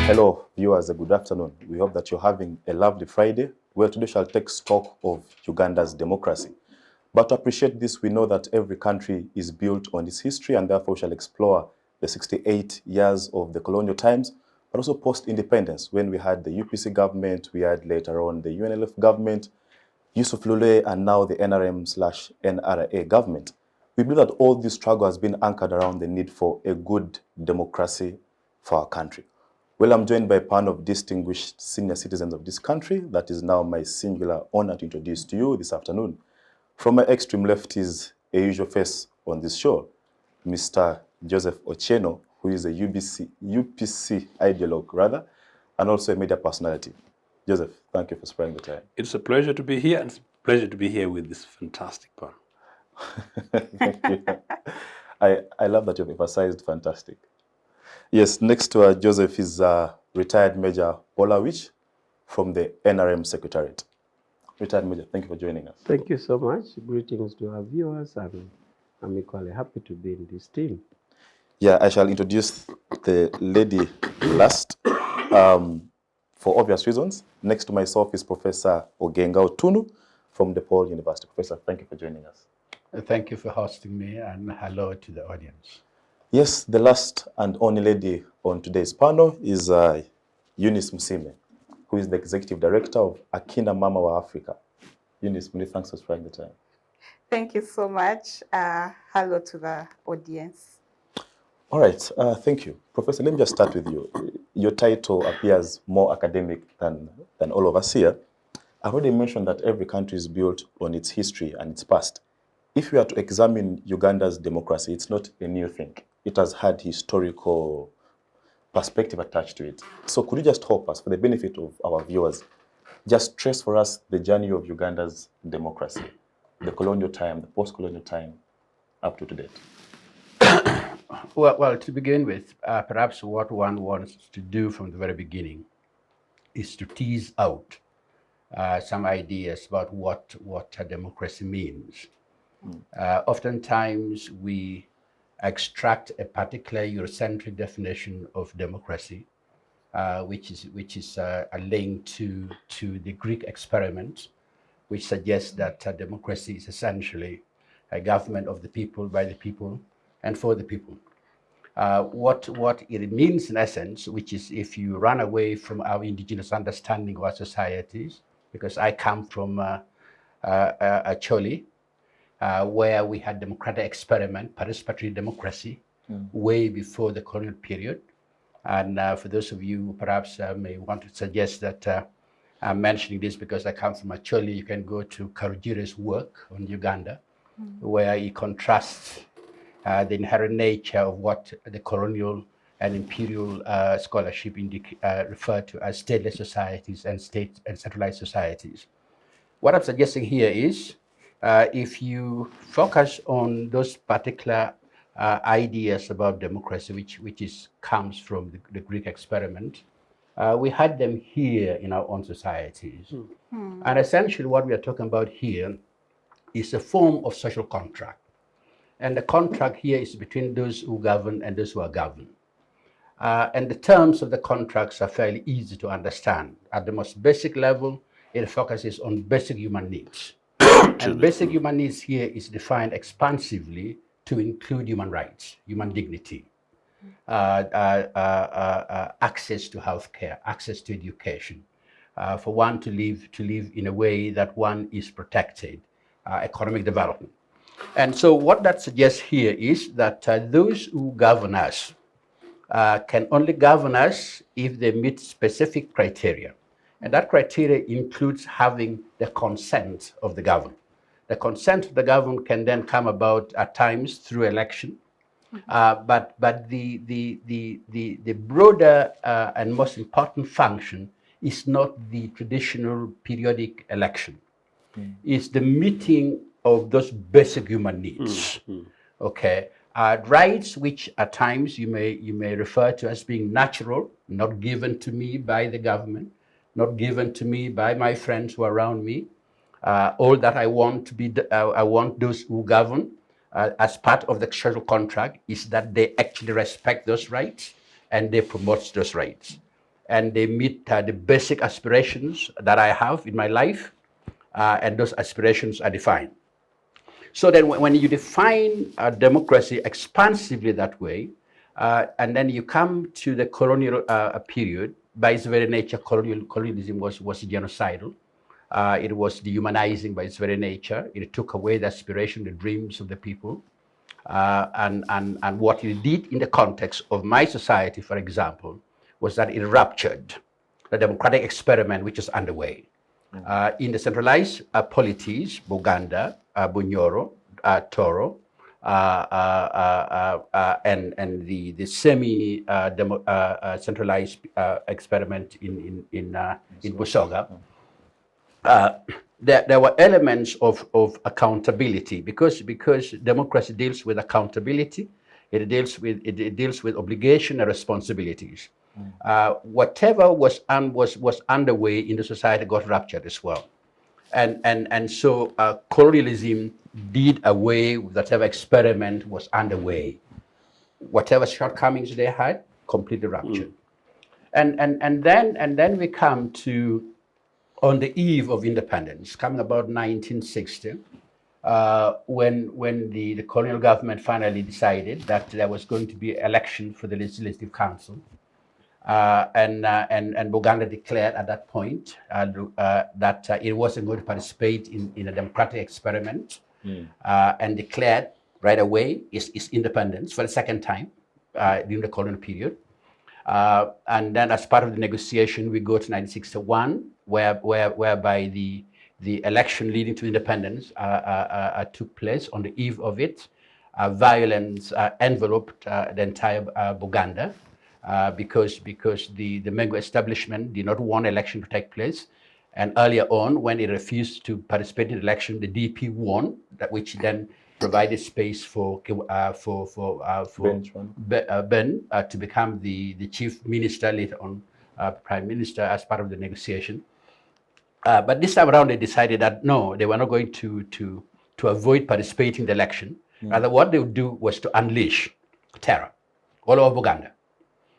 Hello, viewers, good afternoon. We hope that you're having a lovely Friday, where today shall take stock of Uganda's democracy. But to appreciate this, we know that every country is built on its history, and therefore we shall explore the 68 years of the colonial times, but also post-independence, when we had the UPC government, we had later on the UNLF government, Yusuf Lule, and now the NRM/NRA government. We believe that all this struggle has been anchored around the need for a good democracy for our country. Well, I'm joined by a panel of distinguished senior citizens of this country. That is now my singular honor to introduce to you this afternoon. From my extreme left is a usual face on this show, Mr. Joseph Ochieno, who is a UPC ideologue, and also a media personality. Joseph, thank you for sparing the time. It's a pleasure to be here, and it's a pleasure to be here with this fantastic panel. Thank you. I love that you've emphasized fantastic. Yes, next to Joseph is retired Major Pollar Awich from the NRM Secretariat. Retired Major, thank you for joining us. Thank you so much. Greetings to our viewers, and I'm equally happy to be in this team. Yeah, I shall introduce the lady last for obvious reasons. Next to myself is Professor Ogenga Otunnu from DePaul University. Professor, thank you for joining us. Thank you for hosting me, and hello to the audience. Yes, the last and only lady on today's panel is Eunice Musiime, who is the Executive Director of AkinaMama of Afrika. Eunice, many thanks for sparing the time. Thank you so much. Hello to the audience. All right, thank you. Professor, let me just start with you. Your title appears more academic than all of us here. I've already mentioned that every country is built on its history and its past. If we are to examine Uganda's democracy, it's not a new thing. It has had historical perspective attached to it. So could you just help us, for the benefit of our viewers, just trace for us the journey of Uganda's democracy, the colonial time, the post-colonial time, up to today? Well, to begin with, perhaps what one wants to do from the very beginning is to tease out some ideas about what a democracy means. Oftentimes, we extract a particular Eurocentric definition of democracy, which is a link to the Greek experiment, which suggests that democracy is essentially a government of the people, by the people, and for the people. What it means in essence, which is if you run away from our indigenous understanding of our societies, because I come from a Choli, where we had democratic experiment, participatory democracy, way before the colonial period. And for those of you who perhaps may want to suggest that I'm mentioning this because I come from Acholi, you can go to Karugire's work on Uganda, where he contrasts the inherent nature of what the colonial and imperial scholarship refer to as stateless societies and state and centralized societies. What I'm suggesting here is, if you focus on those particular ideas about democracy, which comes from the Greek experiment, we had them here in our own societies. And essentially what we are talking about here is a form of social contract. And the contract here is between those who govern and those who are governed. And the terms of the contracts are fairly easy to understand. At the most basic level, it focuses on basic human needs. And basic human needs here is defined expansively to include human rights, human dignity, access to healthcare, access to education, for one to live in a way that one is protected, economic development. And so what that suggests here is that those who govern us can only govern us if they meet specific criteria. And that criteria includes having the consent of the governed. The consent of the governed can then come about at times through election, but the broader and most important function is not the traditional periodic election. It's the meeting of those basic human needs. Okay, rights which at times you may refer to as being natural, not given to me by the government, not given to me by my friends who are around me. All that I want to be, I want those who govern as part of the social contract is that they actually respect those rights and they promote those rights. and they meet the basic aspirations that I have in my life, and those aspirations are defined. So then when you define democracy expansively that way, and then you come to the colonial period, by its very nature, colonialism was genocidal. It was dehumanizing by its very nature. It took away the aspiration, the dreams of the people. And what it did in the context of my society, for example, was that it ruptured the democratic experiment which is underway. In the centralized polities, Buganda, Bunyoro, Toro, and the semi-centralized experiment in Busoga, there were elements of accountability because democracy deals with accountability. It deals with obligation and responsibilities. Whatever was underway in the society got ruptured as well, and so colonialism did away with whatever experiment was underway. Whatever shortcomings they had, completely ruptured. And then we come to, on the eve of independence, coming about 1960, when the colonial government finally decided that there was going to be election for the Legislative Council. And Buganda declared at that point that it wasn't going to participate in a democratic experiment, and declared right away its independence for the second time during the colonial period. And then as part of the negotiation, we go to 1961, whereby the election leading to independence took place. On the eve of it, violence enveloped the entire Buganda. Because the Mengo establishment did not want election to take place, and earlier on, when it refused to participate in the election, the DP won, which then provided space for Ben to become the chief minister, later on prime minister, as part of the negotiation. But this time around, they decided that no, they were not going to avoid participating in the election. Rather, what they would do was to unleash terror all over Buganda.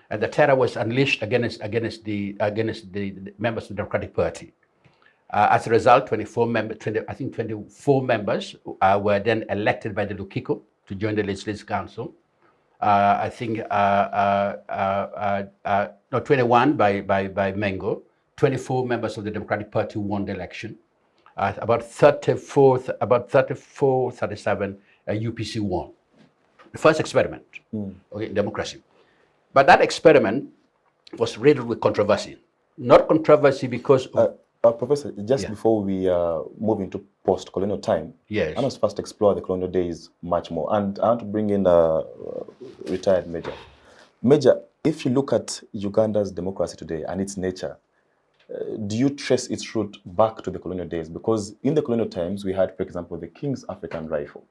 And the terror was unleashed against the members of the Democratic Party. As a result, 24 members were then elected by the Lukiko to join the Legislative Council. 21 by Mengo. 24 members of the Democratic Party won the election. About 37 UPC won. The first experiment, in democracy. But that experiment was riddled with controversy. Not controversy because of... Professor, just before we move into post-colonial time, yes, I must first explore the colonial days much more. And I want to bring in a retired Major. Major, if you look at Uganda's democracy today and its nature, do you trace its root back to the colonial days? Because in the colonial times, we had, for example, the King's African Rifle.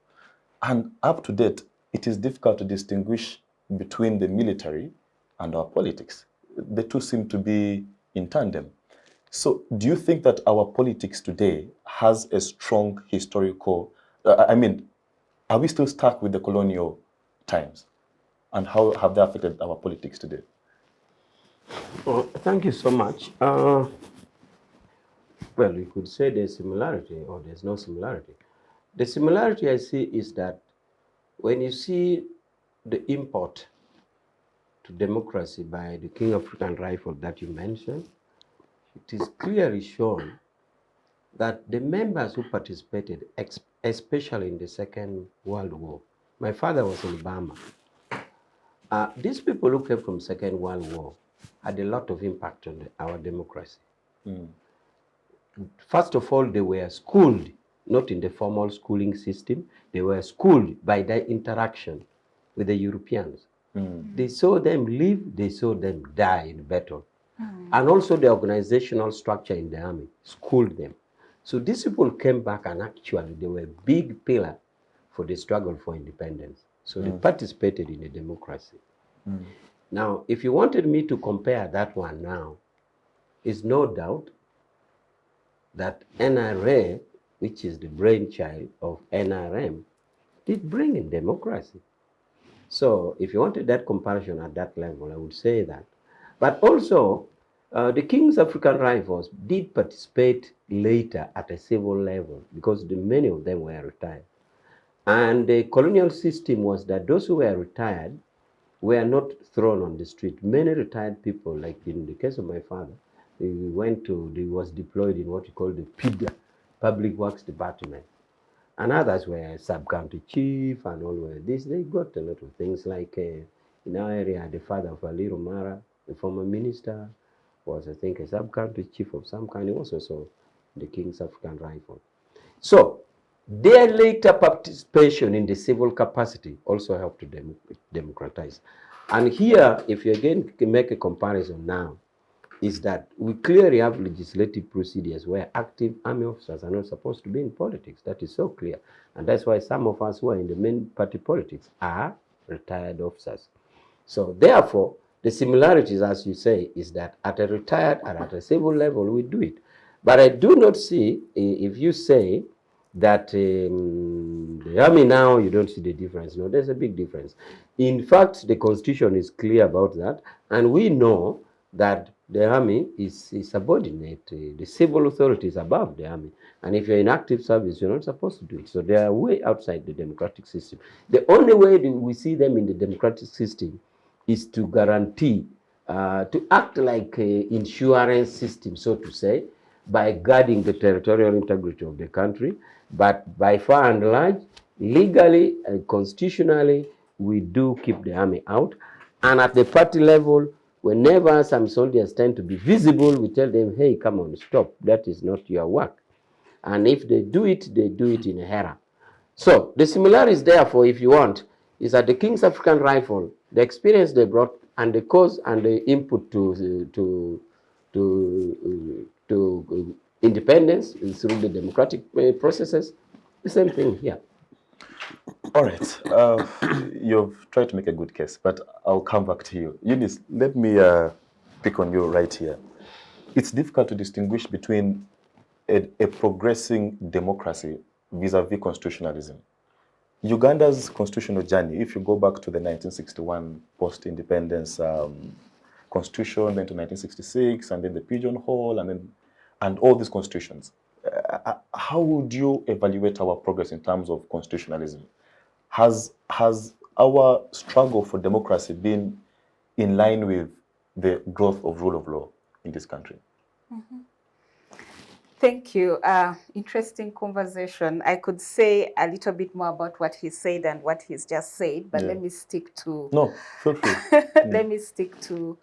And up to date, it is difficult to distinguish between the military and our politics. The two seem to be in tandem. So do you think that our politics today has a strong historical, are we still stuck with the colonial times? And how have they affected our politics today? Well, thank you so much. Well, you could say there's similarity or there's no similarity. The similarity I see is that when you see the import to democracy by the King African Rifle that you mentioned, it is clearly shown that the members who participated, especially in the Second World War, my father was in Burma. These people who came from Second World War had a lot of impact on our democracy. First of all, they were schooled, not in the formal schooling system. They were schooled by their interaction with the Europeans. They saw them live, they saw them die in battle. And also the organizational structure in the army schooled them. So these people came back and actually they were a big pillar for the struggle for independence. So they participated in the democracy. Now, if you wanted me to compare that one now, is no doubt that NRA, which is the brainchild of NRM, did bring in democracy. So if you wanted that comparison at that level, I would say that. But also, The King's African Rifles did participate later at a civil level because many of them were retired. And the colonial system was that those who were retired were not thrown on the street. Many retired people, like in the case of my father, he was deployed in what you call the PIDA, Public Works Department. And others were sub-county chief and all were this. They got a lot of things like in our area, the father of Ali Romara, the former minister, was I think a sub-county chief of some kind. He was also the King's African Rifle. So their later participation in the civil capacity also helped to democratize. And here, if you again make a comparison now, is that we clearly have legislative procedures where active army officers are not supposed to be in politics. That is so clear. And that's why some of us who are in the main party politics are retired officers. So therefore, the similarities, as you say, is that at a retired and at a civil level, we do it. But I do not see, if you say that the army now, you don't see the difference. No, there's a big difference. In fact, the Constitution is clear about that. And we know that the army is subordinate. The civil authority is above the army. And if you're in active service, you're not supposed to do it. So they are way outside the democratic system. The only way we see them in the democratic system is to guarantee, to act like an insurance system, so to say, by guarding the territorial integrity of the country. But by far and large, legally and constitutionally, we do keep the army out. And at the party level, whenever some soldiers tend to be visible, we tell them, hey, come on, stop. That is not your work. And if they do it in a hurry. So the similarities, therefore, if you want, is that the King's African Rifle, the experience they brought and the cause and the input to independence through the democratic processes, the same thing here. All right. You've tried to make a good case, but I'll come back to you. Eunice, let me pick on you right here. It's difficult to distinguish between a progressing democracy vis-a-vis constitutionalism. Uganda's constitutional journey, if you go back to the 1961 post-independence constitution, then to 1966, and then the Pigeonhole, and all these constitutions, how would you evaluate our progress in terms of constitutionalism? Has our struggle for democracy been in line with the growth of rule of law in this country? Mm-hmm. Thank you. Interesting conversation. I could say a little bit more about what he said and what he's just said, but let me stick to... No, feel free. Let me stick to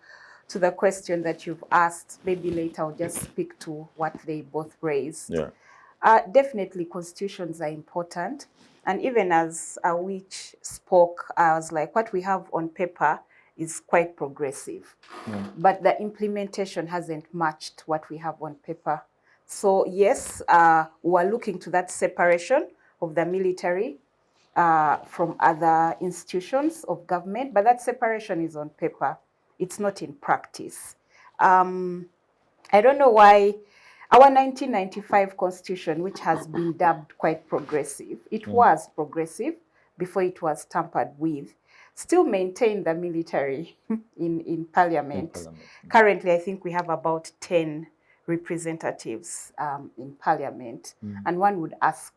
the question that you've asked. Maybe later I'll just speak to what they both raised. Yeah. Definitely constitutions are important. And even as Awich spoke, I was like, what we have on paper is quite progressive. But the implementation hasn't matched what we have on paper. So yes, we're looking to that separation of the military from other institutions of government, but that separation is on paper. It's not in practice. I don't know why our 1995 constitution, which has been dubbed quite progressive, it was progressive before it was tampered with, still maintained the military in parliament. Currently, I think we have about 10 representatives in parliament. And one would ask,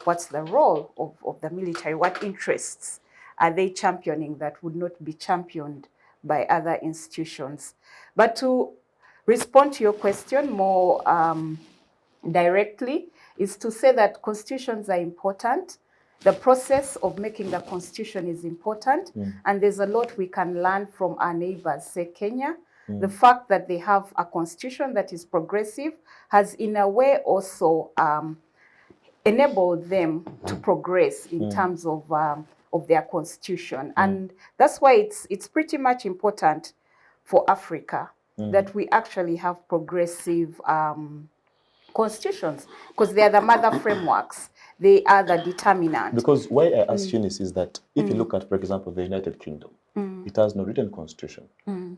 what's the role of the military? What interests are they championing that would not be championed by other institutions? But to respond to your question more directly is to say that constitutions are important. The process of making the constitution is important. And there's a lot we can learn from our neighbors, say Kenya. The fact that they have a constitution that is progressive has in a way also enabled them to progress in terms of their constitution. And that's why it's pretty much important for Africa that we actually have progressive constitutions, because they are the mother frameworks. They are the determinant. Because why I ask Eunice is that if you look at, for example, the United Kingdom, it has no written constitution.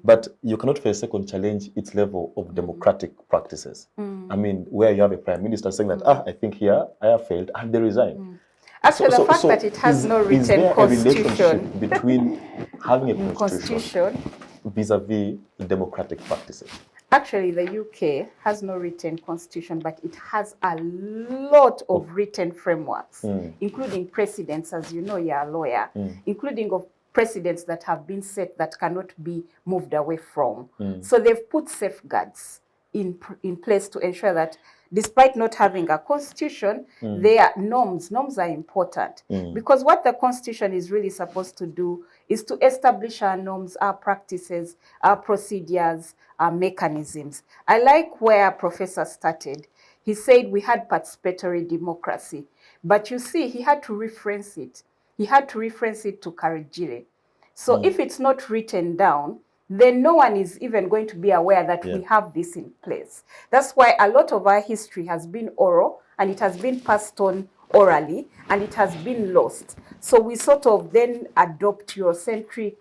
But you cannot for a second challenge its level of democratic practices. I mean, where you have a prime minister saying that, I think here I have failed, and they resign. Actually, the fact that it has no written constitution. Is there a relationship between having a constitution vis-a-vis democratic practices? Actually, the UK has no written constitution, but it has a lot of written frameworks, including precedents, as you know, you're a lawyer, including of precedents that have been set that cannot be moved away from. So they've put safeguards in place to ensure that despite not having a constitution, there are norms. Norms are important because what the constitution is really supposed to do is to establish our norms, our practices, our procedures, our mechanisms. I like where Professor started. He said we had participatory democracy, but you see, he had to reference it. He had to reference it to Karigire. So if it's not written down, then no one is even going to be aware that we have this in place. That's why a lot of our history has been oral, and it has been passed on orally, and it has been lost. So we sort of then adopt Eurocentric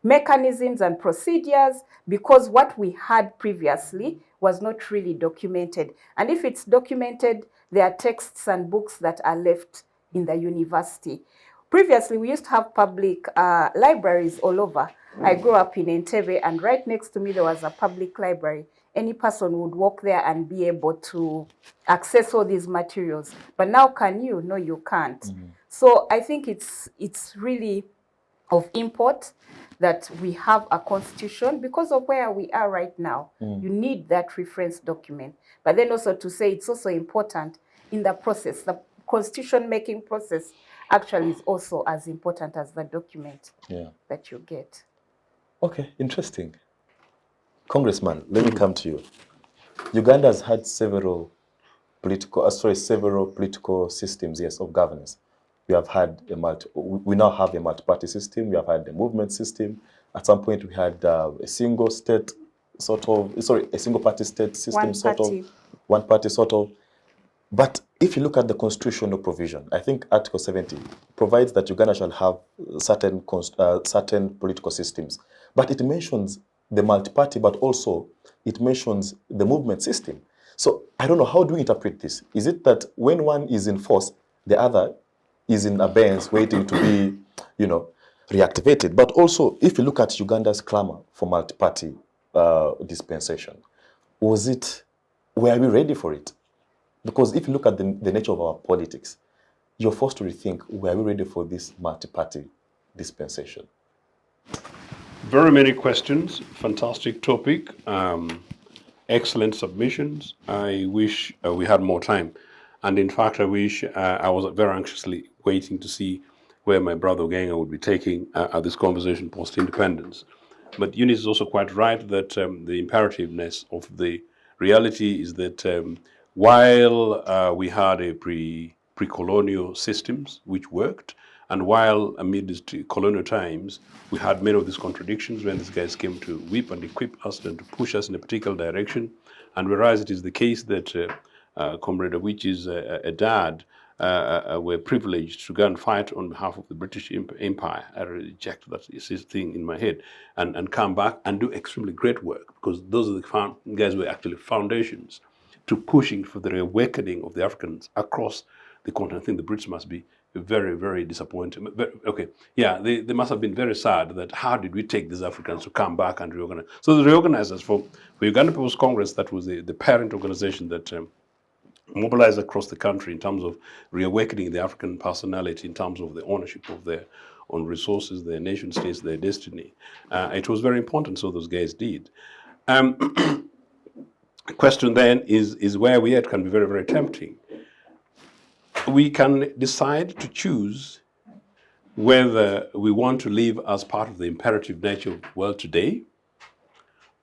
mechanisms and procedures because what we had previously was not really documented. And if it's documented, there are texts and books that are left in the university. Previously, we used to have public libraries all over. I grew up in Entebbe, and right next to me there was a public library. Any person would walk there and be able to access all these materials. But now can you? No, you can't. So I think it's really of import that we have a constitution because of where we are right now. You need that reference document. But then also to say it's also important in the process. The constitution making process actually is also as important as the document that you get. Okay, interesting. Congressman, let me come to you. Uganda has had several political systems, yes, of governance. We have had we now have a multi-party system. We have had a movement system. At some point, we had a single state a single party state system, one party sort of. But if you look at the constitutional provision, I think Article 70 provides that Uganda shall have certain political systems. But it mentions the multi-party, but also it mentions the movement system. So I don't know, how do you interpret this? Is it that when one is in force, the other is in abeyance, waiting to be, reactivated? But also, if you look at Uganda's clamor for multi-party dispensation, were we ready for it? Because if you look at the nature of our politics, you're forced to rethink, were we ready for this multi-party dispensation? Very many questions, fantastic topic, excellent submissions. I wish we had more time. And in fact, I wish I was very anxiously waiting to see where my brother Ogenga would be taking this conversation post-independence. But Eunice is also quite right that the imperativeness of the reality is that while we had a pre-colonial systems which worked, and while amidst colonial times we had many of these contradictions when these guys came to whip and equip us and to push us in a particular direction, and whereas it is the case that Comrade Awich's dad were privileged to go and fight on behalf of the British Empire. I reject that thing in my head, and come back and do extremely great work, because those are the guys who were actually foundations to pushing for the reawakening of the Africans across the continent. I think the Brits must be very, very disappointed. But, okay, yeah, they must have been very sad that how did we take these Africans to come back and reorganize? So the reorganizers for Uganda People's Congress, that was the parent organization that mobilized across the country in terms of reawakening the African personality, in terms of the ownership of their own resources, their nation states, their destiny. It was very important, so those guys did. The question then is where we at can be very, very tempting. We can decide to choose whether we want to live as part of the imperative nature of the world today,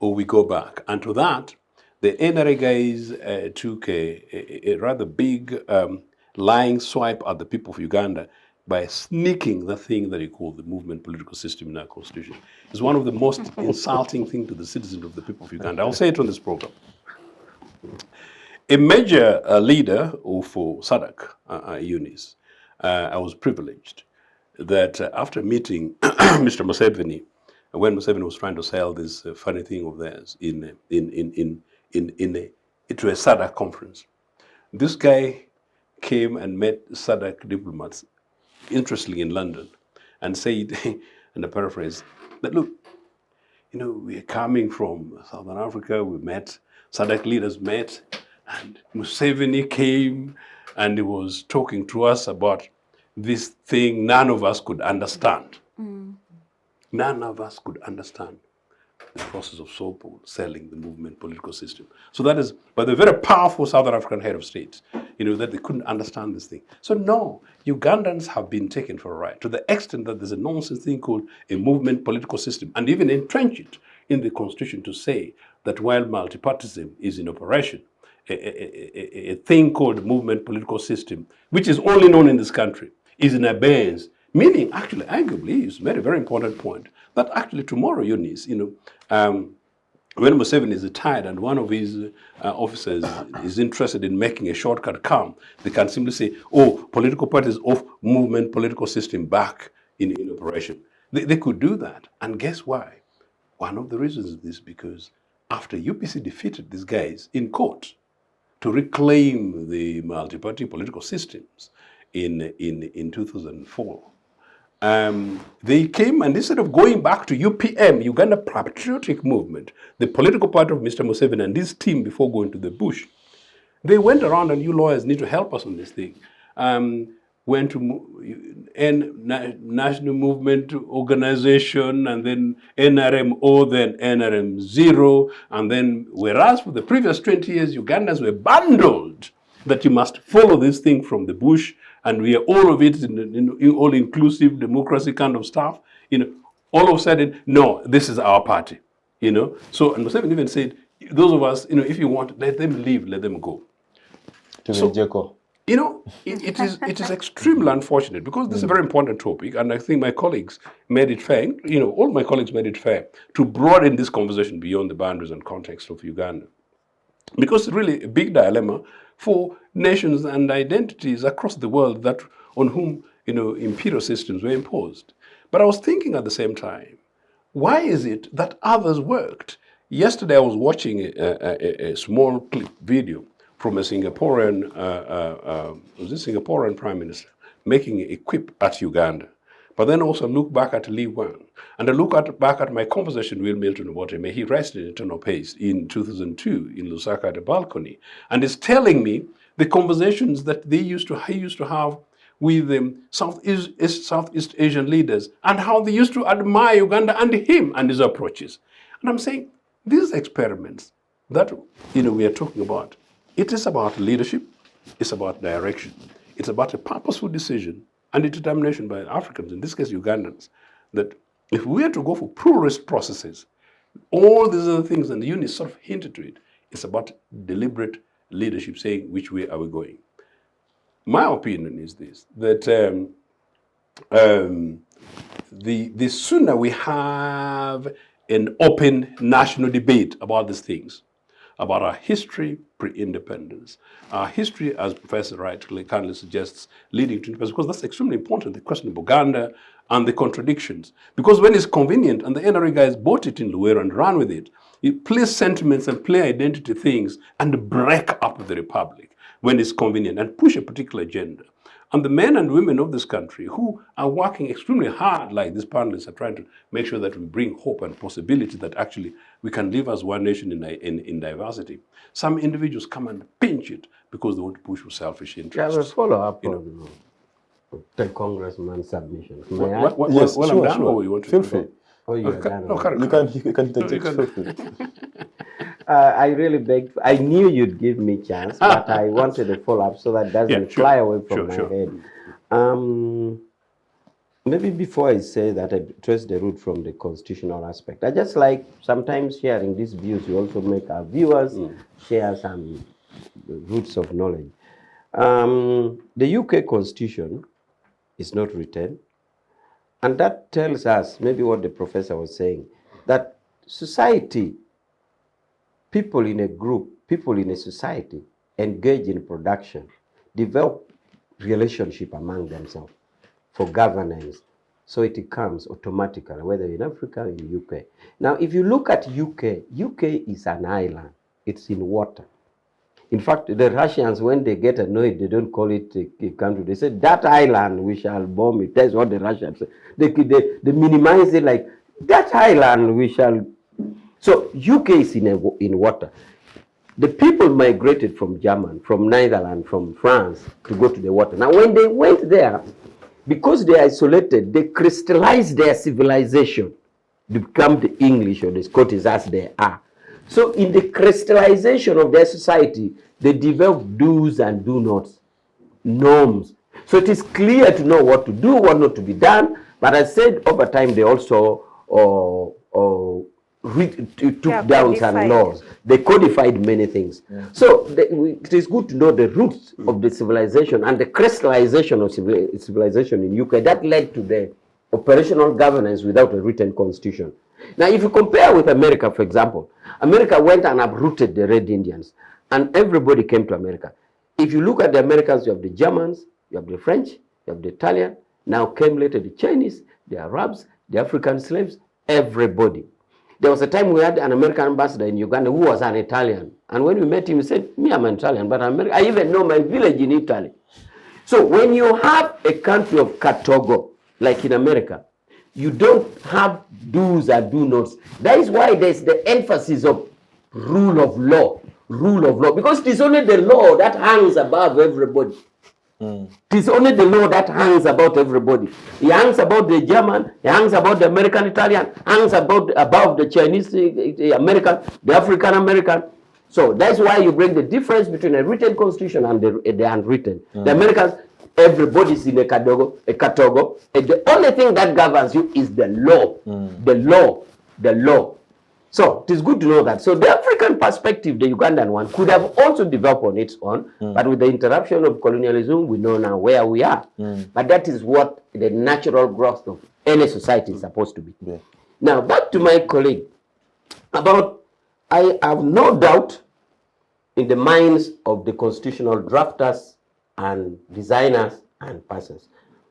or we go back. And to that, the NRA guys took a rather big lying swipe at the people of Uganda by sneaking the thing that he called the movement political system in our constitution. It's one of the most insulting things to the citizens of the people of Uganda. I'll say it on this program. A major leader for SADC, Eunice, I was privileged that after meeting Mr. Museveni, when Museveni was trying to sell this funny thing of theirs to a SADC conference, this guy came and met SADC diplomats, interestingly in London, and said, and I paraphrase, that look, we're coming from Southern Africa, we met, SADC leaders met, and Museveni came and he was talking to us about this thing none of us could understand. None of us could understand the process of so-called selling the movement political system. So that is, by the very powerful Southern African head of state, that they couldn't understand this thing. So no, Ugandans have been taken for a ride to the extent that there's a nonsense thing called a movement political system, and even entrench it in the constitution to say that while multipartyism is in operation, a thing called movement political system, which is only known in this country, is in abeyance. Meaning, actually, arguably, he's made a very important point that actually tomorrow, Eunice, when Museveni is retired and one of his officers is interested in making a shortcut come, they can simply say, oh, political parties off, movement political system back in operation. They could do that. And guess why? One of the reasons is this, because after UPC defeated these guys in court to reclaim the multi-party political systems in 2004, they came and instead of going back to UPM, Uganda Patriotic Movement, the political party of Mr. Museveni and his team before going to the bush, they went around and you lawyers need to help us on this thing. Went to National Movement Organization and then NRMO, then NRM 0. And then, whereas for the previous 20 years, Ugandans were bundled that you must follow this thing from the bush, and we are all of it in all-inclusive democracy kind of stuff. All of a sudden, no, this is our party. So, and Museveni even said, those of us, if you want, let them leave, let them go. So, it is extremely unfortunate because this is a very important topic, and I think my colleagues made it fair. All my colleagues made it fair to broaden this conversation beyond the boundaries and context of Uganda, because it's really a big dilemma for nations and identities across the world that on whom imperial systems were imposed. But I was thinking at the same time, why is it that others worked? Yesterday I was watching a small clip video from a Singaporean Prime Minister making a quip at Uganda. But then also look back at Lee Wang. And I look back at my conversation with Milton Obote. May he rest in eternal peace, in 2002 in Lusaka at the balcony. And is telling me the conversations that he used to have with Southeast Asian leaders and how they used to admire Uganda and him and his approaches. And I'm saying, these experiments that we are talking about, it is about leadership, it's about direction, it's about a purposeful decision and a determination by Africans, in this case Ugandans, that if we are to go for pluralist processes, all these other things, and Eunice sort of hinted to it, it's about deliberate leadership saying which way are we going. My opinion is this, that the sooner we have an open national debate about these things, about our history pre-independence, our history, as Professor Wright kindly suggests, leading to independence, because that's extremely important, the question of Uganda and the contradictions. Because when it's convenient, and the NRA guys bought it in Luwero and ran with it, play sentiments and play identity things and break up the republic when it's convenient and push a particular agenda. And the men and women of this country who are working extremely hard, like these panelists are trying to make sure that we bring hope and possibility that actually we can live as one nation in diversity. Some individuals come and pinch it because they want to push for selfish interests. I will follow up on the Congressman's submission. Yes, I'm sure, done, sure. or you want to Feel free. Oh, you are done. You can interject. Feel free. I really begged. I knew you'd give me a chance, but I wanted a follow-up so that doesn't fly away from my head. Maybe before I say that, I trace the root from the constitutional aspect. I just like sometimes sharing these views. You also make our viewers share some roots of knowledge. The UK Constitution is not written, and that tells us maybe what the professor was saying, that society, people in a group, people in a society engage in production, develop relationship among themselves for governance. So it comes automatically, whether in Africa or in the UK. Now, if you look at UK is an island. It's in water. In fact, the Russians, when they get annoyed, they don't call it a country. They say, that island, we shall bomb it. That's what the Russians say. They minimize it like, that island, we shall So UK is in water. The people migrated from Germany, from Netherlands, from France to go to the water. Now, when they went there, because they are isolated, they crystallized their civilization to become the English or the Scottish as they are. So in the crystallization of their society, they developed do's and do nots, norms. So it is clear to know what to do, what not to be done. But I said over time, they also took down some laws. They codified many things. Yeah. So it is good to know the roots of the civilization and the crystallization of civilization in UK. That led to the operational governance without a written constitution. Now, if you compare with America, for example, America went and uprooted the Red Indians, and everybody came to America. If you look at the Americans, you have the Germans, you have the French, you have the Italian, now came later the Chinese, the Arabs, the African slaves, everybody. There was a time we had an American ambassador in Uganda who was an Italian. And when we met him, he said, me, I'm an Italian, but I even know my village in Italy. So when you have a country of Katogo, like in America, you don't have do's and do nots. That is why there's the emphasis of rule of law, because it is only the law that hangs above everybody. It is only the law that hangs about everybody. It hangs about the German, it hangs about the American Italian, hangs above the Chinese American, the African American. So that's why you bring the difference between a written constitution and the unwritten. The Americans, everybody's in a Katogo, and the only thing that governs you is the law. The law. So it is good to know that. So the African perspective, the Ugandan one, could have also developed on its own, but with the interruption of colonialism, we know now where we are. But that is what the natural growth of any society is supposed to be. Yeah. Now, back to my colleague, I have no doubt in the minds of the constitutional drafters and designers and persons.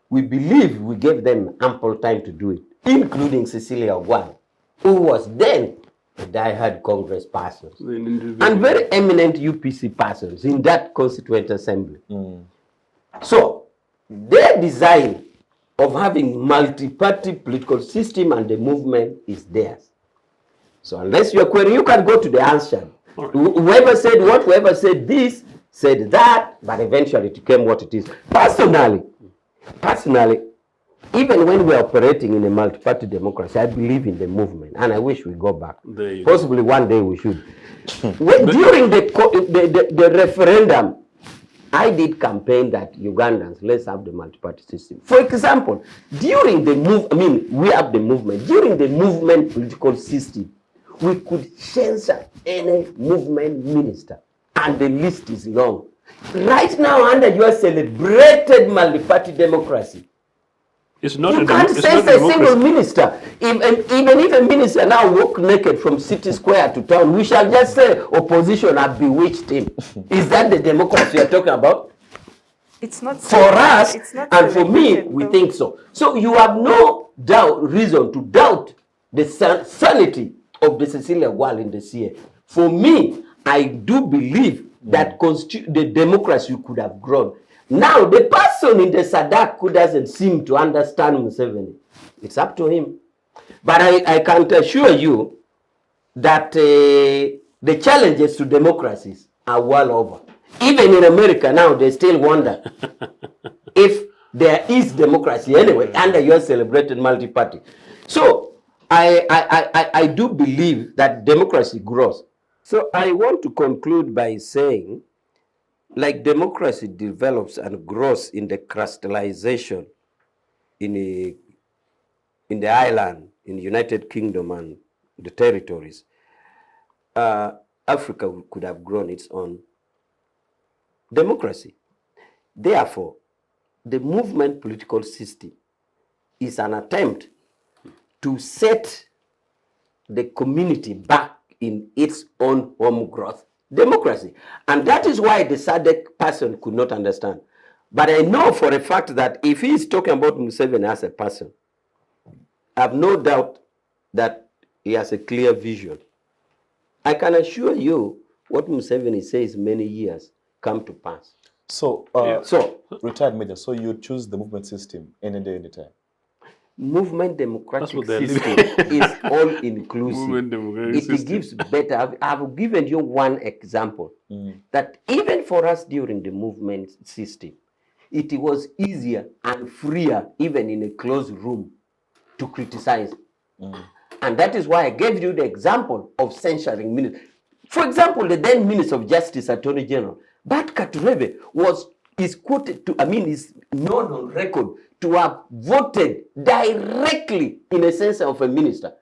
We believe we gave them ample time to do it, including Cecilia Ogwal, who was then a die-hard Congress persons and very eminent UPC persons in that Constituent Assembly. So their design of having multi-party political system and the movement is theirs. So unless you're querying, you can go to the answer. Right. Whoever said what, whoever said this, said that, but eventually it became what it is. Personally, even when we're operating in a multi-party democracy, I believe in the movement, and I wish we go back. Possibly one day we should. During the referendum, I did campaign that Ugandans, let's have the multi-party system. For example, during the we have the movement. During the movement political system, we could censor any movement minister, and the list is long. Right now, under your celebrated multi-party democracy, it's not you can't censor a single minister. Even if a minister now walk naked from city square to town, we shall just say opposition have bewitched him. Is that the democracy you're talking about? It's not for us, and for me, we think so. So you have no reason to doubt the sanity of the Cecilia Wall in the CA. For me, I do believe that the democracy could have grown. Now, the person in the SADC who doesn't seem to understand Museveni, it's up to him. But I can assure you that the challenges to democracies are well over. Even in America now, they still wonder if there is democracy anyway under your celebrated multi-party. So I do believe that democracy grows. So I want to conclude by saying, like democracy develops and grows in the crystallization in the island, in the United Kingdom and the territories, Africa could have grown its own democracy. Therefore, the movement political system is an attempt to set the community back in its own home growth democracy. And that is why the SADC person could not understand. But I know for a fact that if he is talking about Museveni as a person, I have no doubt that he has a clear vision. I can assure you what Museveni says many years come to pass. So, retired major, so you choose the movement system any day, anytime? movement democratic what they're system living. is all inclusive. Movement democratic It system. gives better. I've given you one example that even for us during the movement system, it was easier and freer, even in a closed room, to criticize. And that is why I gave you the example of censuring ministers. For example, the then Minister of Justice, Attorney General, Bat Katurebe is quoted to, is known on record to have voted directly in a sense of a minister.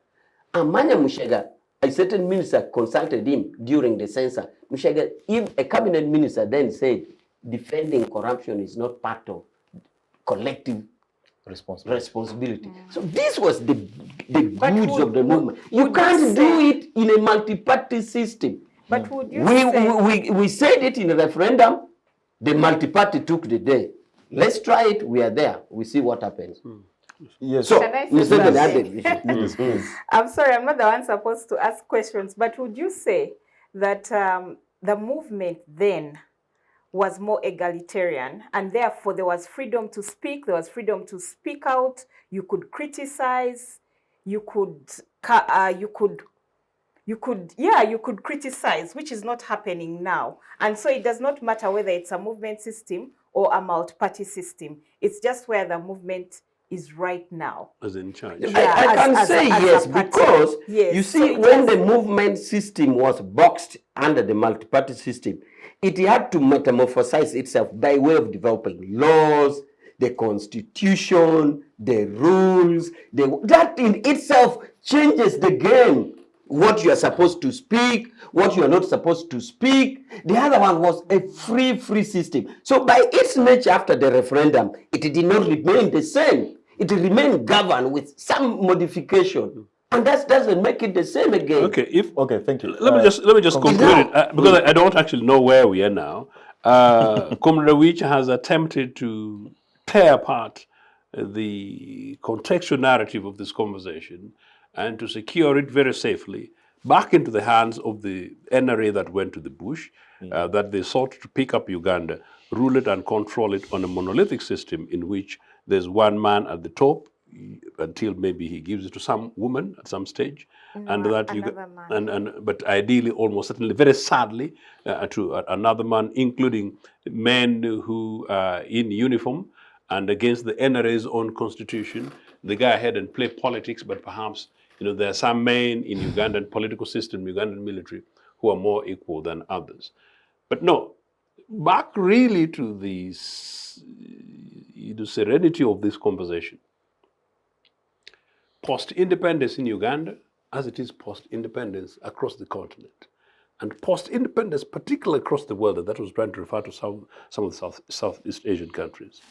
Amanya Mushega, a certain minister consulted him during the censor. Mushega, if a cabinet minister then said, defending corruption is not part of collective responsibility. So this was the goods of the movement. You can't do it in a multi-party system. But would you say... We said it in a referendum, the multi-party took the day. Let's try it, we are there, we see what happens. Yes. So, Can I say you said something? I'm sorry, I'm not the one supposed to ask questions, but would you say that the movement then was more egalitarian, and therefore there was freedom to speak, there was freedom to speak out, you could criticize, you could criticize, which is not happening now. And so it does not matter whether it's a movement system or a multi-party system. It's just where the movement is right now. As in charge. Yeah, I can say yes, because you see, so when the movement system was boxed under the multi-party system, it had to metamorphosize itself by way of developing laws, the constitution, the rules. That in itself changes the game. What you are supposed to speak, what you are not supposed to speak. The other one was a free system. So by its nature after the referendum, it did not remain the same. It remained governed with some modification. And that doesn't make it the same again. Okay, thank you. Let me just conclude it, because I don't actually know where we are now. Comrade Awich has attempted to tear apart the contextual narrative of this conversation and to secure it very safely back into the hands of the NRA that went to the bush, that they sought to pick up Uganda, rule it and control it on a monolithic system in which there's one man at the top until maybe he gives it to some woman at some stage, and that but ideally, almost certainly, very sadly, to another man, including men who are in uniform and against the NRA's own constitution. They go ahead and play politics, but perhaps there are some men in Ugandan political system, Ugandan military, who are more equal than others. But no, back really to the serenity of this conversation. Post-independence in Uganda, as it is post-independence across the continent, and post-independence particularly across the world, and that was trying to refer to some of the Southeast Asian countries.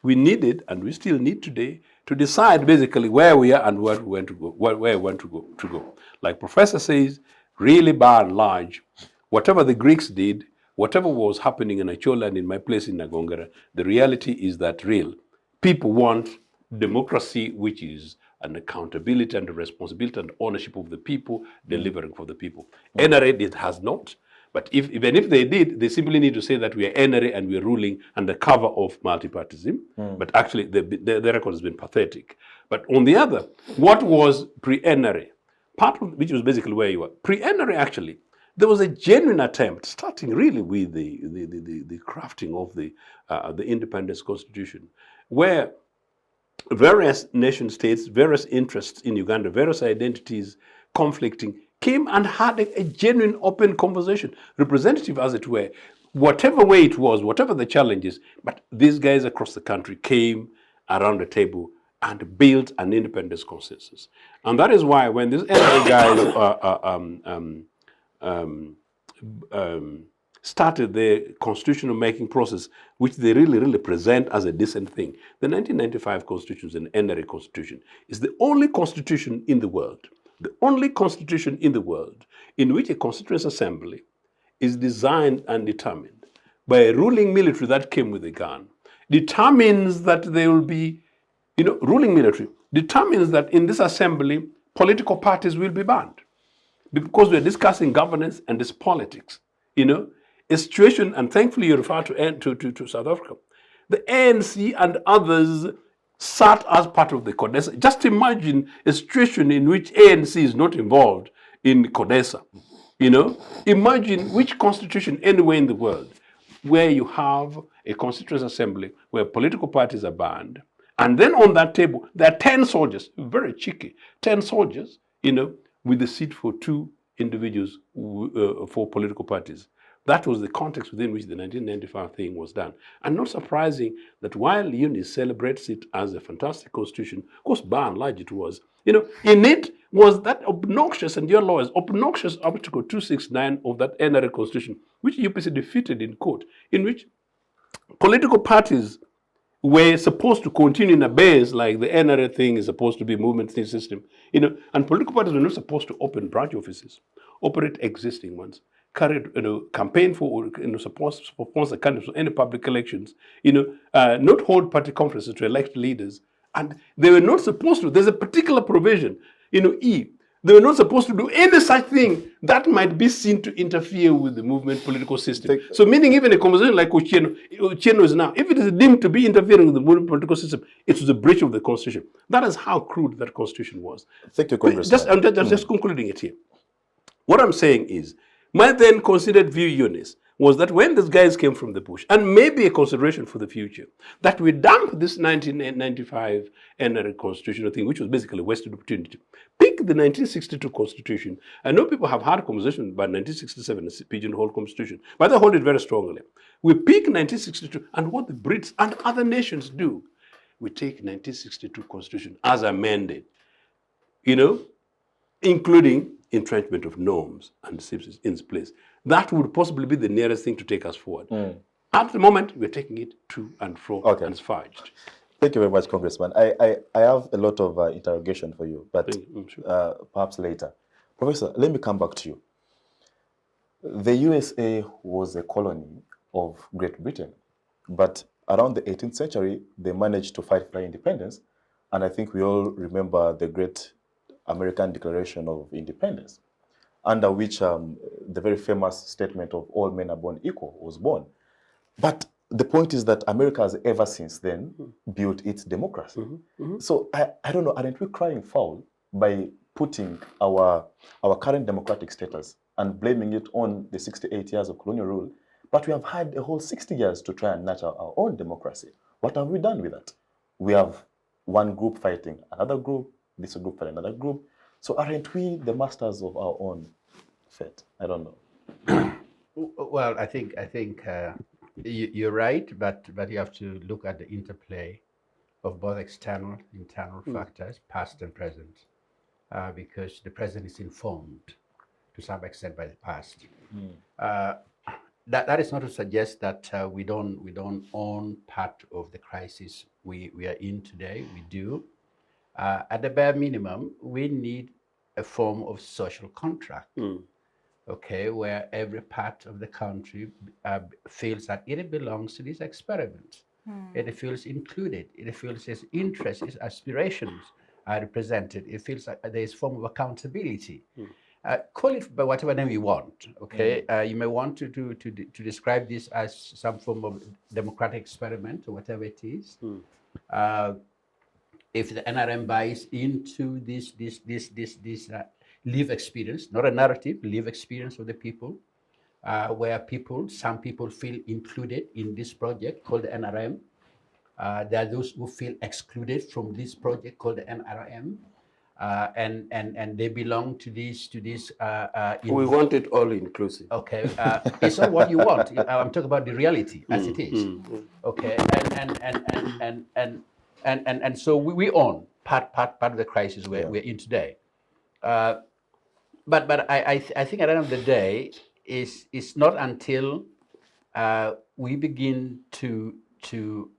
We needed, and we still need today, to decide basically where we are and where we want to go, where we want to go. Like Professor says, really by and large, whatever the Greeks did, whatever was happening in Achola and in my place in Nagongara, the reality is that real. People want democracy, which is an accountability and a responsibility and ownership of the people, delivering for the people. NRA, it has not. But even if they did, they simply need to say that we are NRA and we are ruling under cover of multipartism. But actually, the record has been pathetic. But on the other, what was pre-NRA? Part of which was basically where you were. Pre-NRA, actually, there was a genuine attempt, starting really with the crafting of the independence constitution, where various nation states, various interests in Uganda, various identities conflicting, came and had a genuine open conversation, representative as it were, whatever way it was, whatever the challenges, but these guys across the country came around the table and built an independence consensus. And that is why when these NRA guys started the constitutional making process, which they really present as a decent thing. The 1995 Constitution is an NRA constitution. It's the only constitution in the world, in which a constituent assembly is designed and determined by a ruling military that came with a gun, determines that there will be, ruling military determines that in this assembly, political parties will be banned. Because we're discussing governance and this politics, a situation, and thankfully you refer to South Africa. The ANC and others sat as part of the CODESA. Just imagine a situation in which ANC is not involved in CODESA. You know, imagine which constitution anywhere in the world where you have a constituent assembly where political parties are banned, and then on that table there are 10 soldiers, very cheeky, 10 soldiers, you know, with the seat for 2 individuals for political parties. That was the context within which the 1995 thing was done. And not surprising that while Eunice celebrates it as a fantastic constitution, of course, by and large it was, you know, in it was that obnoxious, and your lawyers, obnoxious Article 269 of that NRA constitution, which UPC defeated in court, in which political parties were supposed to continue in a base like the NRA thing is supposed to be a movement system, you know, and political parties were not supposed to open branch offices, operate existing ones, carry, you know, campaign for, you know, sponsor candidates for any public elections, you know, not hold party conferences to elect leaders, and they were not supposed to. There's a particular provision, you know, they were not supposed to do any such thing that might be seen to interfere with the movement political system. So meaning even a conversation like Ochieno is now, if it is deemed to be interfering with the movement political system, it was a breach of the constitution. That is how crude that constitution was. Thank you, Congressman. I'm just concluding it here. What I'm saying is, my then considered view, Eunice, was that when these guys came from the bush, and maybe a consideration for the future, that we dump this 1995 NRA constitutional thing, which was basically a wasted opportunity. Pick the 1962 constitution. I know people have had a conversation about 1967 as a pigeonhole constitution, but I hold it very strongly. We pick 1962, and what the Brits and other nations do, we take 1962 constitution as amended, you know, including entrenchment of norms and systems in place. That would possibly be the nearest thing to take us forward. At the moment, we're taking it to and fro, and it's fudged. Thank you very much, Congressman. I have a lot of interrogation for you, but perhaps later. Professor, let me come back to you. The USA was a colony of Great Britain, but around the 18th century, they managed to fight for independence, and I think we all remember the great American Declaration of Independence, under which the very famous statement of all men are born equal was born. But the point is that America has ever since then built its democracy. So I don't know, aren't we crying foul by putting our current democratic status and blaming it on the 68 years of colonial rule? But we have had a whole 60 years to try and nurture our own democracy. What have we done with that? We have one group fighting another group, this group fighting another group. So aren't we the masters of our own fate? I don't know. Well, I think you're right, but you have to look at the interplay of both external, internal factors, past and present, because the present is informed to some extent by the past. That is not to suggest that we don't own part of the crisis we are in today. We do. At the bare minimum, we need a form of social contract, okay, where every part of the country feels that it belongs to this experiment. It feels included. It feels its interests, its aspirations are represented. It feels like there is a form of accountability. Call it by whatever name you want, okay? You may want to describe this as some form of democratic experiment or whatever it is. If the NRM buys into this live experience, not a narrative, live experience of the people, where some people feel included in this project called the NRM. There are those who feel excluded from this project called the NRM, and they belong to this. We want it all inclusive. Okay, it's not what you want. I'm talking about the reality as it is. Okay, and so we own part of the crisis we're in today. But I think at the end of the day, it's not until we begin to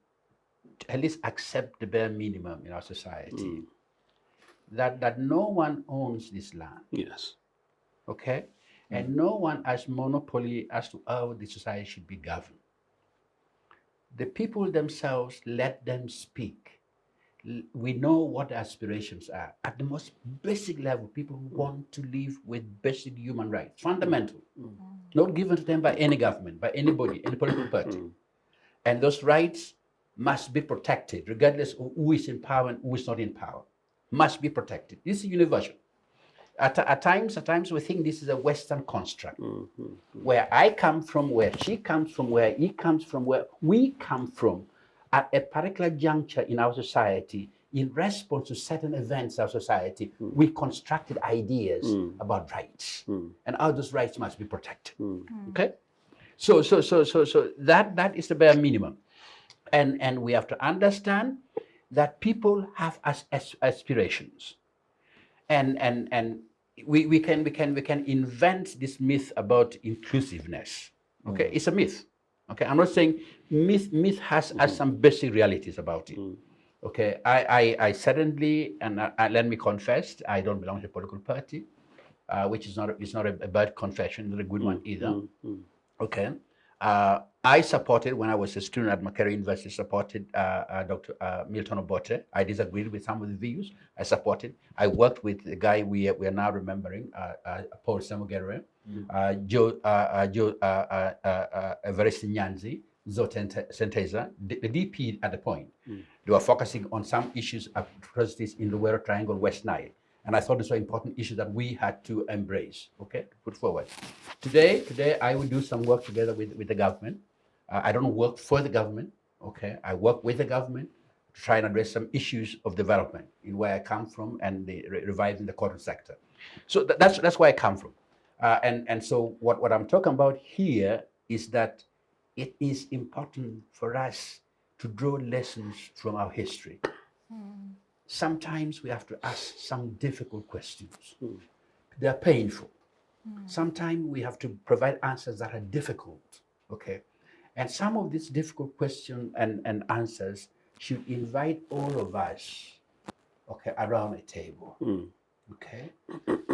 at least accept the bare minimum in our society that no one owns this land. Yes. Okay? And no one has monopoly as to how the society should be governed. The people themselves, let them speak. We know what their aspirations are. At the most basic level, people want to live with basic human rights, fundamental, not given to them by any government, by anybody, any political party. And those rights must be protected, regardless of who is in power and who is not in power. Must be protected. This is universal. At times we think this is a Western construct. Where I come from, where she comes from, where he comes from, where we come from, at a particular juncture in our society, in response to certain events in our society, we constructed ideas about rights, and how those rights must be protected. Okay, so that is the bare minimum, and we have to understand that people have aspirations, and we can invent this myth about inclusiveness. Okay, it's a myth. Okay, I'm not saying myth has some basic realities about it. Okay, I certainly, and let me confess, I don't belong to a political party, which is not a bad confession, not a good one either. Okay, I supported, when I was a student at Makerere University, supported Dr. Milton Obote. I disagreed with some of the views. I supported. I worked with the guy we are now remembering, Paul Samugere, Joe Everest Nyanzi, Zoten Senteza, the DP at the point. They were focusing on some issues of atrocities in the Luwero Triangle, West Nile. And I thought these were important issues that we had to embrace, okay, to put forward. Today I will do some work together with the government. I don't work for the government, okay? I work with the government to try and address some issues of development in where I come from and the reviving the cotton sector. So that's where I come from. And so what I'm talking about here is that it is important for us to draw lessons from our history. Sometimes we have to ask some difficult questions. They're painful. Sometimes we have to provide answers that are difficult, okay? And some of these difficult questions and answers should invite all of us, okay, around a table, okay?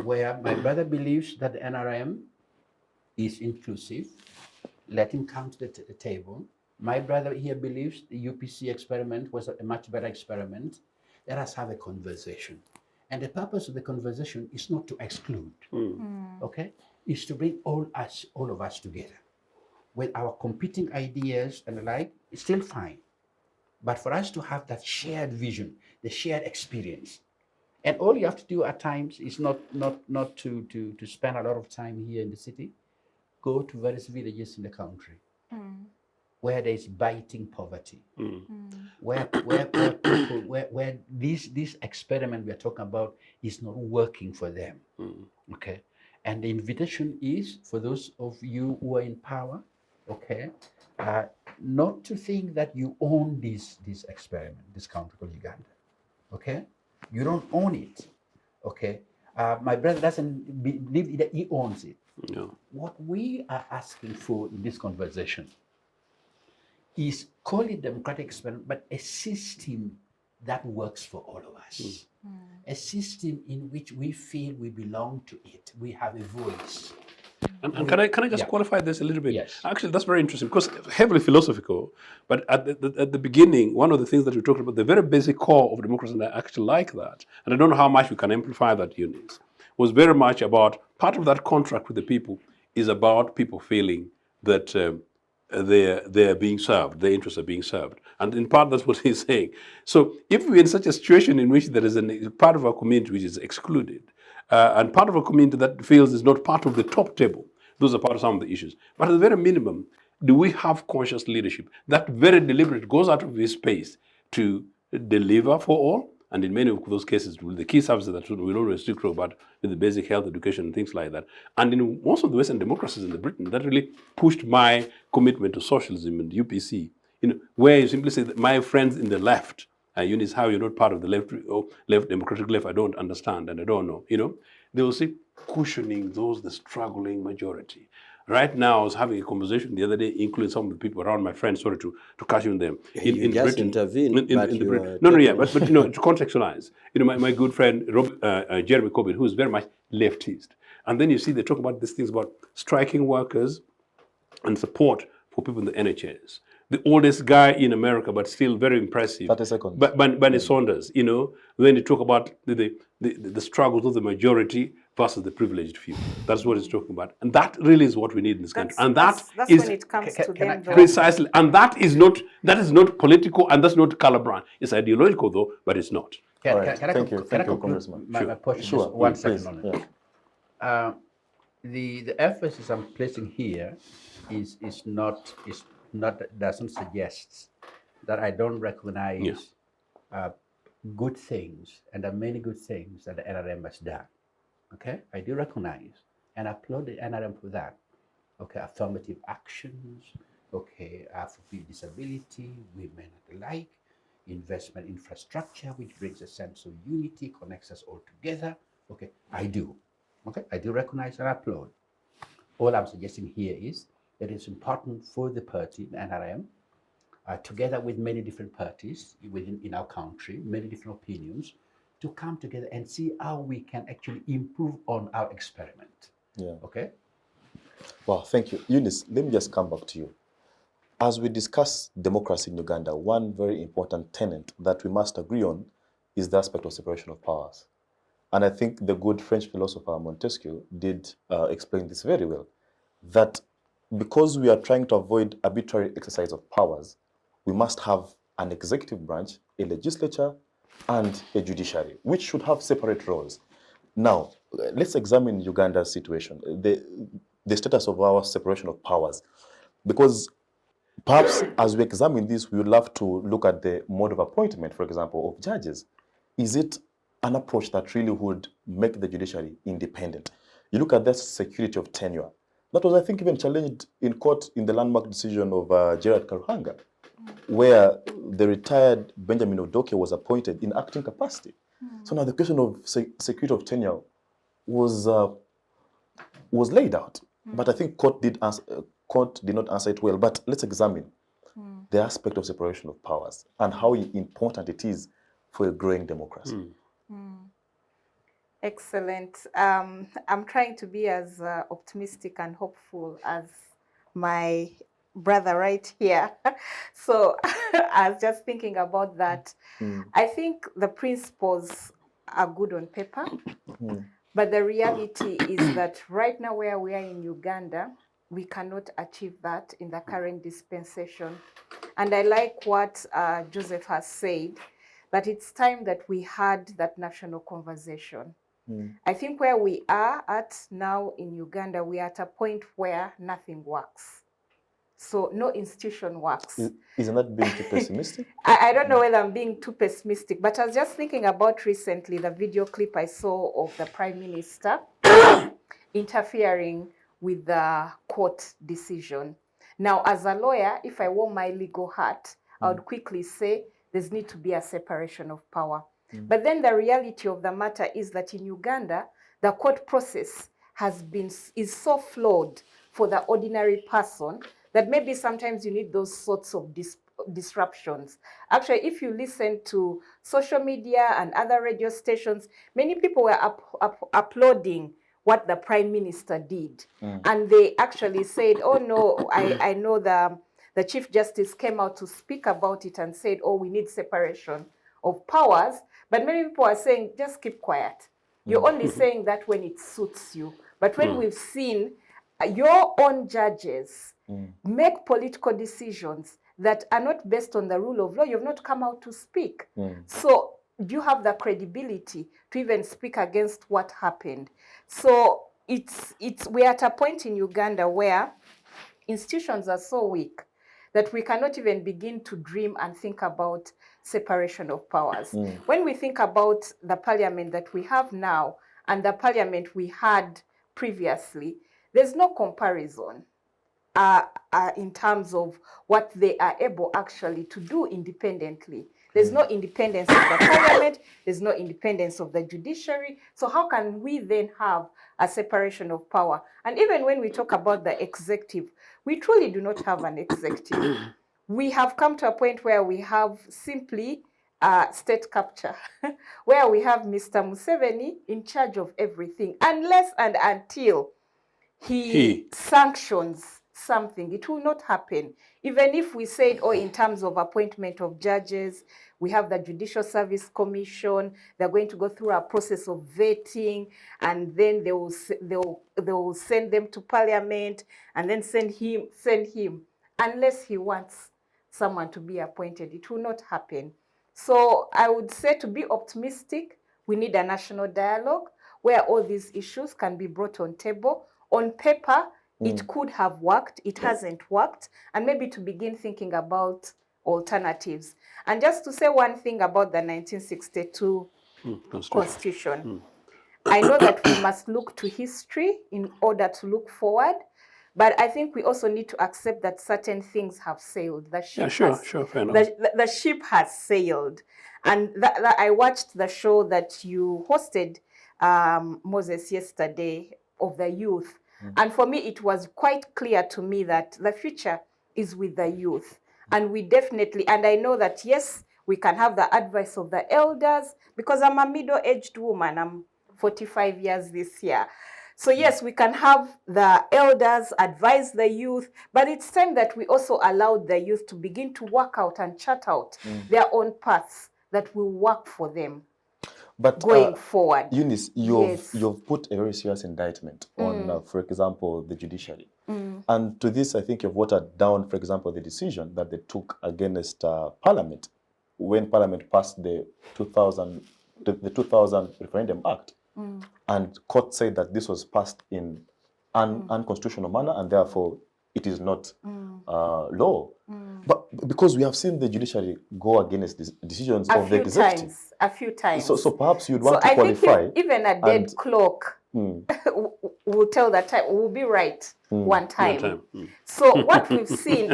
Where my brother believes that the NRM is inclusive, let him come to the table. My brother here believes the UPC experiment was a much better experiment. Let us have a conversation. And the purpose of the conversation is not to exclude, okay? It's to bring all of us together. With our competing ideas and the like, it's still fine. But for us to have that shared vision, the shared experience. And all you have to do at times is not to spend a lot of time here in the city. Go to various villages in the country where there is biting poverty, where people, where this experiment we are talking about is not working for them. Okay, and the invitation is for those of you who are in power, okay, not to think that you own this experiment, this country called Uganda. Okay, you don't own it. Okay, my brother doesn't believe that he owns it. No. What we are asking for in this conversation is, call it democratic experiment, but a system that works for all of us. A system in which we feel we belong to it. We have a voice. And can I just qualify this a little bit? Yes. Actually, that's very interesting because heavily philosophical. But at the beginning, one of the things that we talked about, the very basic core of democracy, and I actually like that, and I don't know how much we can amplify that, Eunice, was very much about, part of that contract with the people is about people feeling that they're being served, their interests are being served. And in part, that's what he's saying. So if we're in such a situation in which there is a part of our community which is excluded, and part of a community that feels is not part of the top table, those are part of some of the issues. But at the very minimum, do we have conscious leadership that very deliberate goes out of this space to deliver for all? And in many of those cases, the key services that we always speak about, with the basic health, education, and things like that. And in most of the Western democracies in Britain, that really pushed my commitment to socialism and UPC, where you simply say that my friends in the left, Eunice, how you're not part of the left democratic left, I don't understand and I don't know. They will say cushioning the struggling majority. Right now, I was having a conversation the other day, including some of the people around my friends, sorry to catch you them. You just intervened, but but to contextualize. My good friend Jeremy Corbyn, who is very much leftist, and then you see they talk about these things about striking workers and support for people in the NHS. the oldest guy in America, but still very impressive. 30 seconds. Bernie Sanders, you know, when you talk about the struggles of the majority versus the privileged few. That's what he's talking about. And that really is what we need in this country. And that's is when it comes to them, though. precisely. And that is not political, and that's not color brand. It's ideological, though, but it's not. All right. Thank you, Can I conclude Congressman. my portion? Sure. Just one Please. second on it. The emphasis I'm placing here is not doesn't suggest that I don't recognize good things, and there are many good things that the NRM has done. Okay, I do recognize and applaud the NRM for that. Okay, affirmative actions. Okay, for disability, women and the like, investment infrastructure, which brings a sense of unity, connects us all together. Okay, I do. Okay, I do recognize and applaud. All I'm suggesting here is that it's important for the party, the NRM, together with many different parties in our country, many different opinions, to come together and see how we can actually improve on our experiment. Yeah. Okay? Well, thank you. Eunice, let me just come back to you. As we discuss democracy in Uganda, one very important tenet that we must agree on is the aspect of separation of powers. And I think the good French philosopher Montesquieu did explain this very well, that because we are trying to avoid arbitrary exercise of powers, we must have an executive branch, a legislature, and a judiciary, which should have separate roles. Now, let's examine Uganda's situation, the status of our separation of powers, because perhaps as we examine this, we would love to look at the mode of appointment, for example, of judges. Is it an approach that really would make the judiciary independent? You look at the security of tenure. That was, I think, even challenged in court in the landmark decision of Gerard Karuhanga, where the retired Benjamin Odoke was appointed in acting capacity. So now the question of security of tenure was laid out, but I think court did not answer it well. But let's examine the aspect of separation of powers and how important it is for a growing democracy. Excellent. I'm trying to be as optimistic and hopeful as my brother right here. So I was just thinking about that. I think the principles are good on paper, but the reality is that right now where we are in Uganda, we cannot achieve that in the current dispensation. And I like what Joseph has said, that it's time that we had that national conversation. I think where we are at now in Uganda, we are at a point where nothing works. So no institution works. Isn't that being too pessimistic? I don't know whether I'm being too pessimistic, but I was just thinking about recently the video clip I saw of the Prime Minister interfering with the court decision. Now, as a lawyer, if I wore my legal hat, I would quickly say there's need to be a separation of power. But then the reality of the matter is that in Uganda, the court process is so flawed for the ordinary person that maybe sometimes you need those sorts of disruptions. Actually, if you listen to social media and other radio stations, many people were applauding what the Prime Minister did. And they actually said, oh no, I know the Chief Justice came out to speak about it and said, oh, we need separation of powers. But many people are saying, just keep quiet. You're only saying that when it suits you. But when we've seen your own judges make political decisions that are not based on the rule of law, you've not come out to speak. So you have the credibility to even speak against what happened. So we're at a point in Uganda where institutions are so weak that we cannot even begin to dream and think about separation of powers. When we think about the parliament that we have now and the parliament we had previously, there's no comparison in terms of what they are able actually to do independently. There's no independence of the parliament, there's no independence of the judiciary. So how can we then have a separation of power? And even when we talk about the executive, we truly do not have an executive. We have come to a point where we have simply state capture, where we have Mr. Museveni in charge of everything, unless and until he sanctions something. It will not happen. Even if we said, oh, in terms of appointment of judges, we have the Judicial Service Commission, they're going to go through a process of vetting, and then they will send them to Parliament, and then send him. Unless he wants someone to be appointed, it will not happen. So I would say, to be optimistic, we need a national dialogue where all these issues can be brought on table. On paper, it could have worked, it hasn't worked, and maybe to begin thinking about alternatives. And just to say one thing about the 1962 Constitution. I know that we must look to history in order to look forward, but I think we also need to accept that certain things have sailed. The ship fair enough. the ship has sailed. And I watched the show that you hosted, Moses, yesterday, of the youth. And for me, it was quite clear to me that the future is with the youth. And we definitely, and I know that, yes, we can have the advice of the elders, because I'm a middle-aged woman. I'm 45 years this year. So yes, we can have the elders advise the youth, but it's time that we also allow the youth to begin to work out and chart out their own paths that will work for them. But going forward. Eunice, you've put a very serious indictment on, for example, the judiciary. And to this, I think you've watered down, for example, the decision that they took against Parliament when Parliament passed the 2000 Referendum Act. And court said that this was passed in an unconstitutional manner, and therefore it is not law. But because we have seen the judiciary go against the decisions of the executive. A few times. So perhaps you'd want to qualify. Think even a dead clock will tell that time, will be right one time. So what we've seen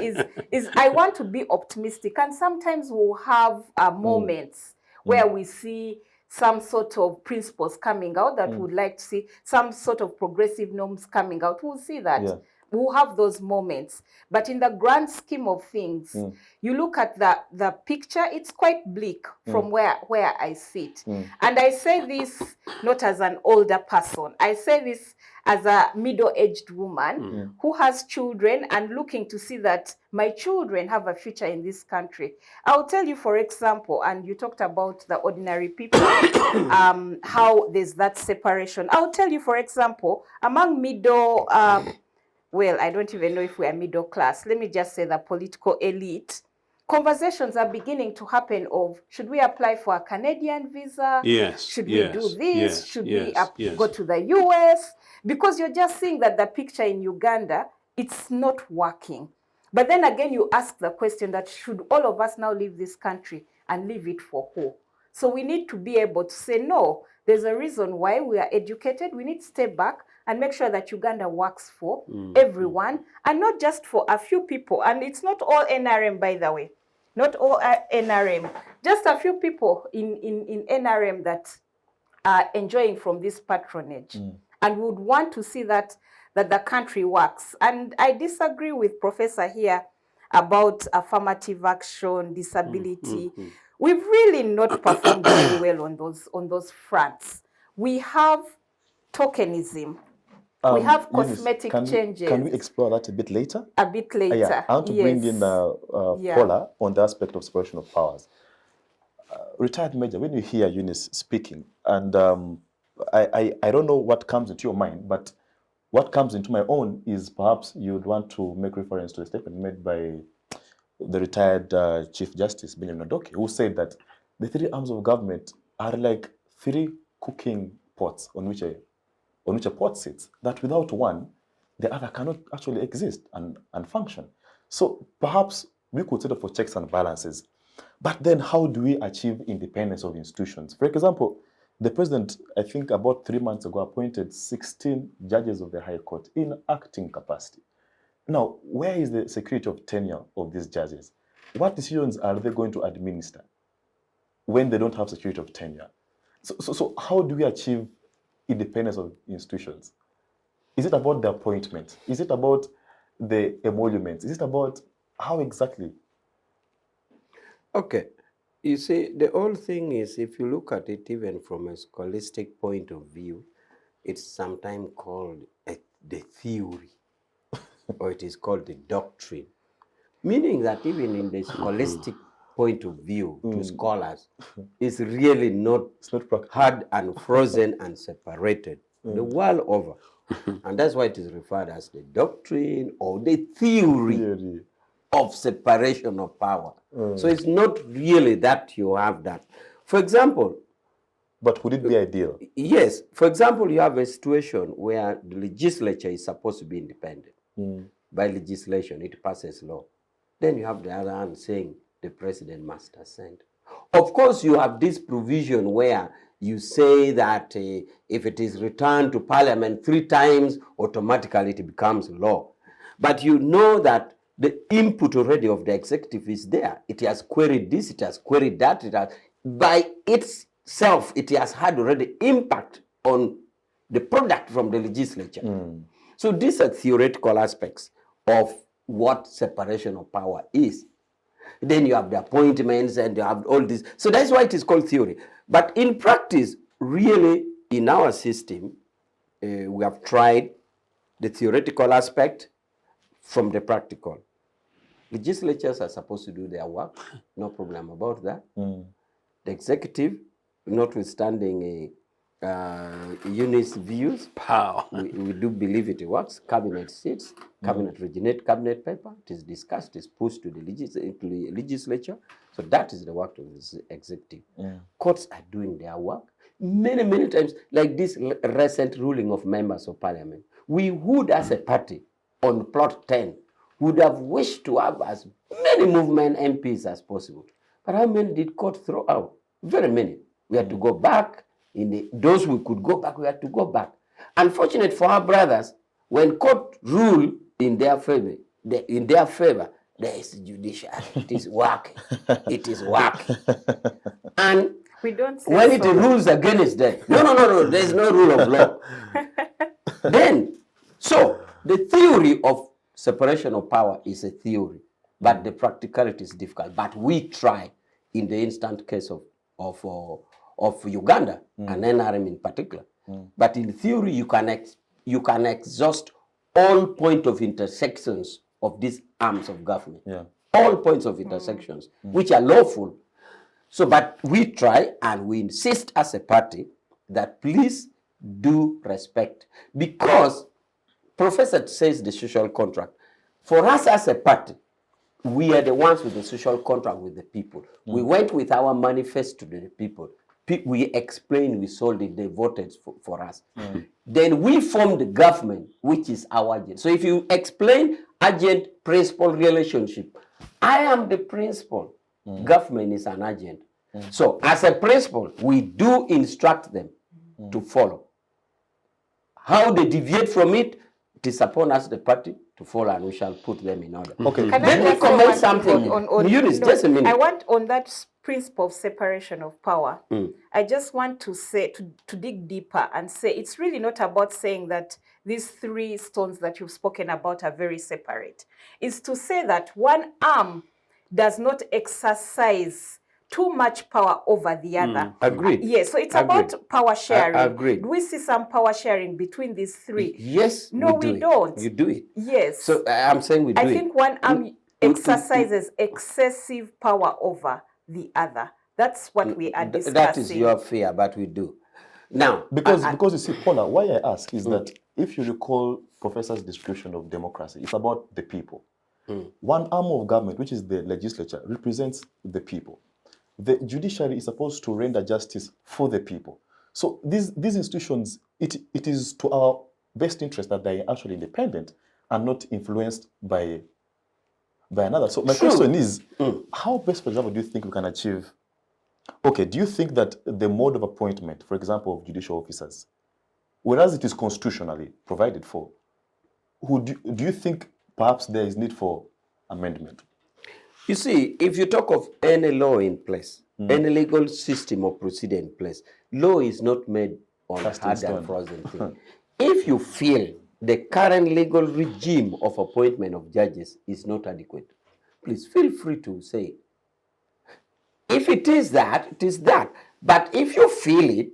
is I want to be optimistic, and sometimes we'll have moments where we see some sort of principles coming out that we would like to see, some sort of progressive norms coming out. We'll see that. Yeah. We'll have those moments. But in the grand scheme of things, you look at the picture, it's quite bleak from where I sit. And I say this not as an older person. I say this as a middle-aged woman who has children and looking to see that my children have a future in this country. I'll tell you, for example, and you talked about the ordinary people, how there's that separation. I'll tell you, for example, among middle... well, I don't even know if we are middle class. Let me just say the political elite. Conversations are beginning to happen of, should we apply for a Canadian visa? Yes. Should we do this? Should we go to the US? Because you're just seeing that the picture in Uganda, it's not working. But then again, you ask the question that should all of us now leave this country and leave it for who? So we need to be able to say, no, there's a reason why we are educated. We need to step back and make sure that Uganda works for everyone and not just for a few people. And it's not all NRM, by the way. Not all NRM. Just a few people in NRM that are enjoying from this patronage. And would want to see that the country works. And I disagree with Professor here about affirmative action, disability. We've really not performed very well on those fronts. We have tokenism. We have cosmetic changes. Can we explore that a bit later? A bit later. Yeah. I want to bring in Pollar on the aspect of separation of powers. Retired Major, when you hear Eunice speaking, and I don't know what comes into your mind, but what comes into my own is perhaps you'd want to make reference to a statement made by the retired Chief Justice Benjamin Odoke, who said that the three arms of government are like three cooking pots on which a pot sits, that without one, the other cannot actually exist and function. So perhaps we could set up for checks and balances. But then how do we achieve independence of institutions? For example, the president, I think about 3 months ago, appointed 16 judges of the High Court in acting capacity. Now, where is the security of tenure of these judges? What decisions are they going to administer when they don't have security of tenure? So how do we achieve independence of institutions? Is it about the appointment? Is it about the emoluments? Is it about how exactly? Okay. You see, the whole thing is, if you look at it even from a scholastic point of view, it's sometimes called the theory. or it is called the doctrine. Meaning that even in the scholastic point of view to scholars, it's really not, It's not practical. hard and frozen and separated the world over. And that's why it is referred as the doctrine or the theory of separation of power. So it's not really that you have that. For example, But would it be ideal? yes, for example, you have a situation where the legislature is supposed to be independent. By legislation, it passes law. Then you have the other hand saying the president must assent. Of course, you have this provision where you say that if it is returned to parliament 3 times, automatically it becomes law. But you know that the input already of the executive is there. It has queried this, it has queried that. It has, by itself, it has had already impact on the product from the legislature. So these are theoretical aspects of what separation of power is. Then you have the appointments and you have all this. So that's why it is called theory. But in practice, really, in our system, we have tried the theoretical aspect from the practical. Legislatures are supposed to do their work, no problem about that. The executive, notwithstanding Eunice views, we do believe it works. Cabinet sits, cabinet originates cabinet paper, it is discussed, it is pushed to the legislature. So that is the work of the executive. Courts are doing their work. Many, many times, like this recent ruling of members of parliament, we would, as a party, on plot 10, would have wished to have as many movement MPs as possible. But how many did court throw out? Very many. We had to go back. Those we could go back, we had to go back. Unfortunate for our brothers, when court rule in their favor, there is judicial. It is work. It is work. And We don't say when it so. rules against them, no, there is no rule of law. Then, so the theory of separation of power is a theory, but the practicality is difficult. But we try in the instant case of Uganda and NRM in particular. But in theory, you can exhaust all point of intersections of these arms of government. All points of intersections, which are lawful. So, but we try and we insist as a party that please do respect. Because Professor says the social contract. For us as a party, we are the ones with the social contract with the people. We went with our manifesto to the people. We explained, we sold it, they voted for us. Then we formed the government, which is our agent. So if you explain agent-principal relationship, I am the principal. Government is an agent. So as a principal, we do instruct them to follow. How they deviate from it, it is upon us, the party, to follow, and we shall put them in order. Okay. Can Let I me just say comment one something. thing on Eunice, just a minute. I want on that principle of separation of power. I just want to say, to dig deeper and say, it's really not about saying that these 3 stones that you've spoken about are very separate. It's to say that one arm does not exercise too much power over the other. Agreed. Yes, so it's Agreed. about power sharing. Agreed. Do we see some power sharing between these 3? Yes, No, we don't. You do it. Yes. So I'm saying we do it. I think one arm exercises excessive power over the other. That's what we are discussing. That is your fear, but we do. Now, Because you see, Pollar, why I ask is that if you recall Professor's description of democracy, it's about the people. One arm of government, which is the legislature, represents the people. The judiciary is supposed to render justice for the people. So these institutions, it is to our best interest that they are actually independent and not influenced by another. So my question is, how best, for example, do you think we can achieve? Okay, do you think that the mode of appointment, for example, of judicial officers, whereas it is constitutionally provided for, do you think perhaps there is need for amendment? you see, if you talk of any law in place, any legal system or procedure in place, law is not made on hard and frozen thing. If you feel the current legal regime of appointment of judges is not adequate, please feel free to say it. If it is that, it is that. But if you feel it,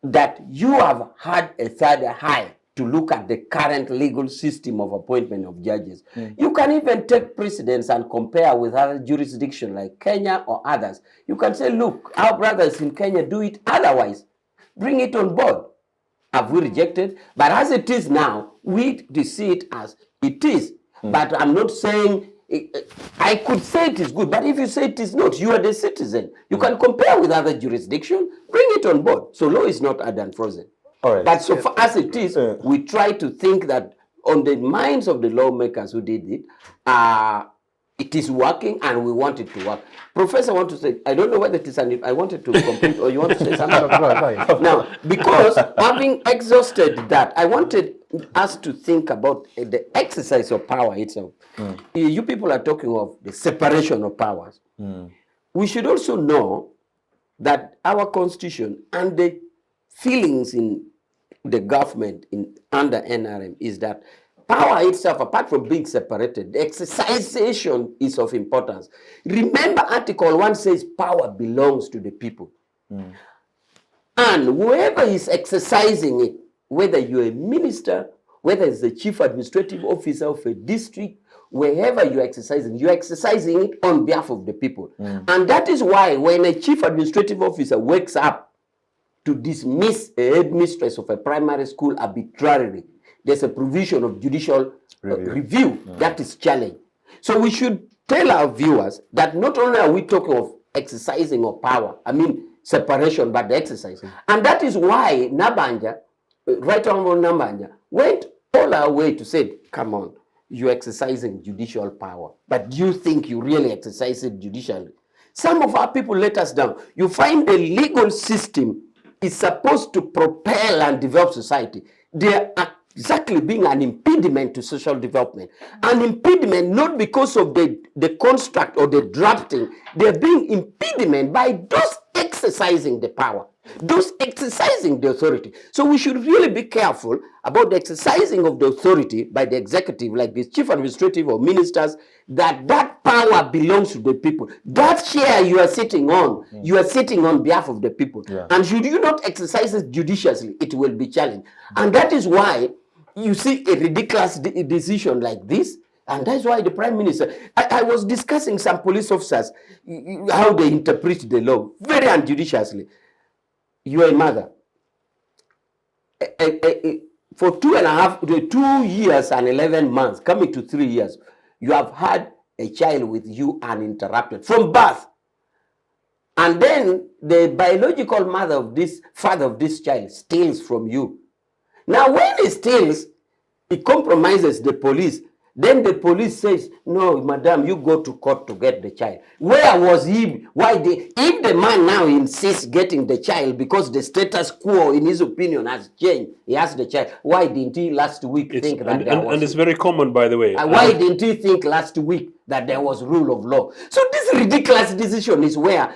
that you have had a third high to look at the current legal system of appointment of judges. You can even take precedents and compare with other jurisdictions like Kenya or others. You can say, look, our brothers in Kenya do it otherwise. Bring it on board. Have we rejected? But as it is now, we see it as it is. But I'm not saying, I could say it is good, but if you say it is not, you are the citizen. You can compare with other jurisdictions, bring it on board. So law is not hard and frozen. All right. But so far as it is, we try to think that on the minds of the lawmakers who did it, it is working and we want it to work. Professor, I want to say, I don't know whether it is, I wanted to complete or you want to say something? Go ahead. Now, because having exhausted that, I wanted us to think about the exercise of power itself. You people are talking of the separation of powers. We should also know that our constitution and the feelings in the government under NRM is that power itself, apart from being separated, the exercisation is of importance. Remember, Article 1 says power belongs to the people. And whoever is exercising it, whether you're a minister, whether it's the chief administrative officer of a district, wherever you're exercising it on behalf of the people. And that is why when a chief administrative officer wakes up to dismiss a headmistress of a primary school arbitrarily, there's a provision of judicial review that is challenged. So we should tell our viewers that not only are we talking of exercising of power, I mean separation, but the exercise. And that is why Nabanja, Right Honorable Nabanja, went all our way to say, come on, you're exercising judicial power, but do you think you really exercise it judicially? Some of our people let us down. You find the legal system is supposed to propel and develop society. They are exactly being an impediment to social development. An impediment not because of the construct or the drafting. They're being impediment by those exercising the power, those exercising the authority. So we should really be careful about the exercising of the authority by the executive, like the chief administrative or ministers, that power belongs to the people. That chair you are sitting on, you are sitting on behalf of the people. And should you not exercise it judiciously, it will be challenged. And that is why you see a ridiculous decision like this. And that's why the Prime Minister, I was discussing some police officers, how they interpret the law, very unjudiciously. You are a mother. For 2 years and 11 months, coming to 3 years, you have had a child with you uninterrupted from birth. And then the biological father of this child steals from you. Now, when he steals, he compromises the police. Then the police says, no, madam, you go to court to get the child. Where was he? If the man now insists getting the child because the status quo, in his opinion, has changed, he has the child, why didn't he last week think that there was... And it's very common, by the way. Why didn't he think last week that there was rule of law? So this ridiculous decision is where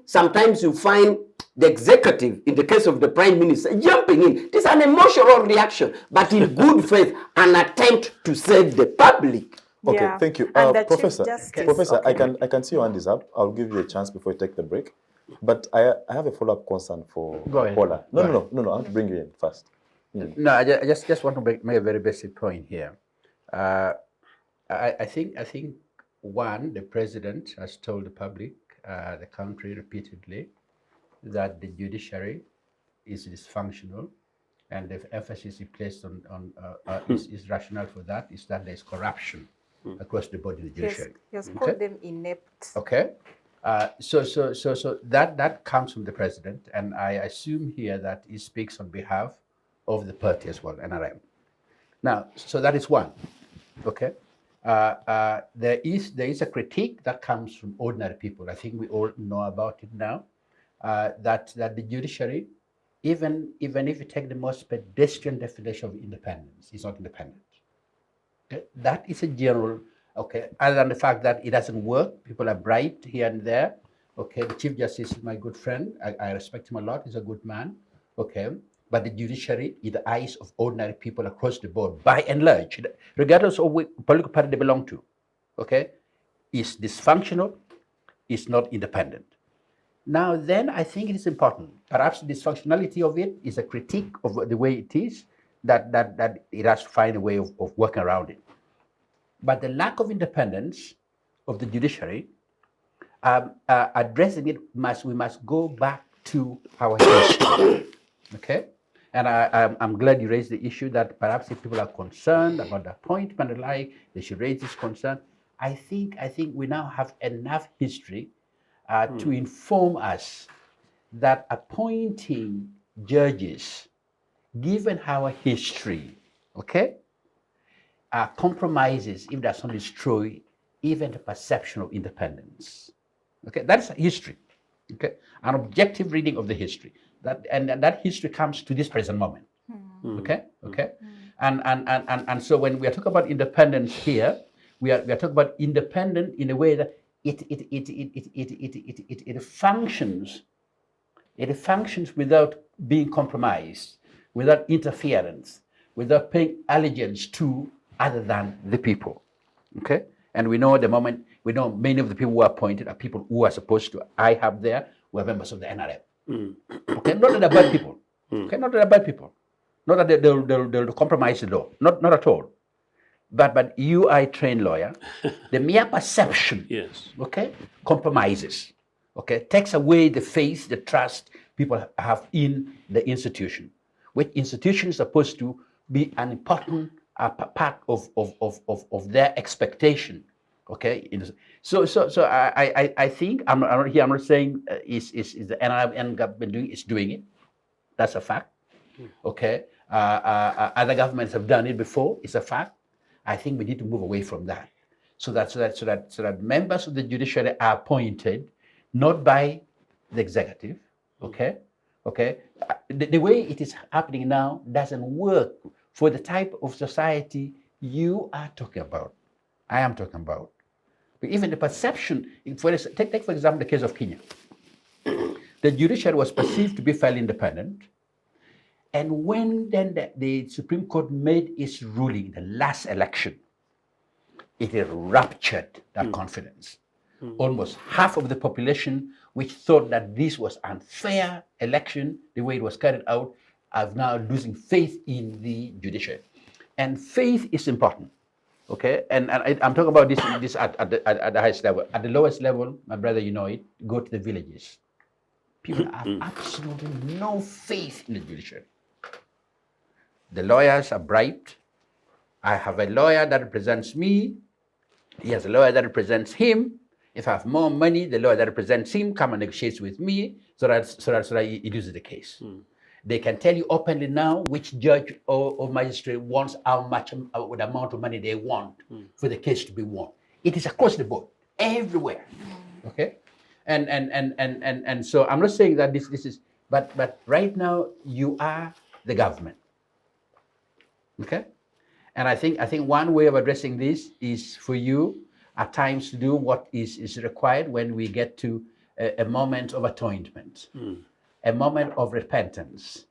sometimes you find the executive, in the case of the Prime Minister, jumping in. It is an emotional reaction, but in good faith, an attempt to save the public. Okay, thank you. Professor, I can see your hand is up. I'll give you a chance before you take the break. But I have a follow-up concern for Pollar. No, I want to bring you in first. No, I just want to make a very basic point here. I think one, the president has told the public, the country repeatedly, that the judiciary is dysfunctional, and the emphasis he placed on is rationale for that is that there is corruption across the board in the judiciary. He has called them inept. Okay, so that comes from the president, and I assume here that he speaks on behalf of the party as well, NRM. Now, so that is one. Okay, there is a critique that comes from ordinary people. I think we all know about it now. That the judiciary, even if you take the most pedestrian definition of independence, is not independent. Okay? That is a general, okay, other than the fact that it doesn't work, people are bribed here and there. Okay, the Chief Justice is my good friend. I respect him a lot. He's a good man. Okay, but the judiciary, in the eyes of ordinary people across the board, by and large, regardless of which political party they belong to, okay, is dysfunctional, is not independent. Now, then I think it is important. Perhaps the dysfunctionality of it is a critique of the way it is, that it has to find a way of working around it. But the lack of independence of the judiciary, addressing it, we must go back to our history. Okay? And I'm glad you raised the issue that perhaps if people are concerned about the appointment and like, they should raise this concern. I think we now have enough history to inform us that appointing judges, given our history, okay, compromises, if does not destroy, even the perception of independence. Okay, that's history. Okay, an objective reading of the history. That history comes to this present moment. Okay, okay, and so when we are talking about independence here, we are talking about independent in a way that it functions. It functions without being compromised, without interference, without paying allegiance to other than the people. Okay? And we know many of the people who are appointed are people who are supposed to, I have there, were members of the NRM. Okay? Not that they're bad people. Okay? Not that they're bad people. Not that they'll compromise the law. Not at all. But you are a trained lawyer. The mere perception, yes, okay, compromises. Okay, takes away the faith, the trust people have in the institution, which institution is supposed to be an important part of their expectation. Okay, so I think I'm not saying is the NRM government doing it. That's a fact. Okay, other governments have done it before. It's a fact. I think we need to move away from that, so that members of the judiciary are appointed not by the executive, okay? The way it is happening now doesn't work for the type of society you are talking about, I am talking about. But even the perception, take for example the case of Kenya. The judiciary was perceived to be fairly independent, and when then the Supreme Court made its ruling, the last election, it ruptured that confidence. Almost half of the population, which thought that this was unfair election, the way it was carried out, are now losing faith in the judiciary. And faith is important, okay? And I'm talking about this at the highest level. At the lowest level, my brother, you know it, go to the villages. People have absolutely no faith in the judiciary. The lawyers are bribed. I have a lawyer that represents me. He has a lawyer that represents him. If I have more money, the lawyer that represents him come and negotiates with me so that he loses the case. They can tell you openly now which judge or magistrate wants how much the amount of money they want for the case to be won. It is across the board, everywhere. Okay, and so I'm not saying that this is, but right now you are the government. Okay, and I think one way of addressing this is for you at times to do what is required when we get to a moment of atonement, a moment of repentance,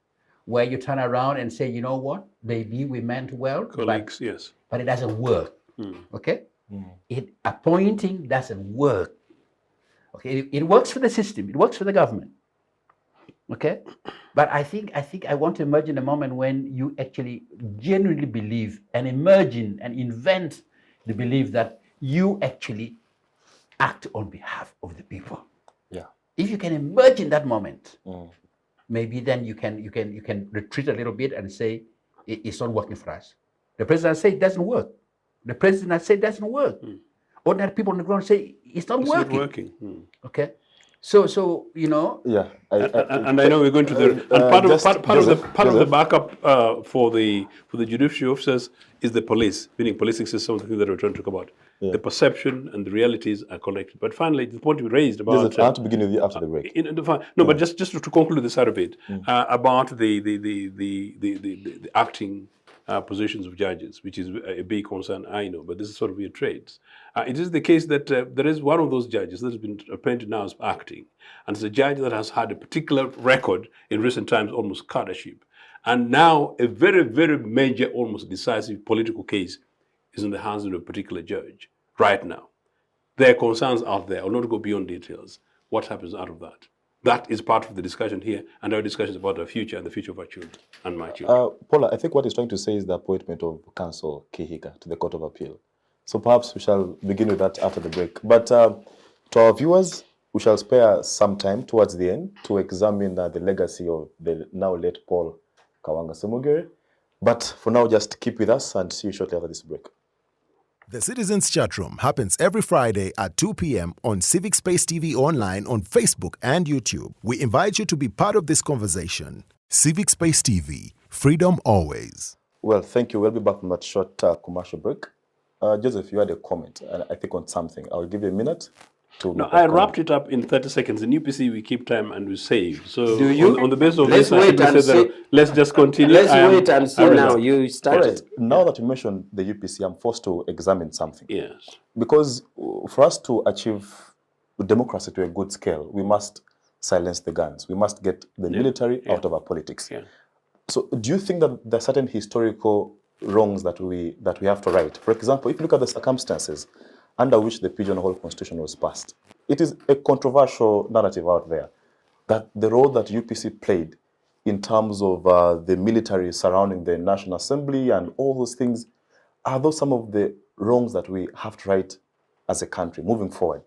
where you turn around and say, you know what, maybe we meant well, colleagues, yes, but it doesn't work. Okay, appointing doesn't work. Okay, it works for the system, it works for the government. Okay, but I think I want to imagine a moment when you actually genuinely believe and imagine and invent the belief that you actually act on behalf of the people. Yeah. If you can imagine that moment, maybe then you can retreat a little bit and say it's not working for us. The president said it doesn't work. The president said it doesn't work. Ordinary people on the ground say it's not working. Okay. So you know. Yeah. I know we're going to the and part of the backup for the judiciary officers is the police, meaning policing system, the thing that we're trying to talk about. Yeah. The perception and the realities are connected. But finally, the point we raised about I have to begin with you after the break. But just to conclude this side of it, about the acting positions of judges, which is a big concern, I know, but this is sort of your trades. It is the case that there is one of those judges that has been appointed now as acting, and it's a judge that has had a particular record in recent times, almost cadreship. And now a very, very major, almost decisive political case is in the hands of a particular judge right now. There are concerns out there. I'll not go beyond details. What happens out of that? That is part of the discussion here, and our discussion is about our future and the future of our children and my children. Pollar, I think what he's trying to say is the appointment of Counsel Kidega to the Court of Appeal. So perhaps we shall begin with that after the break. But to our viewers, we shall spare some time towards the end to examine the legacy of the now late Paul Kawanga Semugere. But for now, just keep with us and see you shortly after this break. The Citizens Chatroom happens every Friday at 2 p.m. on Civic Space TV Online on Facebook and YouTube. We invite you to be part of this conversation. Civic Space TV, freedom always. Well, thank you. We'll be back from that short commercial break. Joseph, you had a comment, I think, on something. I'll give you a minute. No, I wrapped it up in 30 seconds. In UPC, we keep time and we save. So Do you? on the basis of Let's this, I wait simply and said that see. let's just continue. Let's wait and see now. You started. Right. Now that you mentioned the UPC, I'm forced to examine something. Yes. Because for us to achieve democracy to a good scale, we must silence the guns. We must get the military out of our politics. Yeah. So do you think that there are certain historical wrongs that we have to right? For example, if you look at the circumstances under which the Pigeonhole Constitution was passed, it is a controversial narrative out there that the role that UPC played in terms of the military surrounding the National Assembly and all those things, are those some of the wrongs that we have to right as a country moving forward?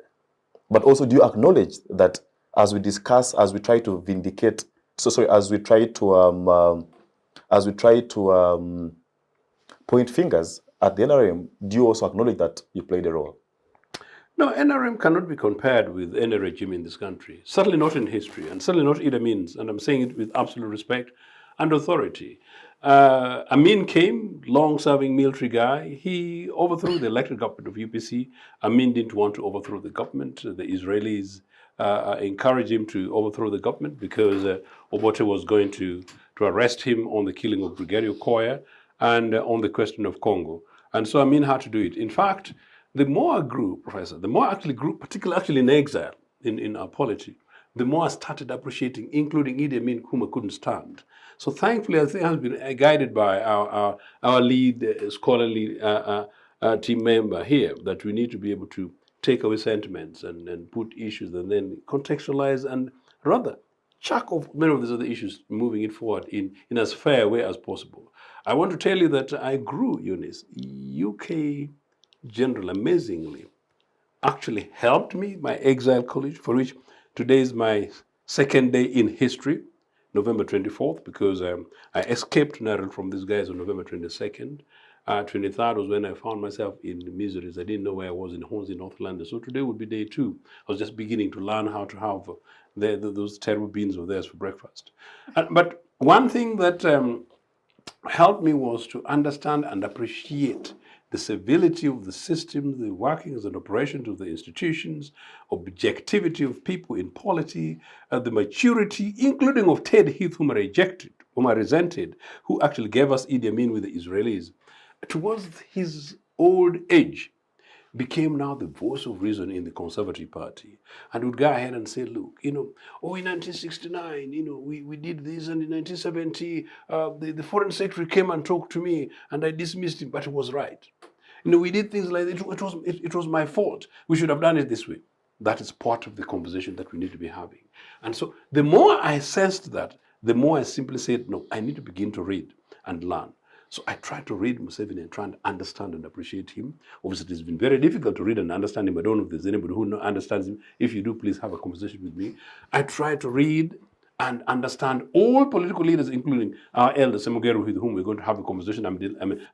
But also, do you acknowledge that as we discuss, as we try to vindicate, as we try to point fingers at the NRM, do you also acknowledge that you played a role? No, NRM cannot be compared with any regime in this country. Certainly not in history, and certainly not Idi Amin's. And I'm saying it with absolute respect and authority. Amin came, long-serving military guy. He overthrew the elected government of UPC. Amin didn't want to overthrow the government. The Israelis encouraged him to overthrow the government because Obote was going to arrest him on the killing of Brigadier Koya and on the question of Congo. And so Amin had to do it. In fact, the more I grew, Professor, the more I actually grew, particularly actually in exile in our polity, the more I started appreciating, including Idi Amin, whom I couldn't stand. So thankfully, I think I have been guided by our lead scholarly team member here, that we need to be able to take away sentiments and put issues and then contextualize and rather chuck off many of these other issues, moving it forward in as fair a way as possible. I want to tell you that I grew, Eunice. UK General, amazingly, actually helped me, my exile college, for which today is my second day in history, November 24th, because I escaped Nairobi from these guys on November 22nd. 23rd was when I found myself in miseries. I didn't know where I was in Hornsey, North London. So today would be day 2. I was just beginning to learn how to have those terrible beans of theirs for breakfast. But one thing that helped me was to understand and appreciate the civility of the system, the workings and operations of the institutions, objectivity of people in polity, the maturity, including of Ted Heath, whom I resented, who actually gave us Idi Amin with the Israelis. Towards his old age, became now the voice of reason in the Conservative Party, and would go ahead and say, look, in 1969, we did this, and in 1970, the Foreign Secretary came and talked to me, and I dismissed him, but he was right. We did things like that. It was my fault. We should have done it this way. That is part of the conversation that we need to be having. And so the more I sensed that, the more I simply said, no, I need to begin to read and learn. So I tried to read Museveni and try and understand and appreciate him. Obviously, it's been very difficult to read and understand him. I don't know if there's anybody who understands him. If you do, please have a conversation with me. I tried to read and understand all political leaders, including our elder Semugere, with whom we're going to have a conversation.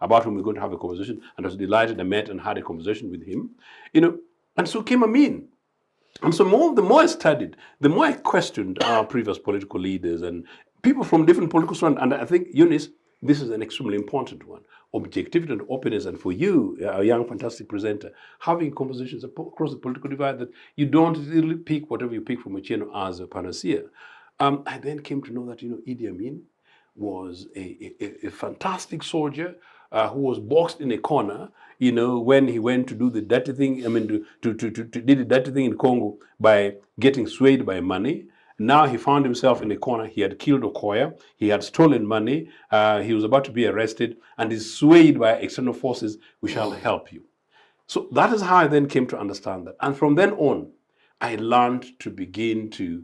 About whom we're going to have a conversation. And I was delighted I met and had a conversation with him. And so came Amin. And so the more I studied, the more I questioned our previous political leaders and people from different political strands. And I think, Eunice, this is an extremely important one. Objectivity and openness, and for you, a young, fantastic presenter, having conversations across the political divide that you don't really pick whatever you pick from Ochieno as a panacea. I then came to know that, Idi Amin was a fantastic soldier who was boxed in a corner, when he went to do the dirty thing, to did the dirty thing in Congo by getting swayed by money. Now he found himself in a corner. He had killed Okoya. He had stolen money. He was about to be arrested and is swayed by external forces. We shall help you. So that is how I then came to understand that. And from then on, I learned to begin to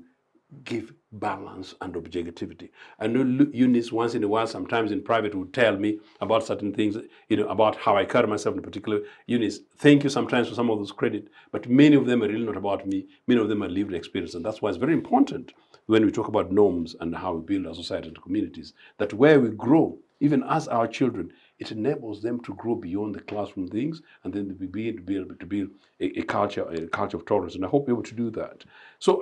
give balance and objectivity. I know Eunice once in a while, sometimes in private, would tell me about certain things, about how I carry myself in particular. Eunice, thank you sometimes for some of those credit, but many of them are really not about me. Many of them are lived experience, and that's why it's very important when we talk about norms and how we build our society and communities, that where we grow, even as our children, it enables them to grow beyond the classroom things, and then to be able to build a culture of tolerance. And I hope we're able to do that. So,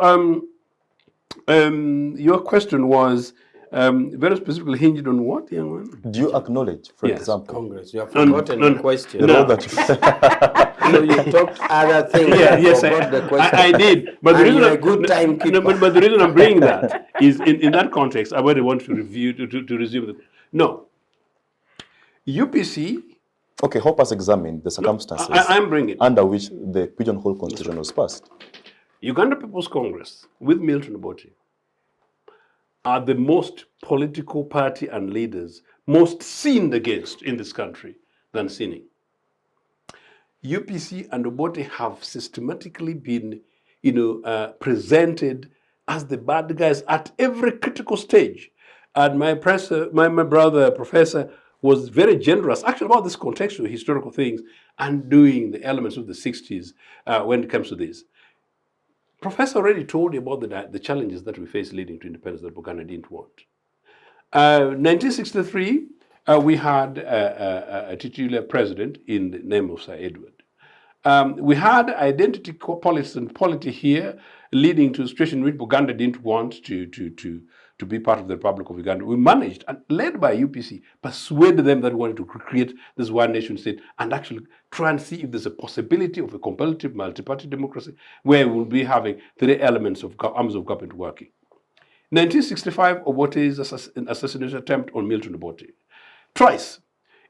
your question was very specifically hinged on what, young man? Do you acknowledge, for Yes. example, Congress, you have forgotten the question. the role that So you talked other things. Yes, forgot the question. I did. But the And reason you're a good timekeeper. but the reason I'm bringing that is in that context, I really want to review to resume the. No. UPC. okay, help us examine the circumstances I'm bringing it. under which the Pigeonhole Constitution was passed? Uganda People's Congress with Milton Obote are the most political party and leaders most sinned against in this country than sinning. UPC and Obote have systematically been, presented as the bad guys at every critical stage. And my brother, Professor, was very generous, actually, about this contextual historical things and doing the elements of the 60s when it comes to this. Professor already told you about the challenges that we faced leading to independence that Uganda didn't want. 1963, we had a titular president in the name of Sir Edward. We had identity politics and polity here, leading to a situation in which Uganda didn't want to be part of the Republic of Uganda. We managed, and led by UPC, persuaded them that we wanted to create this one nation state and actually try and see if there's a possibility of a competitive multi-party democracy where we will be having three elements of arms of government working. 1965, Obote's assassination attempt on Milton Obote, twice,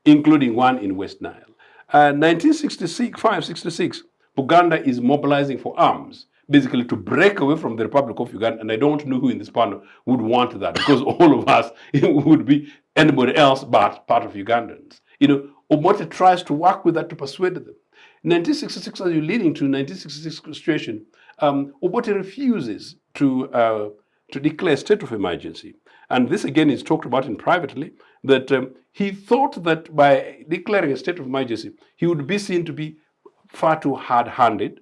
including one in West Nile. 1965-66, Uganda is mobilizing for arms, basically to break away from the Republic of Uganda, and I don't know who in this panel would want that, because all of us would be anybody else but part of Ugandans. Obote tries to work with that to persuade them. 1966, as you're leading to 1966 situation, Obote refuses to declare state of emergency. And this again is talked about in privately, that he thought that by declaring a state of emergency, he would be seen to be far too hard-handed,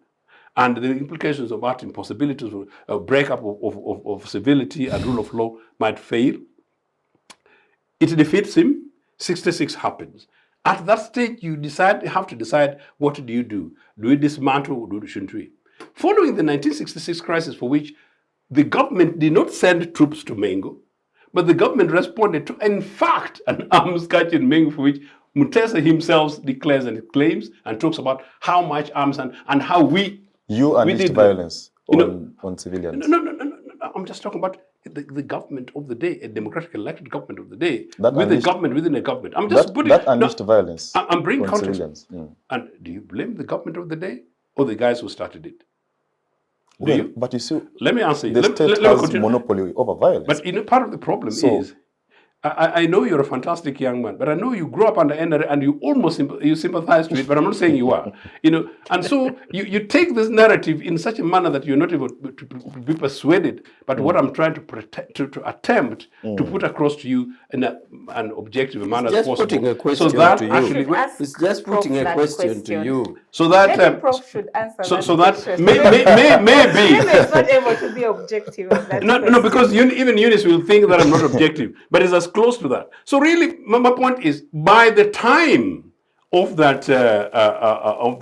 and the implications of that impossibilities of a breakup of civility and rule of law might fail. It defeats him. 66 happens. At that stage, you have to decide, what do you do? Do we dismantle or shouldn't we? Following the 1966 crisis, for which the government did not send troops to Mengo, but the government responded to, in fact, an arms catch in Mengo, for which Mutesa himself declares and claims and talks about how much arms and how we unleashed violence on civilians. No. I'm just talking about the government of the day, a democratic elected government of the day, That with a unleashed- government within a government. I'm just putting that unleashed violence I'm bringing on context. civilians. And do you blame the government of the day or the guys who started it? Well, but you see, Let me answer you. the Let state me has continue. monopoly over violence. But part of the problem So- is, I know you're a fantastic young man, but I know you grew up under NRA and you almost you sympathize to it, but I'm not saying you are. And so you take this narrative in such a manner that you're not able to be persuaded. But what I'm trying to attempt to put across to you in an objective manner as Just possible. putting a question so that to you. actually, It's just putting a question to you. so that Maybe Prof should answer so that that question. maybe Musiime is not able to be objective on that No, question. because even Eunice will think that I'm not objective, but it's as close to that. So really, my point is, by the time of that of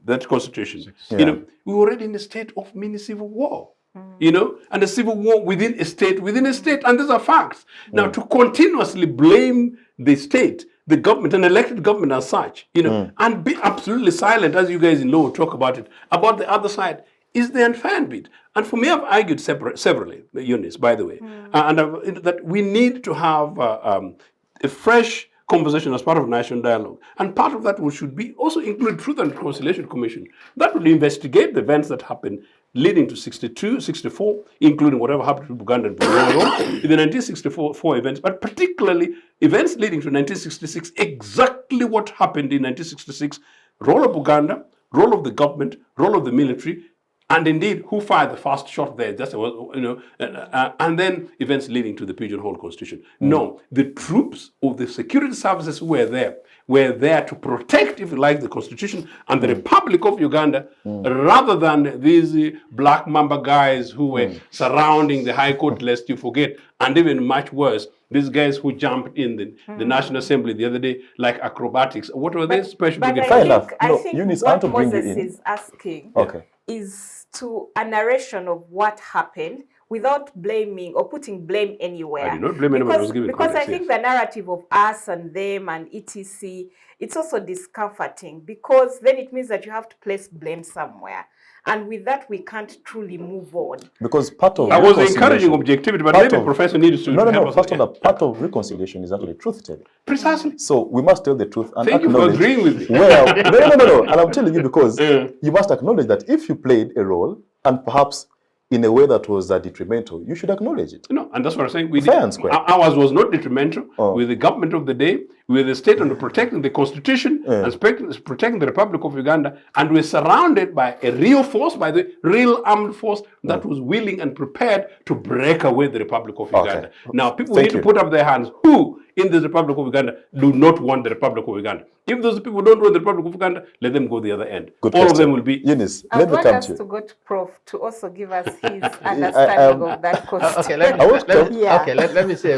that constitution, we were already in a state of mini civil war. And a civil war within a state, and these are facts. Now, to continuously blame the state, the government, an elected government as such, and be absolutely silent, as you guys in law talk about it, about the other side, is the unfair bit. And for me, I've argued severally, Eunice, by the way, that we need to have a fresh conversation as part of national dialogue. And part of that should be also include Truth and Reconciliation Commission. That would investigate the events that happened leading to 62, 64, including whatever happened to Uganda and Burundi in the 1964 events, but particularly events leading to 1966, exactly what happened in 1966, role of Uganda, role of the government, role of the military, And indeed, who fired the first shot there? Just and then events leading to the pigeonhole constitution. No, the troops of the security services who were there to protect, if you like, the constitution and the Republic of Uganda, rather than these black mamba guys who were surrounding the High Court, lest you forget, and even much worse, these guys who jumped in the National Assembly the other day like acrobatics. What were they special? But I think Eunice, I want what to bring you Moses in. is asking Okay. is to a narration of what happened without blaming or putting blame anywhere. I did not blame anyone. I was giving because context, I think the narrative of us and them and etc. It's also discomforting because then it means that you have to place blame somewhere. And with that, we can't truly move on. Because part of I was encouraging objectivity, but maybe Professor needs to help us. First of all, part of reconciliation is actually truth telling. Precisely. So we must tell the truth and Thank you for agreeing with me. No. And I'm telling you because you must acknowledge that if you played a role and perhaps in a way that was detrimental, you should acknowledge it. No, and that's what I'm saying. Fair and square. Ours was not detrimental with the government of the day, with the state and protecting the constitution and protecting the Republic of Uganda, and we're surrounded by a real force, by the real armed force that was willing and prepared to break away the Republic of Uganda. Now, people need to put up their hands. Who in the Republic of Uganda do not want the Republic of Uganda? If those people don't want the Republic of Uganda, let them go the other end. All of them will be. Eunice, I let me want come us to you. to go to Prof to also give us his understanding of that question. Let me say.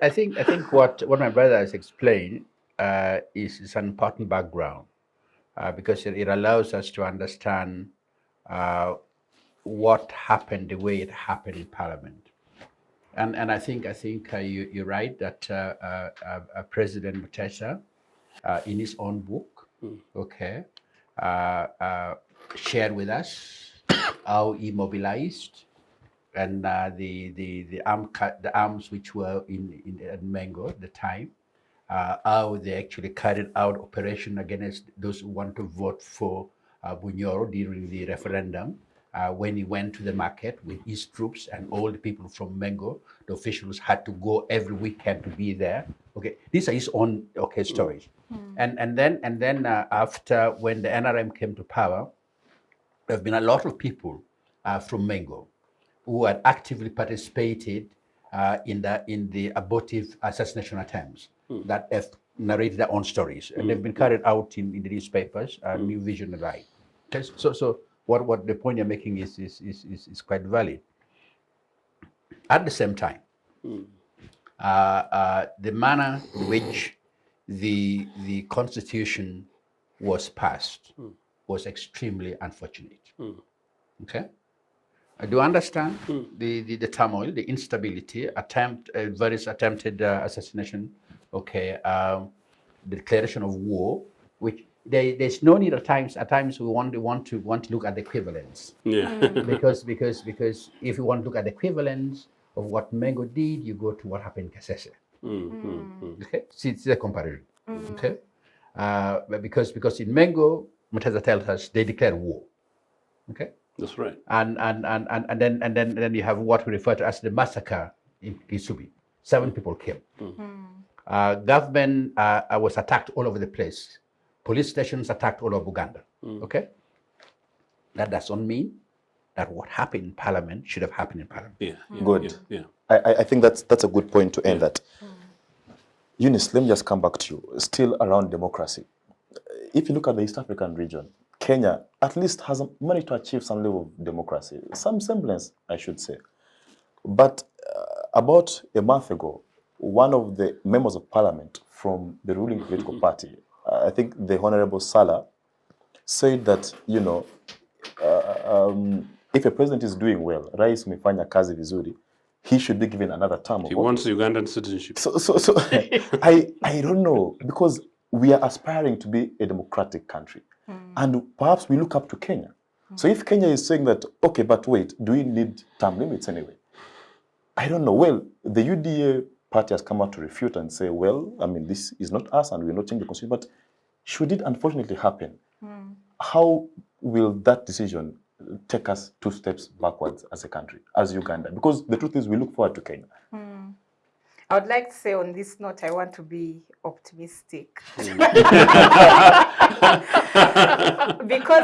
I think what my brother has explained is an important background because it allows us to understand what happened the way it happened in Parliament. And I think you're right that President Mutesa, in his own book, shared with us how he mobilized and the arms which were in Mengo at the time, how they actually carried out operation against those who want to vote for Bunyoro during the referendum. When he went to the market with his troops and all the people from Mengo, the officials had to go every weekend to be there. Okay, these are his own stories. And then after when the NRM came to power, there have been a lot of people from Mengo who had actively participated in the abortive assassination attempts that have narrated their own stories, and they've been carried out in the newspapers, New Vision and Right. Okay, so what the point you're making is quite valid. At the same time, the manner in which the Constitution was passed was extremely unfortunate. Okay, I do understand the turmoil, the instability, various attempted assassination. Okay, the declaration of war, which there's no need at times. At times we want to look at the equivalence. Because if you want to look at the equivalence of what Mengo did, you go to what happened in Kasese. Okay, see, it's a comparison. Okay, because in Mengo, Mutesa tells us they declared war. Okay, that's right. And then you have what we refer to as the massacre in Kisubi. 7 people killed. Government was attacked all over the place. Police stations attacked all over Uganda. Okay, that doesn't mean that what happened in Parliament should have happened in Parliament. Good. I think that's a good point to end that. Eunice, let me just come back to you. Still around democracy. If you look at the East African region, Kenya at least has managed to achieve some level of democracy, some semblance, I should say. But about a month ago, one of the members of parliament from the ruling political party, I think the Honorable Salah, said that, if a president is doing well, Rais umefanya kazi vizuri, he should be given another term. He wants Ugandan citizenship. So I don't know, because we are aspiring to be a democratic country. And perhaps we look up to Kenya. So if Kenya is saying that, okay, but wait, do we need term limits anyway? I don't know. Well, the UDA party has come out to refute and say, well, I mean, this is not us and we're not changing the constitution. But should it unfortunately happen, how will that decision take us 2 steps backwards as a country, as Uganda? Because the truth is we look forward to Kenya. I would like to say on this note, I want to be optimistic. Because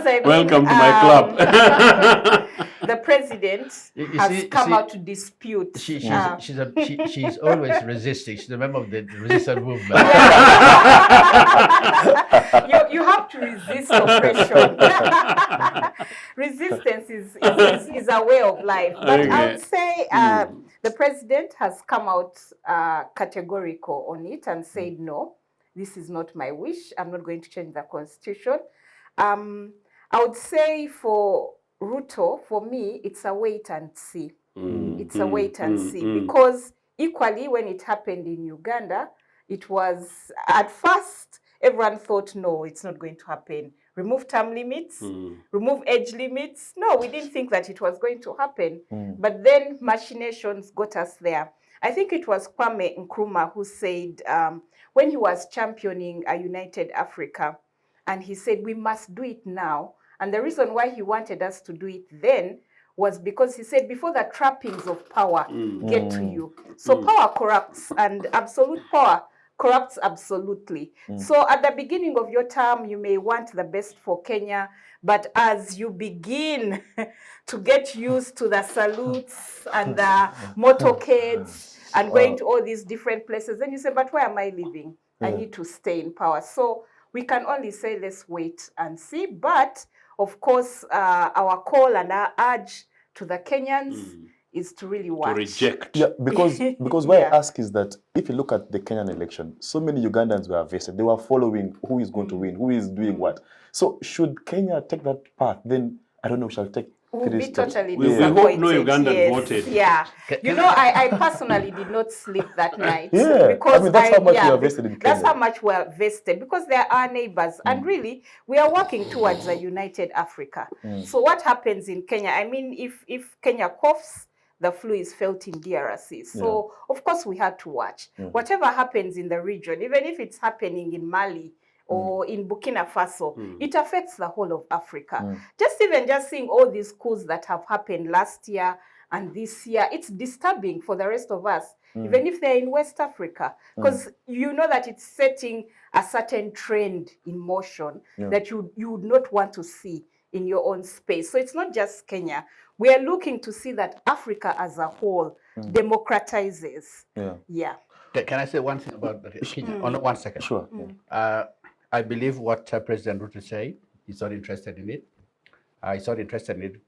I mean, Welcome to my club. the president has come out to dispute. She's always resisting. She's a member of the resistance movement. You have to resist oppression. Resistance is a way of life. But I would say the president has come out categorical on it and said, no, this is not my wish. I'm not going to change the constitution. I would say for Ruto, for me, it's a wait and see. It's a wait and see. Because equally, when it happened in Uganda, it was, at first, everyone thought, no, it's not going to happen. Remove term limits, remove age limits. No, we didn't think that it was going to happen. But then machinations got us there. I think it was Kwame Nkrumah who said, when he was championing a united Africa, and he said, we must do it now. And the reason why he wanted us to do it then was because he said, before the trappings of power get to you. So power corrupts, and absolute power corrupts absolutely. So at the beginning of your term, you may want the best for Kenya, but as you begin to get used to the salutes and the motorcades and going to all these different places, then you say, but where am I living? I need to stay in power. So we can only say, let's wait and see. But of course, our call and our urge to the Kenyans is to really watch. To reject. Yeah, because why I ask is that if you look at the Kenyan election, so many Ugandans were vested. They were following who is going to win, who is doing what. So should Kenya take that path, then I don't know, shall take We'll be totally we disappointed. hope no Ugandan voted. Yeah. You know, I personally did not sleep that night. Yeah. Because I mean, that's how much we are vested in Kenya. That's how much we are vested, because they are our neighbors. And really, we are working towards a united Africa. So what happens in Kenya? I mean, if Kenya coughs, the flu is felt in DRC. So, of course, we had to watch. Whatever happens in the region, even if it's happening in Mali, or in Burkina Faso, it affects the whole of Africa. Just seeing all these coups that have happened last year and this year, it's disturbing for the rest of us, even if they're in West Africa, because you know that it's setting a certain trend in motion that you would not want to see in your own space. So it's not just Kenya. We are looking to see that Africa as a whole democratizes. Yeah. Can I say one thing about Kenya? Oh, no, 1 second. Sure. I believe what President Ruto said, he's not interested in it. He's not interested in it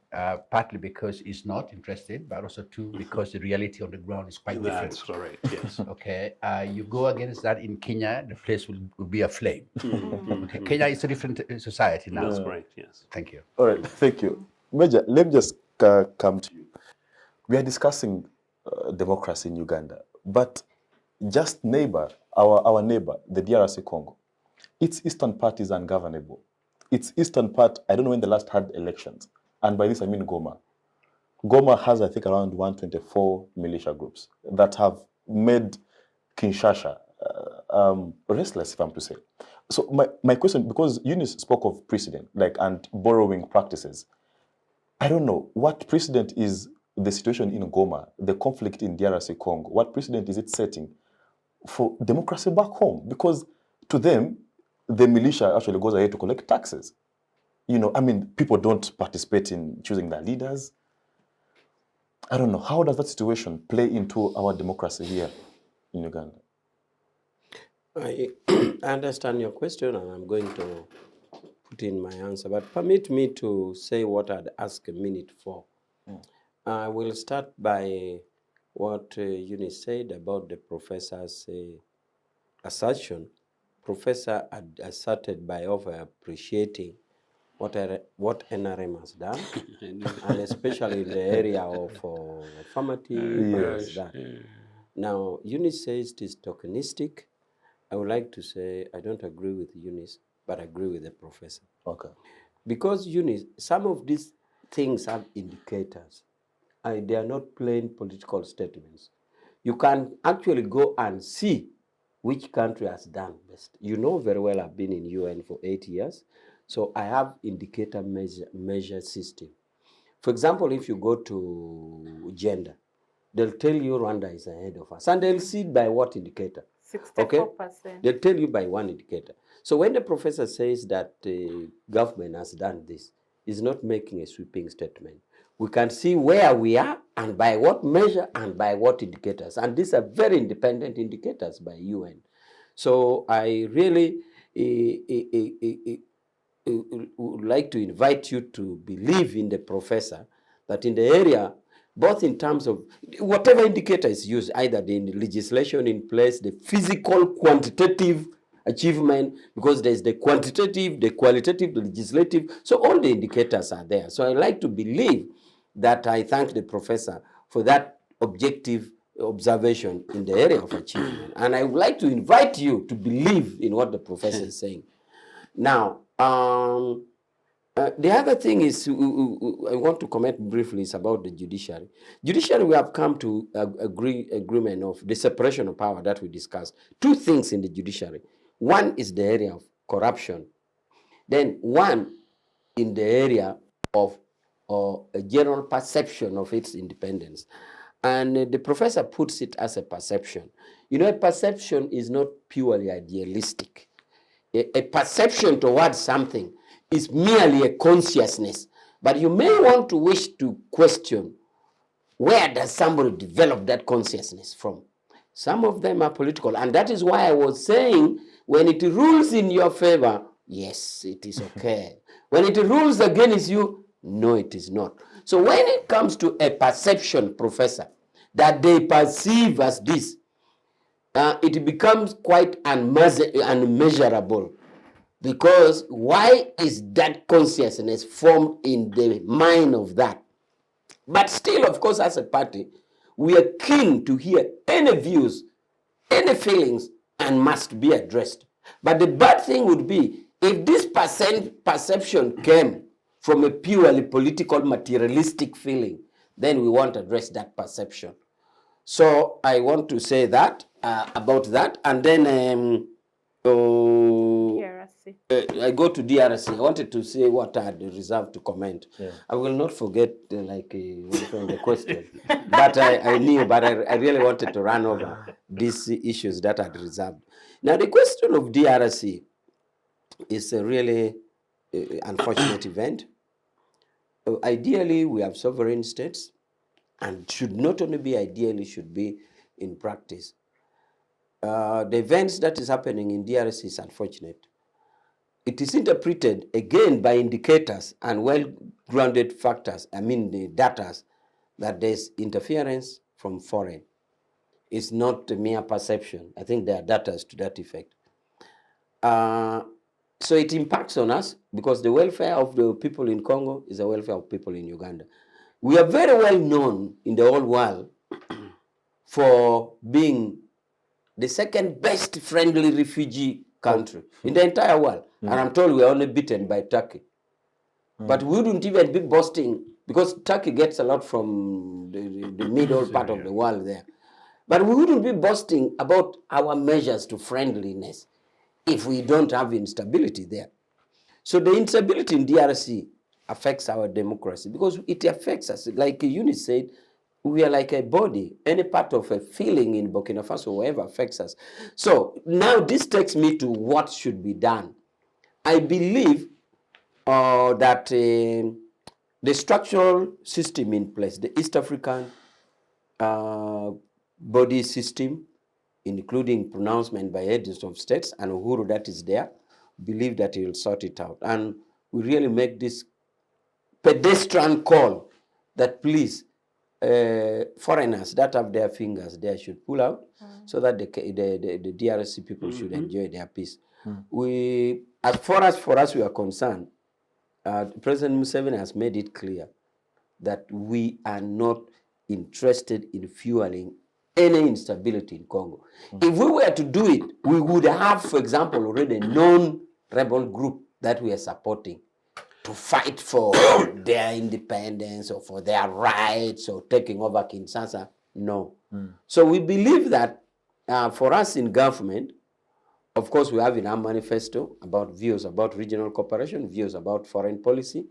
partly because he's not interested, but also too because the reality on the ground is quite different. That's correct, yes. Okay, you go against that in Kenya, the place will be aflame. Okay. Kenya is a different society now. That's right, yes. Thank you. All right, thank you. Major, let me just come to you. We are discussing democracy in Uganda, but just our neighbor, the DRC Congo, its eastern part is ungovernable. Its eastern part, I don't know when the last had elections. And by this I mean Goma. Goma has, I think, around 124 militia groups that have made Kinshasa restless, if I'm to say. So my question, because Eunice spoke of precedent, and borrowing practices. I don't know, what precedent is the situation in Goma, the conflict in DRC Congo, what precedent is it setting for democracy back home? Because to them, the militia actually goes ahead to collect taxes. You know, I mean, people don't participate in choosing their leaders. I don't know, how does that situation play into our democracy here in Uganda? I understand your question, and I'm going to put in my answer, but permit me to say what I'd ask a minute for. I will start by what Eunice said about the professor's assertion. Professor had asserted by over-appreciating what NRM has done, and especially in the area of affirmative. Now, Eunice says it is tokenistic. I would like to say I don't agree with Eunice, but I agree with the professor. Okay. Because Eunice, some of these things have indicators. They are not plain political statements. You can actually go and see which country has done best. You know very well I've been in UN for 8 years, so I have indicator measure system. For example, if you go to gender, they'll tell you Rwanda is ahead of us. And they'll see it by what indicator? 64%. They'll tell you by one indicator. So when the professor says that government has done this, he's not making a sweeping statement. We can see where we are and by what measure and by what indicators. And these are very independent indicators by UN. So I really would like to invite you to believe in the professor that in the area, both in terms of whatever indicator is used, either the legislation in place, the physical, quantitative achievement, because there's the quantitative, the qualitative, the legislative, so all the indicators are there. So I like to believe that I thank the professor for that objective observation in the area of achievement. And I would like to invite you to believe in what the professor is saying. Now, the other thing is, I want to comment briefly, is about the judiciary. Judiciary, we have come to agreement of the separation of power that we discussed. Two things in the judiciary. One is the area of corruption. Then one in the area of a general perception of its independence. And the professor puts it as a perception. You know, a perception is not purely idealistic. A perception towards something is merely a consciousness. But you may want to wish to question, where does somebody develop that consciousness from? Some of them are political. And that is why I was saying, when it rules in your favor, yes, it is okay. When it rules against you, no, it is not. So when it comes to a perception, professor, that they perceive as this, it becomes quite unmeasurable. Because why is that consciousness formed in the mind of that? But still, of course, as a party, we are keen to hear any views, any feelings, and must be addressed. But the bad thing would be if this perception came from a purely political, materialistic feeling, then we won't address that perception. So I want to say that about that, and then I go to DRC. I wanted to say what I had reserved to comment. Yeah. I will not forget the question, but I knew, but I really wanted to run over these issues that I had reserved. Now, the question of DRC is a really unfortunate event. Ideally, we have sovereign states, and should not only be ideally, should be in practice. The events that is happening in DRC is unfortunate. It is interpreted, again, by indicators and well-grounded factors, I mean the data, that there's interference from foreign. It's not a mere perception. I think there are data to that effect. So it impacts on us because the welfare of the people in Congo is the welfare of people in Uganda. We are very well known in the whole world for being the second best friendly refugee country in the entire world. And I'm told we are only beaten by Turkey. But we wouldn't even be boasting, because Turkey gets a lot from the middle part of the world there. But we wouldn't be boasting about our measures to friendliness if we don't have instability there. So the instability in DRC affects our democracy because it affects us. Like Eunice said, we are like a body. Any part of a feeling in Burkina Faso, wherever, affects us. So now this takes me to what should be done. I believe that the structural system in place, the East African body system, including pronouncement by heads of states, and Uhuru that is there, believe that he will sort it out. And we really make this pedestrian call that please, foreigners that have their fingers there should pull out so that the DRC people should enjoy their peace. We, as far as we are concerned, President Musiime has made it clear that we are not interested in fueling any instability in Congo. If we were to do it, we would have, for example, already a non-rebel group that we are supporting to fight for their independence or for their rights or taking over Kinshasa. No. So we believe that for us in government, of course, we have in our manifesto about views about regional cooperation, views about foreign policy.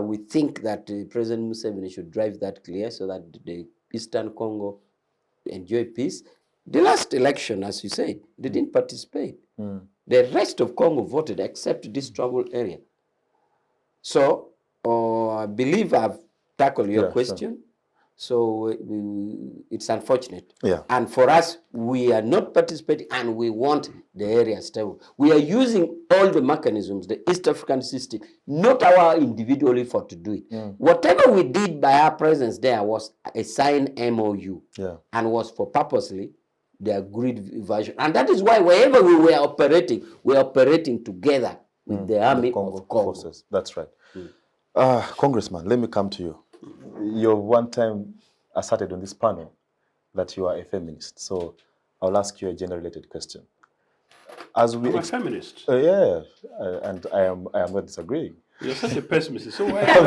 We think that President Musiime should drive that clear so that the Eastern Congo enjoy peace. The last election, as you said, they didn't participate. The rest of Congo voted except this troubled area. So I believe I've tackled your question. Sure. So it's unfortunate. Yeah. And for us, we are not participating and we want the area stable. We are using all the mechanisms, the East African system, not our individual effort to do it. Whatever we did by our presence there was a signed MOU and was for purposely the agreed version. And that is why wherever we were operating together with the army of Congo. Forces. That's right. Congressman, let me come to you. You one time asserted on this panel that you are a feminist. So I'll ask you a gender-related question. As we I'm a feminist. And I am not disagreeing. You're such a pessimist. So why? I'm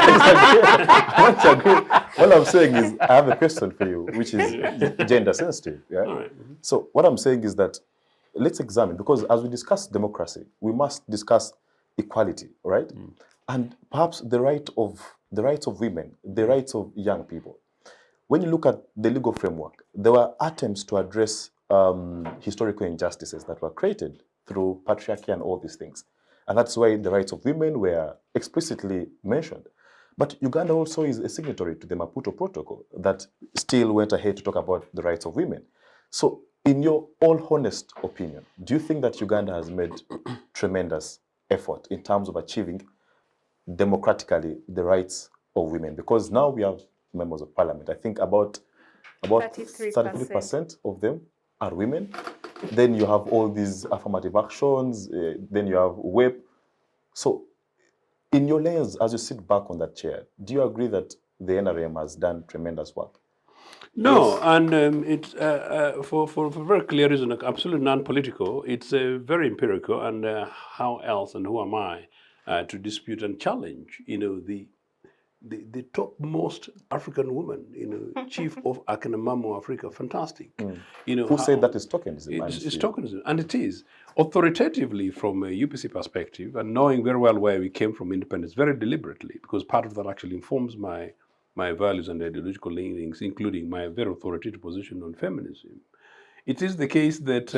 not disagreeing. What I'm saying is, I have a question for you, which is gender sensitive. Yeah. All right. So what I'm saying is that let's examine, because as we discuss democracy, we must discuss equality, right? And perhaps the rights of women, the rights of young people. When you look at the legal framework, there were attempts to address historical injustices that were created through patriarchy and all these things. And that's why the rights of women were explicitly mentioned. But Uganda also is a signatory to the Maputo Protocol that still went ahead to talk about the rights of women. So in your all honest opinion, do you think that Uganda has made tremendous effort in terms of achieving democratically the rights of women? Because now we have members of parliament. I think about 33% of them are women. Then you have all these affirmative actions, then you have WEP. So in your lens, as you sit back on that chair, do you agree that the NRM has done tremendous work? No, and it's for very clear reason, absolutely non-political. It's very empirical, and how else and who am I to dispute and challenge, the topmost African woman, chief of AkinaMama Africa, fantastic. Who said that is tokenism? It's tokenism, and it is authoritatively from a UPC perspective, and knowing very well where we came from independence, very deliberately, because part of that actually informs my values and ideological leanings, including my very authoritative position on feminism. It is the case that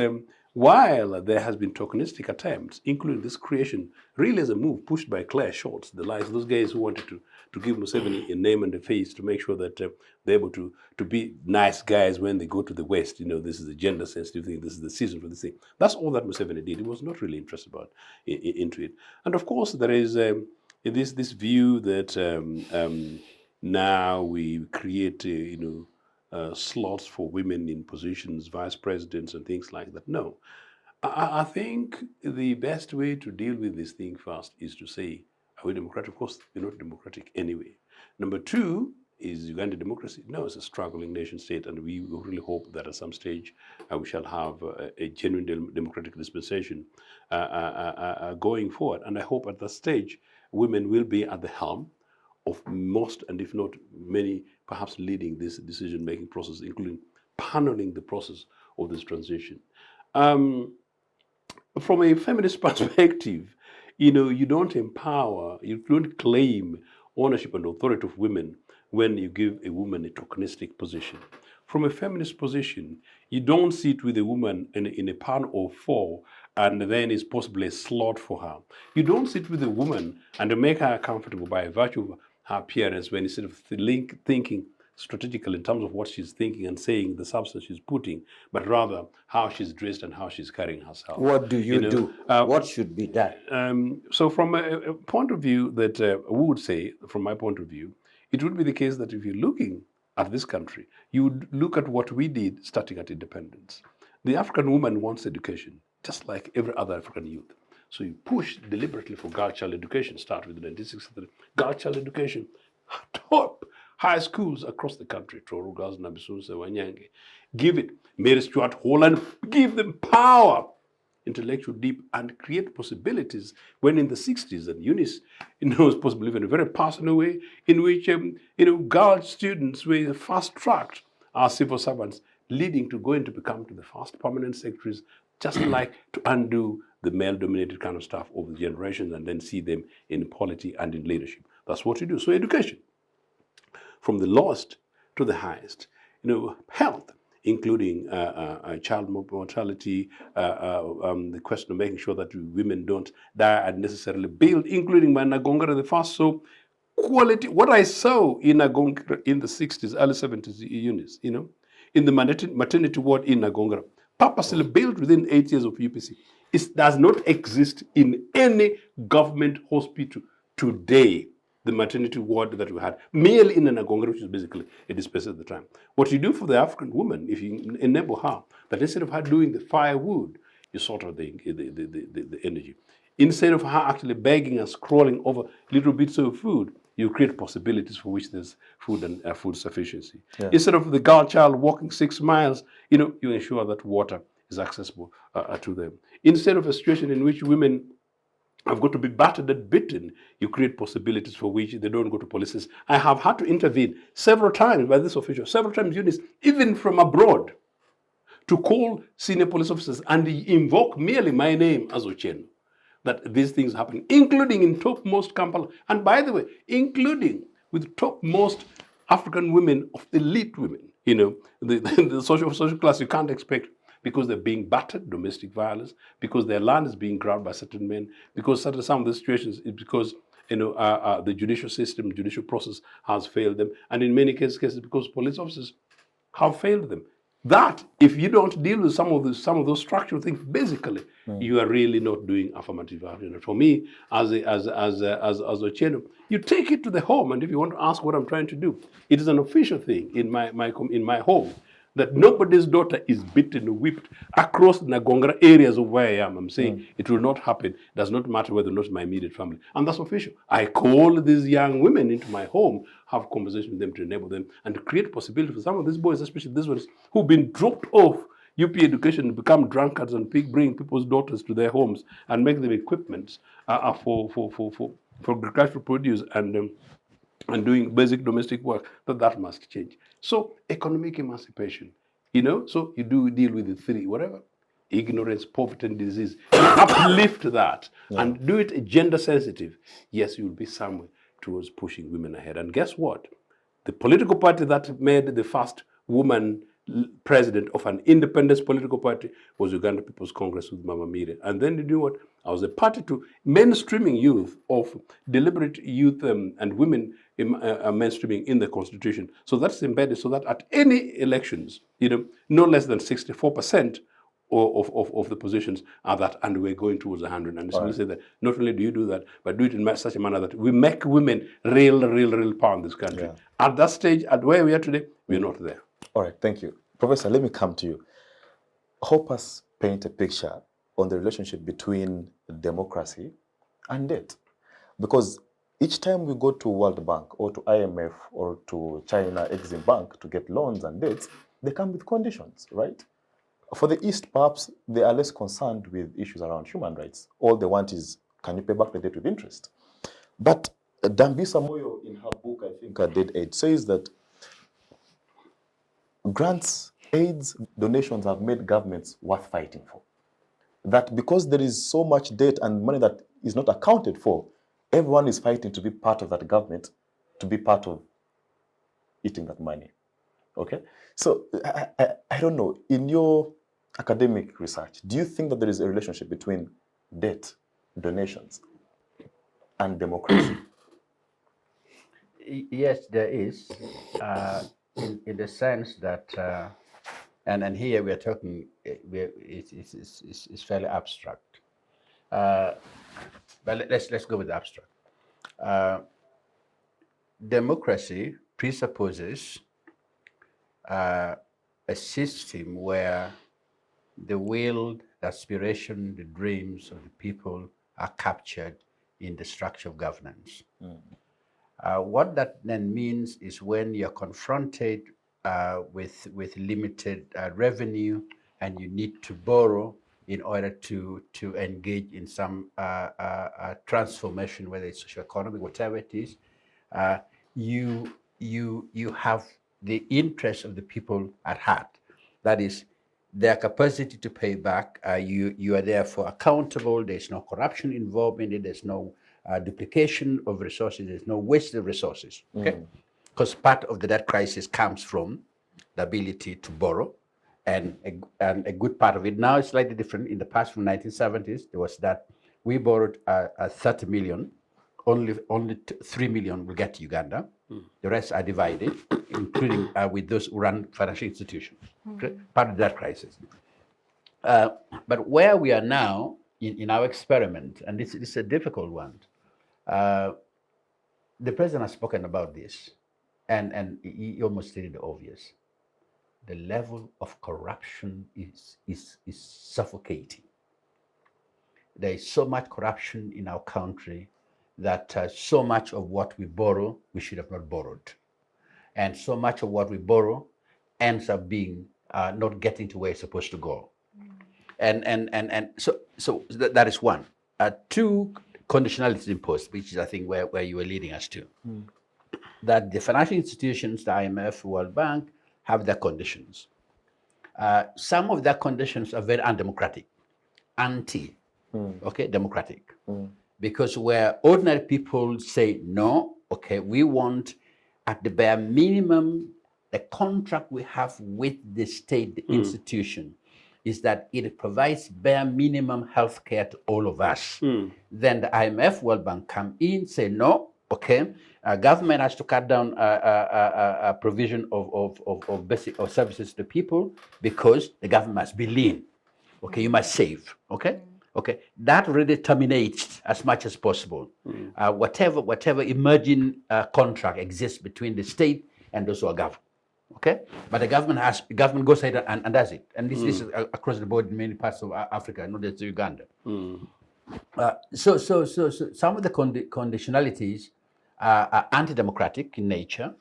while there has been tokenistic attempts, including this creation, really as a move pushed by Claire Shorts, the likes, those guys who wanted to give Museveni a name and a face to make sure that they're able to be nice guys when they go to the West. This is a gender sensitive thing, this is the season for this thing. That's all that Museveni did. He was not really interested into it. And of course, there is this view that now we create, slots for women in positions, vice presidents and things like that. No. I think the best way to deal with this thing first is to say, are we democratic? Of course, we're not democratic anyway. Number two, is Uganda democracy? No, it's a struggling nation state, and we really hope that at some stage we shall have a genuine democratic dispensation going forward. And I hope at that stage, women will be at the helm of most, and if not many, perhaps leading this decision-making process, including paneling the process of this transition. From a feminist perspective, you don't empower, you don't claim ownership and authority of women when you give a woman a tokenistic position. From a feminist position, you don't sit with a woman in a pan of four and then it's possibly a slot for her. You don't sit with a woman and make her comfortable by virtue of her appearance, when instead of thinking strategically in terms of what she's thinking and saying, the substance she's putting, but rather how she's dressed and how she's carrying herself. What do you do? What should be done? So from a point of view that we would say, from my point of view, it would be the case that if you're looking at this country, you would look at what we did starting at independence. The African woman wants education, just like every other African youth. So you push deliberately for girl child education, start with the 1963. Girl child education, top high schools across the country, Toru, Gaza, Nabisunse, Wanyange. Give it, Mary Stuart Holland, give them power, intellectual deep, and create possibilities. When in the 60s, and Eunice was possibly in a very personal way, in which girl students were fast-tracked as civil servants, leading to going to become the first permanent secretaries, just like to undo the male-dominated kind of stuff over the generations and then see them in polity and in leadership. That's what you do. So education, from the lowest to the highest. health, including child mortality, the question of making sure that women don't die unnecessarily, build, including my Nagongara the first. So quality, what I saw in Nagongara in the 60s, early 70s, Eunice, in the maternity ward in Nagongara, purposely built within 8 years of UPC. It does not exist in any government hospital today. The maternity ward that we had, merely in Nagongara, which is basically a dispensary at the time. What you do for the African woman, if you enable her, that instead of her doing the firewood, you sort of the energy. Instead of her actually begging and scrolling over little bits of food, you create possibilities for which there's food and food sufficiency. Yeah. Instead of the girl child walking 6 miles, you ensure that water is accessible to them. Instead of a situation in which women have got to be battered and beaten, you create possibilities for which they don't go to police. I have had to intervene several times by this official, several times, Eunice, even from abroad, to call senior police officers and invoke merely my name as Ochieno, that these things happen, including in topmost Kampala, and by the way, including with topmost African women, of elite women, the social class you can't expect, because they're being battered, domestic violence, because their land is being grabbed by certain men, because some of the situations is because the judicial system, judicial process has failed them, and in many cases because police officers have failed them. That, if you don't deal with some of those structural things, basically, you are really not doing affirmative action. For me, as Ochieno, you take it to the home, and if you want to ask what I'm trying to do, it is an official thing in my home, that nobody's daughter is beaten or whipped across Nagongara areas of where I am. I'm saying it will not happen. It does not matter whether or not my immediate family. And that's official. I call these young women into my home, have conversation with them to enable them, and to create possibility for some of these boys, especially these ones who've been dropped off UP education, become drunkards and bring people's daughters to their homes and make them equipments for agricultural produce and doing basic domestic work, that must change. So economic emancipation, so you do deal with the three, whatever, ignorance, poverty, and disease. You uplift that and do it gender sensitive. Yes, you'll be somewhere towards pushing women ahead. And guess what? The political party that made the first woman president of an independence political party was Uganda People's Congress with Mama Mire. And then you know what? I was a party to mainstreaming youth of deliberate youth and women mainstreaming in the constitution. So that's embedded so that at any elections, no less than 64% of the positions are that, and we're going towards 100. And so we say that not only do you do that, but do it in such a manner that we make women real power in this country. Yeah. At that stage, at where we are today, we're not there. All right, thank you. Professor, let me come to you. Help us paint a picture on the relationship between democracy and debt. Because each time we go to World Bank or to IMF or to China Exim Bank to get loans and debts, they come with conditions, right? For the East, perhaps they are less concerned with issues around human rights. All they want is, can you pay back the debt with interest? But Dambisa Moyo, in her book, I think, Dead Aid, says that grants, aids, donations have made governments worth fighting for. That because there is so much debt and money that is not accounted for, everyone is fighting to be part of that government, to be part of eating that money. Okay? So, I don't know, in your academic research, do you think that there is a relationship between debt, donations, and democracy? Yes, there is, in the sense that, and here we are talking, it's fairly abstract. But let's go with the abstract. Democracy presupposes a system where the will, the aspiration, the dreams of the people are captured in the structure of governance. What that then means is when you're confronted with limited revenue and you need to borrow in order to engage in some transformation, whether it's socio-economic, whatever it is, you have the interest of the people at heart. That is, their capacity to pay back. You are therefore accountable. There's no corruption involved in it. There's no duplication of resources. There's no waste of resources. Okay, because part of the debt crisis comes from the ability to borrow, and a good part of it now is slightly different. In the past, from 1970s, there was that we borrowed 30 million, only 3 million will get to Uganda. The rest are divided, including with those who run financial institutions, part of that crisis. But where we are now in our experiment, and this is a difficult one, the president has spoken about this, and he almost stated the obvious. The level of corruption is suffocating. There is so much corruption in our country that so much of what we borrow, we should have not borrowed. And so much of what we borrow ends up being not getting to where it's supposed to go. And so that is one. Two, conditionalities imposed, which is, I think, where you were leading us to. That the financial institutions, the IMF, World Bank, have their conditions. Some of their conditions are very undemocratic, democratic. Because where ordinary people say, no, okay, we want at the bare minimum, the contract we have with the state, the institution, is that it provides bare minimum health care to all of us. Then the IMF, World Bank come in, say, no, okay, government has to cut down a provision of basic services to people because the government must be lean. Okay, you must save. Okay, okay, that really terminates as much as possible. Whatever emerging contract exists between the state and those who are governed. Okay, but the government goes ahead and does it, and this is across the board in many parts of Africa, not just Uganda. So some of the conditionalities are anti-democratic in nature.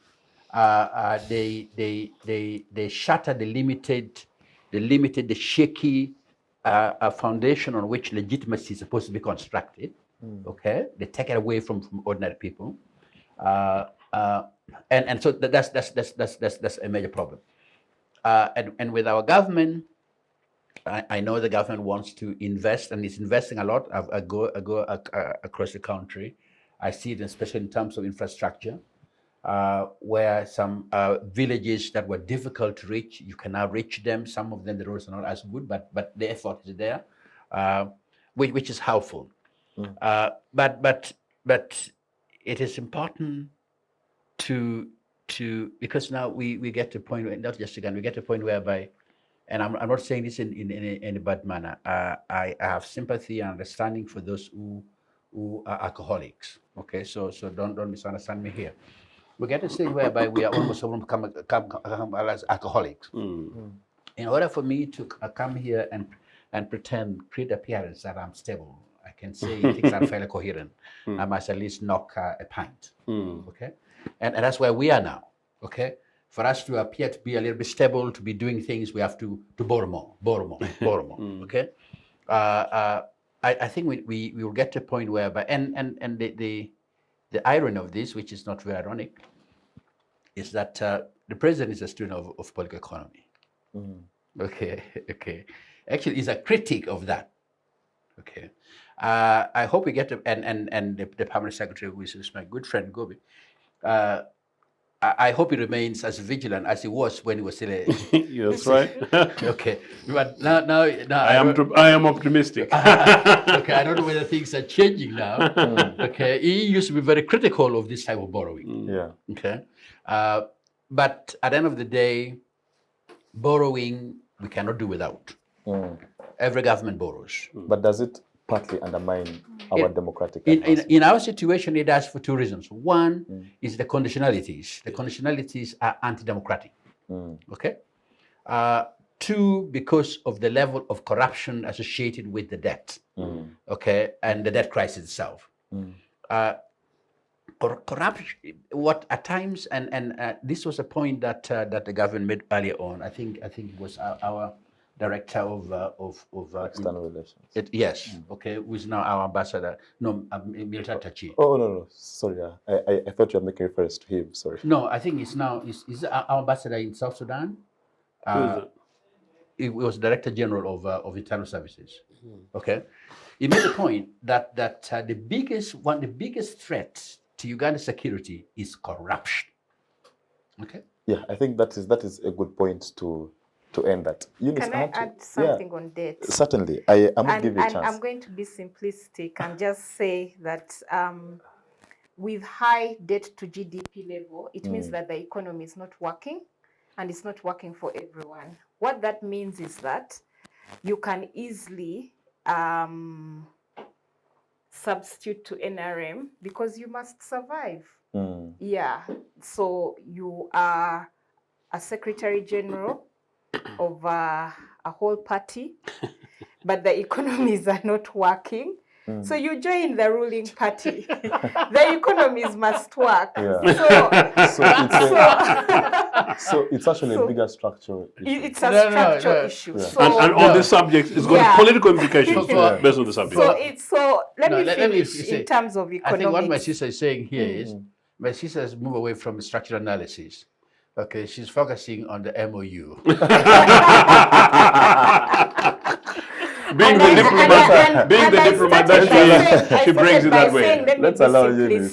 They shatter the shaky foundation on which legitimacy is supposed to be constructed. Okay, they take it away from ordinary people, and so that's a major problem. And with our government, I know the government wants to invest and is investing a lot. I go across the country. I see it especially in terms of infrastructure, where some villages that were difficult to reach, you can now reach them. Some of them, the roads are not as good, but the effort is there, which is helpful. But it is important to because now we get to a point, not just again, we get to a point whereby, and I'm not saying this in any bad manner. I have sympathy and understanding for those who are alcoholics. Okay, so don't misunderstand me here. We get to a stage whereby we are almost come as alcoholics. In order for me to come here and create appearance that I'm stable, I can say things are fairly coherent. I must at least knock a pint. Okay, and that's where we are now. Okay. For us to appear to be a little bit stable, to be doing things, we have to borrow more. Okay, I think we will get to a point whereby, and the irony of this, which is not very ironic, is that the president is a student of political economy. Okay. Actually, he's a critic of that. Okay, I hope we get to, and the permanent secretary, which is my good friend Gobi. I hope he remains as vigilant as he was when he was still a... That's right. Okay, but now I am optimistic. Okay, I don't know whether things are changing now. Okay, he used to be very critical of this type of borrowing. Yeah. Okay, but at the end of the day, borrowing we cannot do without. Every government borrows. But does it partly undermine our democratic advancement? In our situation, it does for two reasons. One is the conditionalities. The conditionalities are anti-democratic. Okay. Two, because of the level of corruption associated with the debt. Okay, and the debt crisis itself. Corruption. What at times, and this was a point that the government made earlier on. I think it was our director of External relations. Yes. Okay. Who is now our ambassador? No, Milton Tachi. Oh no. Sorry, I thought you were making reference to him. Sorry. No, I think it's now is our ambassador in South Sudan. Who is it? He was Director General of Internal Services. Okay. He made the point that the biggest threat to Uganda's security is corruption. Okay. Yeah, I think that is a good point to end that. Eunice, Can I to- add something on debt? Certainly. I will give you a And chance. I'm going to be simplistic and just say that with high debt to GDP level, it means that the economy is not working, and it's not working for everyone. What that means is that you can easily substitute to NRM because you must survive. Yeah, so you are a secretary general of a whole party, but the economies are not working. So you join the ruling party. The economies must work. Yeah. So it's actually a bigger structural issue. It's a structural issue. Yeah. So, And on this subject, it's got political implications based on the subject. Let me finish in terms of economics. I think what my sister is saying here is, my sister has moved away from structural analysis. Okay, she's focusing on the MOU. Being the diplomat that she brings it that way. Let's allow you.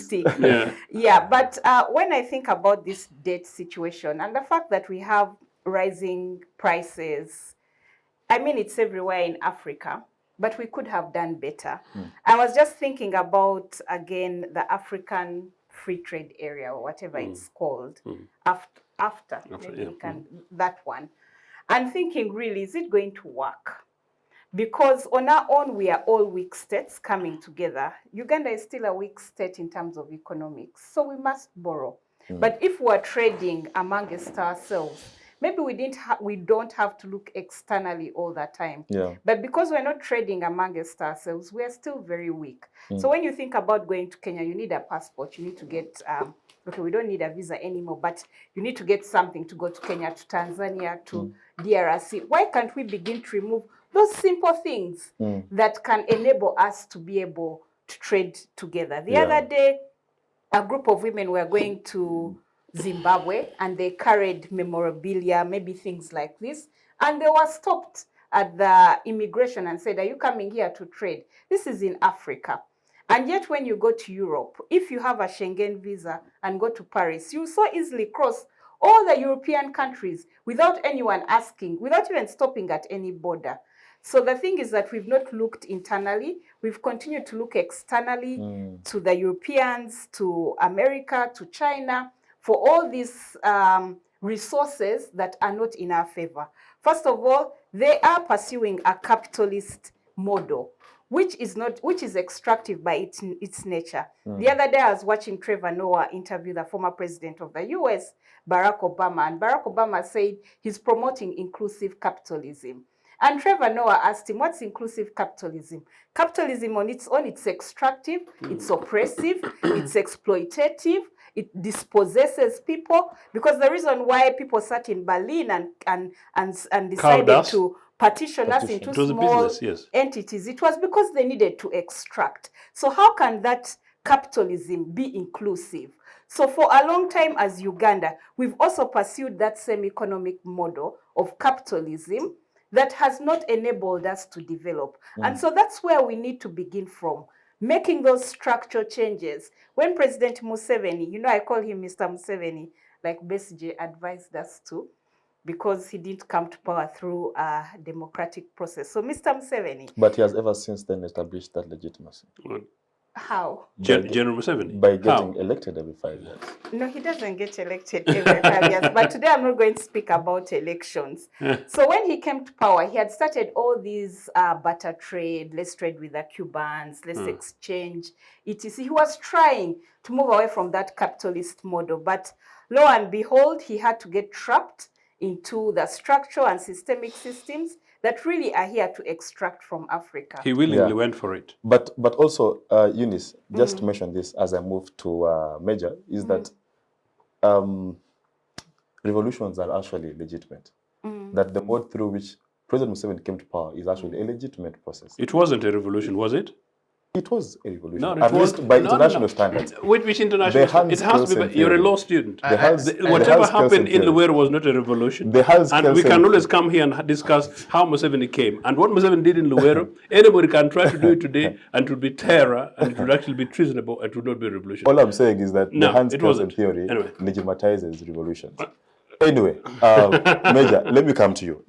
Yeah, but when I think about this debt situation and the fact that we have rising prices, I mean, it's everywhere in Africa, but we could have done better. I was just thinking about, again, the African Free Trade Area, or whatever it's called, after maybe we can, that one. And thinking, really, is it going to work? Because on our own, we are all weak states coming together. Uganda is still a weak state in terms of economics, so we must borrow. But if we're trading amongst ourselves, maybe we don't have to look externally all the time. Yeah. But because we're not trading amongst ourselves, we are still very weak. So when you think about going to Kenya, you need a passport. You need to get, okay, we don't need a visa anymore, but you need to get something to go to Kenya, to Tanzania, to DRC. Why can't we begin to remove those simple things that can enable us to be able to trade together? The other day, a group of women were going to Zimbabwe and they carried memorabilia, maybe things like this, and they were stopped at the immigration and said, "Are you coming here to trade? This is in Africa." And yet when you go to Europe, if you have a Schengen visa and go to Paris, you so easily cross all the European countries without anyone asking, without even stopping at any border. So the thing is that we've not looked internally. We've continued to look externally to the Europeans, to America, to China, for all these resources that are not in our favor. First of all, they are pursuing a capitalist model, which is extractive by its nature. The other day, I was watching Trevor Noah interview the former president of the US, Barack Obama, and Barack Obama said he's promoting inclusive capitalism. And Trevor Noah asked him, what's inclusive capitalism? Capitalism on its own, it's extractive, it's oppressive, it's exploitative, it dispossesses people. Because the reason why people sat in Berlin and decided to partition us into small entities, it was because they needed to extract. So how can that capitalism be inclusive? So for a long time as Uganda, we've also pursued that same economic model of capitalism that has not enabled us to develop. And so that's where we need to begin from, making those structural changes. When President Museveni, you know, I call him Mr. Museveni, like Besigye advised us to, because he didn't come to power through a democratic process. So Mr. Museveni. But he has ever since then established that legitimacy. How? General Museveni? By getting elected every 5 years. No, he doesn't get elected every 5 years. But today I'm not going to speak about elections. So when he came to power, he had started all these barter trade. Let's trade with the Cubans. Let's exchange, etc. He was trying to move away from that capitalist model. But lo and behold, he had to get trapped into the structural and systemic systems that really are here to extract from Africa. He willingly went for it. But also, Eunice, just to mention this as I move to Major, is that revolutions are actually legitimate. That the mode through which President Museveni came to power is actually a legitimate process. It wasn't a revolution, was it? It was a revolution, No, at least by international standards. Which international standards? It has to be, you're a law student. Whatever happened in Luwero was not a revolution. And we can always come here and discuss how Museveni came. And what Museveni did in Luwero, anybody can try to do it today, and it would be terror, and it would actually be treasonable, and it would not be a revolution. All I'm saying is that the Hans Kelsen theory legitimizes revolutions. Anyway, Major, let me come to you.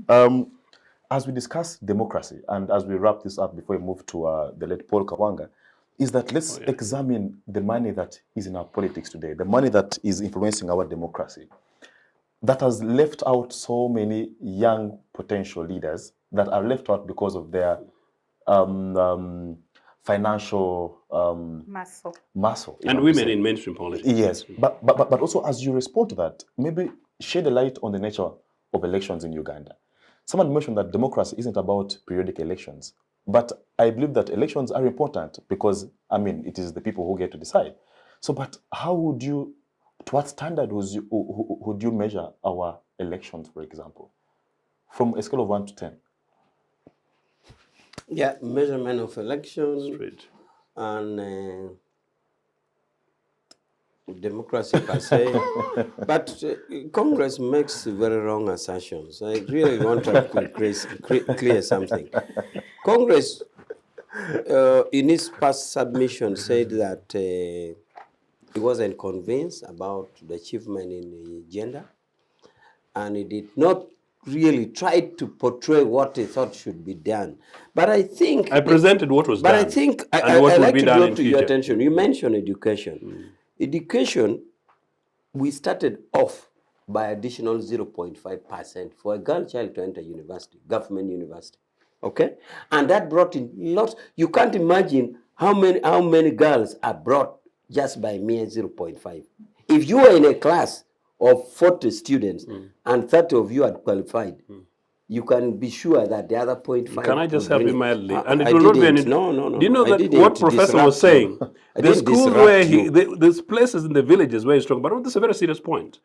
As we discuss democracy and as we wrap this up before we move to the late Paul Kawanga, is that let's examine the money that is in our politics today, the money that is influencing our democracy, that has left out so many young potential leaders that are left out because of their financial muscle. And women in mainstream politics. Yes, but also as you respond to that, maybe shed a light on the nature of elections in Uganda. Someone mentioned that democracy isn't about periodic elections, but I believe that elections are important because, I mean, it is the people who get to decide. So, but how would you, to what standard would you measure our elections, for example, from a scale of 1 to 10? Yeah, measurement of elections Straight. and democracy per se. But Congress makes very wrong assertions. I really want to clear something. Congress, in its past submission, said that he wasn't convinced about the achievement in the gender, and he did not really try to portray what he thought should be done. But I think... I presented what was done. But I think and what I will like be to done draw in to future. your attention. You mentioned education. Education, we started off by additional 0.5% for a girl child to enter university, government university. Okay? And that brought in lots. You can't imagine how many girls are brought just by mere 0.5. If you are in a class of 40 students and 30 of you are qualified, you can be sure that the other 0.5... Can I just help you mildly? And And it will not be any... No. Do you know that what Professor was saying? The schools where there's places in the villages where he's talking about, this is a very serious point.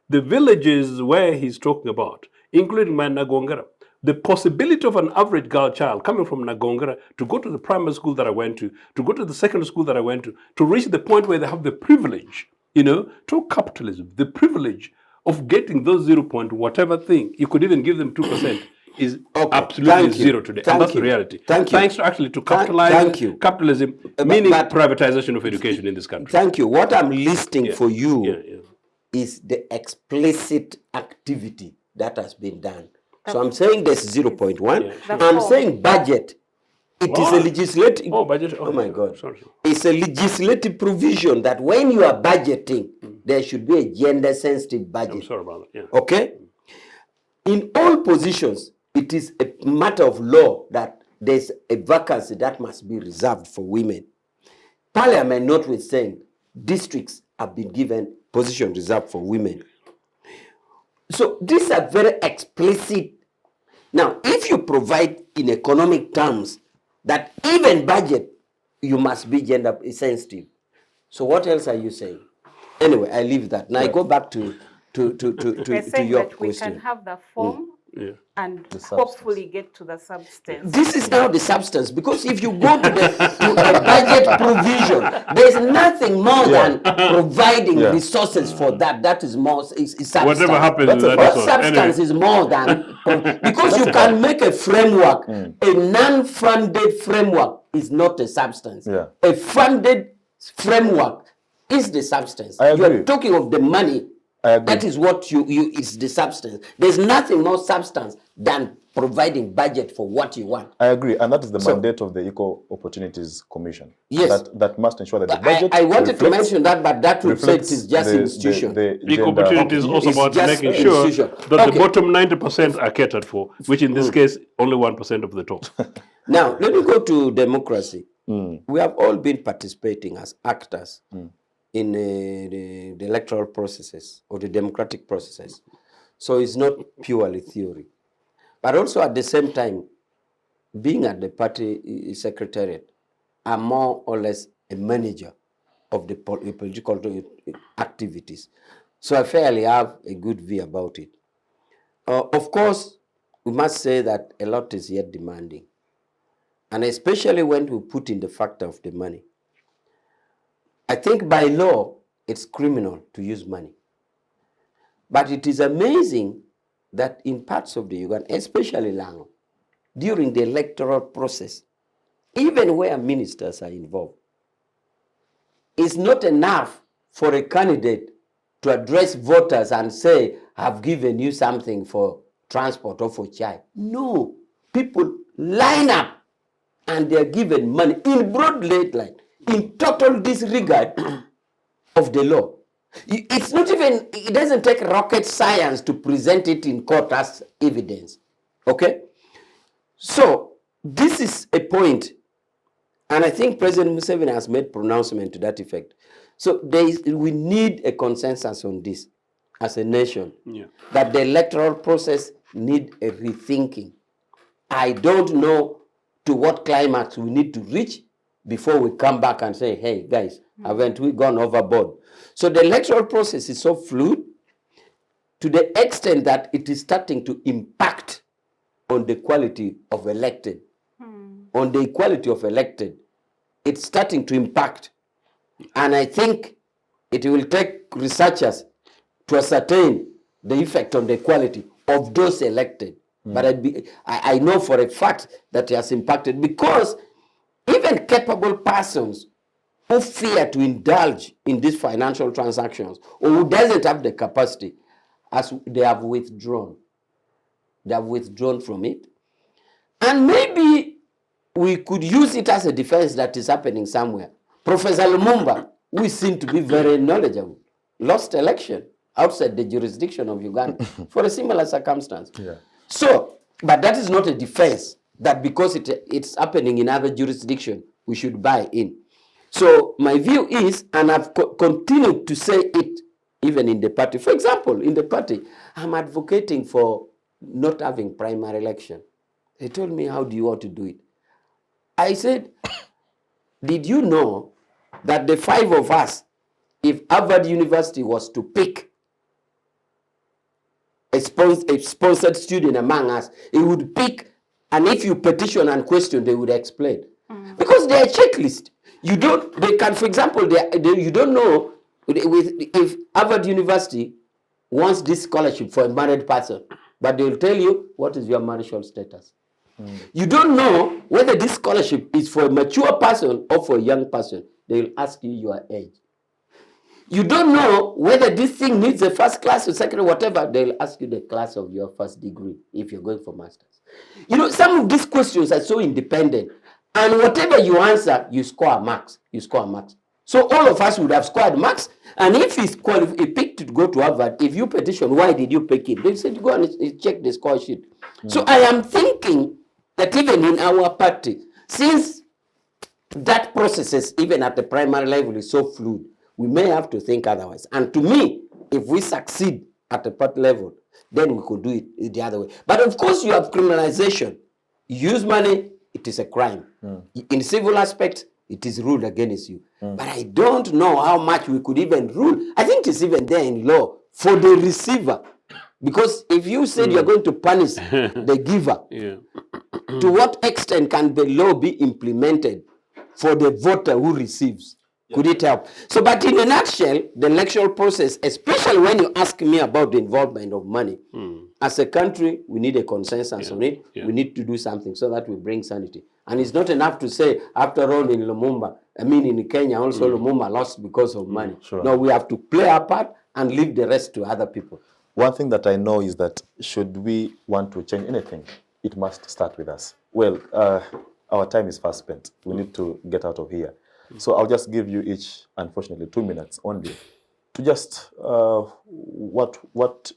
The villages where he's talking about, including my Nagongara, the possibility of an average girl child coming from Nagongara to go to the primary school that I went to go to the secondary school that I went to reach the point where they have the privilege, through capitalism, the privilege of getting those 0. whatever thing, you could even give them 2%, is absolutely zero today. And that's the reality. Thanks to capitalism, meaning privatization of education in this country. Thank you. What I'm listing for you is the explicit activity that has been done. So I'm saying there's 0.1. I'm saying budget. It is a legislative... budget. Oh my God. Sorry. It's a legislative provision that when you are budgeting, there should be a gender-sensitive budget. I'm sorry about that. Okay? In all positions, it is a matter of law that there's a vacancy that must be reserved for women. Parliament notwithstanding, districts have been given position reserved for women. So these are very explicit. Now, if you provide in economic terms that even budget, you must be gender sensitive. So what else are you saying? Anyway, I leave that. Now I go back to your that question. We can have the form and hopefully get to the substance. This is now the substance, because if you go to a budget provision, there's nothing more than providing resources for that. That is more is substance. Whatever happens, substance is more than because you can make a framework. A non-funded framework is not a substance. A funded framework is the substance. You're talking of the money. That is what is the substance. There's nothing more substance than providing budget for what you want. I agree, and that is the mandate of the Equal Opportunities Commission. Yes. That must ensure that the budget I wanted to mention that, but that would say it is just institution. Equal Opportunity is also about making sure that the bottom 90% are catered for, which in this case, only 1% of the top. Now, let me go to democracy. We have all been participating as actors in the electoral processes or the democratic processes. So it's not purely theory. But also at the same time, being at the party secretariat, I'm more or less a manager of the political activities. So I fairly have a good view about it. Of course, we must say that a lot is yet demanding. And especially when we put in the factor of the money. I think by law, it's criminal to use money. But it is amazing that in parts of the Uganda, especially Lango, during the electoral process, even where ministers are involved, it's not enough for a candidate to address voters and say, have given you something for transport or for chai. No, people line up and they are given money in broad daylight, in total disregard of the law. It's not even, it doesn't take rocket science to present it in court as evidence. Okay? So, this is a point, and I think President Musiime has made pronouncement to that effect. So, we need a consensus on this as a nation, that the electoral process need a rethinking. I don't know to what climax we need to reach before we come back and say, hey, guys, haven't we gone overboard? So the electoral process is so fluid to the extent that it is starting to impact on the quality of elected. On the equality of elected, it's starting to impact. And I think it will take researchers to ascertain the effect on the quality of those elected. But I know for a fact that it has impacted, because even capable persons who fear to indulge in these financial transactions, or who doesn't have the capacity, as they have withdrawn. They have withdrawn from it. And maybe we could use it as a defense that is happening somewhere. Professor Lumumba, who seemed to be very knowledgeable, lost election outside the jurisdiction of Uganda for a similar circumstance. Yeah. So, but that is not a defense that because it's happening in other jurisdiction, we should buy in. So my view is, and I've continued to say it even in the party. For example, in the party, I'm advocating for not having primary election. They told me, how do you want to do it? I said, did you know that the 5 of us, if Harvard University was to pick a sponsored student among us, it would pick, and if you petition and question, they would explain. Because they are checklist. You don't, they can, for example, you don't know if Harvard University wants this scholarship for a married person, but they'll tell you, what is your marital status? You don't know whether this scholarship is for a mature person or for a young person. They'll ask you your age. You don't know whether this thing needs a first class or second or whatever. They'll ask you the class of your first degree if you're going for masters. You know, some of these questions are so independent. And whatever you answer, you score marks. You score marks. So all of us would have scored marks. And if he's picked to go to Harvard, if you petition, why did you pick him? They said, go and check the score sheet. So I am thinking that even in our party, since that process, even at the primary level, is so fluid, we may have to think otherwise. And to me, if we succeed at the party level, then we could do it the other way. But of course, you have criminalization. You use money, it is a crime. In civil aspect, it is ruled against you. But I don't know how much we could even rule. I think it's even there in law for the receiver. Because if you said you're going to punish the giver, to what extent can the law be implemented for the voter who receives? Could it help? So, but in a nutshell, the electoral process, especially when you ask me about the involvement of money, as a country, we need a consensus on it. We need to do something so that we bring sanity. And it's not enough to say, after all, in Lumumba, in Kenya, also Lumumba lost because of money. Sure. No, we have to play our part and leave the rest to other people. One thing that I know is that should we want to change anything, it must start with us. Well, our time is fast spent. We need to get out of here. So I'll just give you each, unfortunately, 2 minutes only to just, what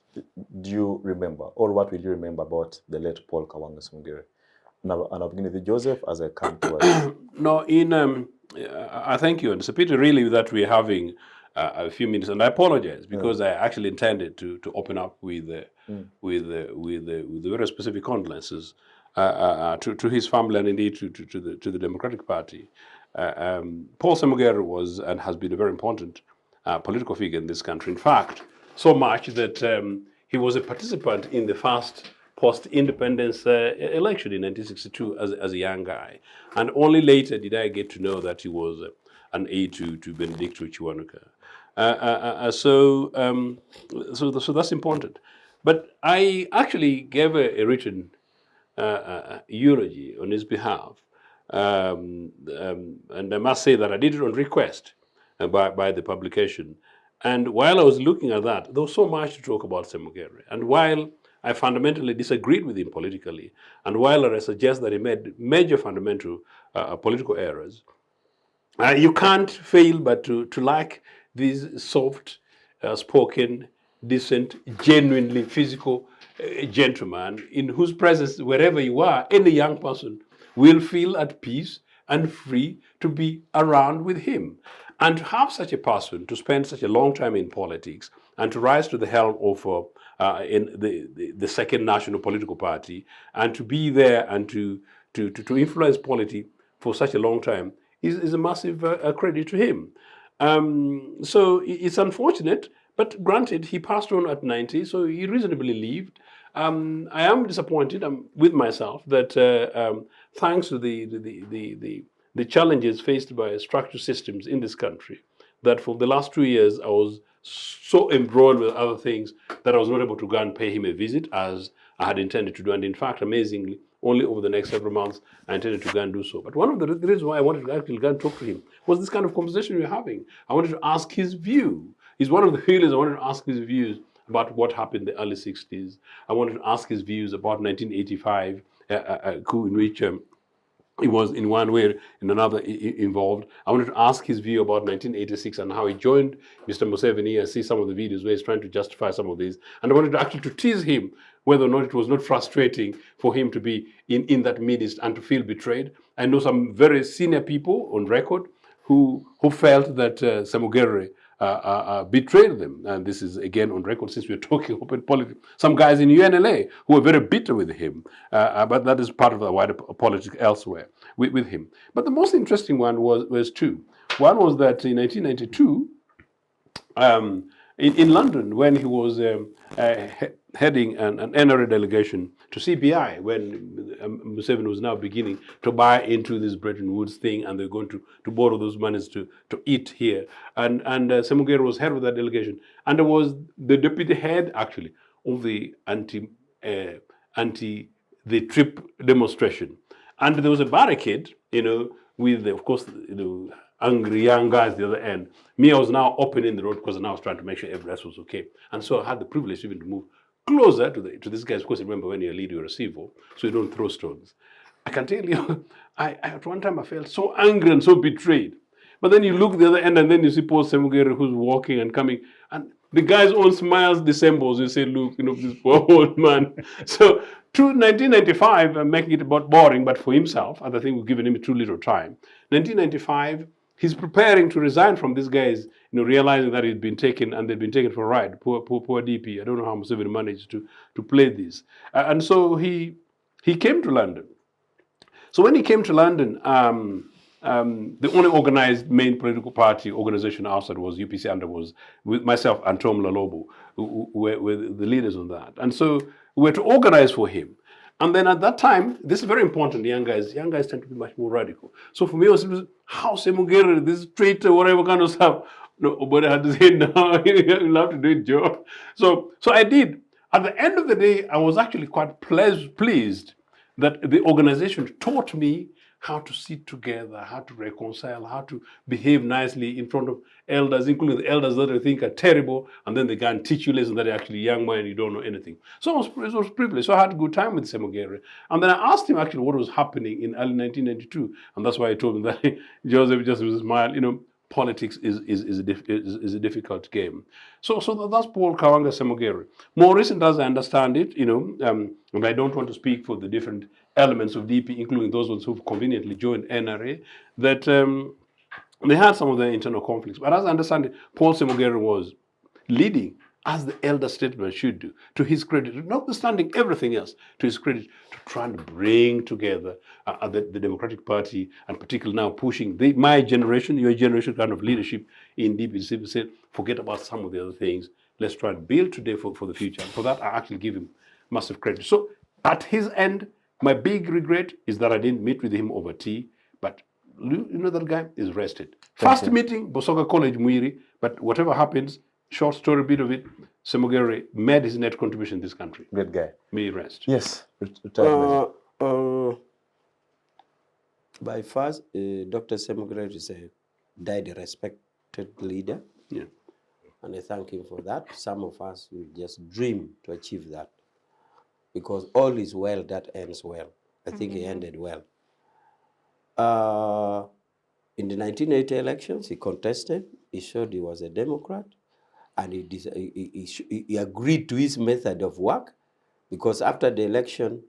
do you remember, or what will you remember about the late Paul Kawanga Sumugere? And I'll begin with you, Joseph, as I come towards you. No, I thank you. And it's a pity really that we're having a few minutes, and I apologize because I actually intended to open up with very specific condolences to his family and indeed to the Democratic Party. Paul Samugere was and has been a very important political figure in this country. In fact, so much that he was a participant in the first post-independence election in 1962 as a young guy. And only later did I get to know that he was an aide to Benedicto Chiwanuka. So that's important. But I actually gave a written eulogy on his behalf. And I must say that I did it on request by the publication. And while I was looking at that, there was so much to talk about Semugere. And while I fundamentally disagreed with him politically, and while I suggest that he made major fundamental political errors, you can't fail but to like these soft, spoken, decent, genuinely physical gentleman in whose presence, wherever you are, any young person will feel at peace and free to be around with him. And to have such a person, to spend such a long time in politics, and to rise to the helm of in the second national political party, and to be there and to influence politics for such a long time is a massive credit to him. So it's unfortunate, but granted, he passed on at 90, so he reasonably lived. I am disappointed with myself that thanks to the challenges faced by structural systems in this country, that for the last 2 years I was so embroiled with other things that I was not able to go and pay him a visit as I had intended to do. And in fact, amazingly, only over the next several months I intended to go and do so. But one of the reasons why I wanted to actually go and talk to him was this kind of conversation we were having. I wanted to ask his view. He's one of the healers. I wanted to ask his views about what happened in the early 60s. I wanted to ask his views about 1985 coup in which he was in one way in another involved. I wanted to ask his view about 1986 and how he joined Mr. Museveni. I see some of the videos where he's trying to justify some of these. And I wanted to actually to tease him whether or not it was not frustrating for him to be in that midst and to feel betrayed. I know some very senior people on record who felt that Semugere betrayed them. And this is again on record since we're talking open politics. Some guys in UNLA who were very bitter with him, but that is part of the wider politics elsewhere with him. But the most interesting one was two. One was that in 1992, in London, when he was heading an NRA delegation to CBI, when Museveni was now beginning to buy into this Bretton Woods thing, and they're going to borrow those monies to eat here. And Semugere was head of that delegation, and there was the deputy head, actually, of the anti the trip demonstration. And there was a barricade, with, of course, angry young guys the other end. Me, I was now opening the road because I was trying to make sure everything else was okay. And so I had the privilege even to move closer to these guys. Of course, remember when you're a leader, you're a civil, so you don't throw stones. I can tell you, at one time I felt so angry and so betrayed. But then you look the other end and then you see Paul Semugere who's walking and coming. And the guy's own smiles dissembles. You say, look, this poor old man. So to 1995, I'm making it about boring, but for himself, and I think we've given him too little time. 1995, he's preparing to resign from these guys, realizing that he'd been taken and they'd been taken for a ride. Poor DP. I don't know how Museveni managed to play this. And so he came to London. So when he came to London, the only organized main political party organization outside was UPC, and was with myself and Tom Lalobo, who were the leaders on that. And so we were to organize for him. And then at that time, this is very important, young guys tend to be much more radical. So for me, it was how Semugere, this traitor, whatever kind of stuff. Nobody had to say, no, you'll have to do it, Joe. So I did. At the end of the day, I was actually quite pleased that the organization taught me how to sit together, how to reconcile, how to behave nicely in front of elders, including the elders that I think are terrible, and then they can teach you lessons that are actually young man and you don't know anything. So it was privileged. So I had a good time with Semugere. And then I asked him actually what was happening in early 1992, and that's why I told him that Joseph just with a smile, politics is a difficult game. So that's Paul Kawanga Semugere. More recent, as I understand it, and I don't want to speak for the different elements of DP, including those ones who've conveniently joined NRA, that they had some of their internal conflicts. But as I understand it, Paul Semugere was leading as the elder statesman should do, to his credit, notwithstanding everything else, to his credit, to try and bring together the Democratic Party, and particularly now pushing my generation, your generation kind of leadership in DP. Said, forget about some of the other things. Let's try and build today for the future. And for that, I actually give him massive credit. So at his end, my big regret is that I didn't meet with him over tea, but that guy is rested. First meeting, Bosoga College, Muiri, but whatever happens, short story bit of it, Semugere made his net contribution in this country. Great guy. May he rest. Yes. By far, Dr. Semugere is a died respected leader. Yeah. And I thank him for that. Some of us will just dream to achieve that, because all is well that ends well. I think he ended well. In the 1980 elections, he contested. He showed he was a Democrat, and he agreed to his method of work, because after the election,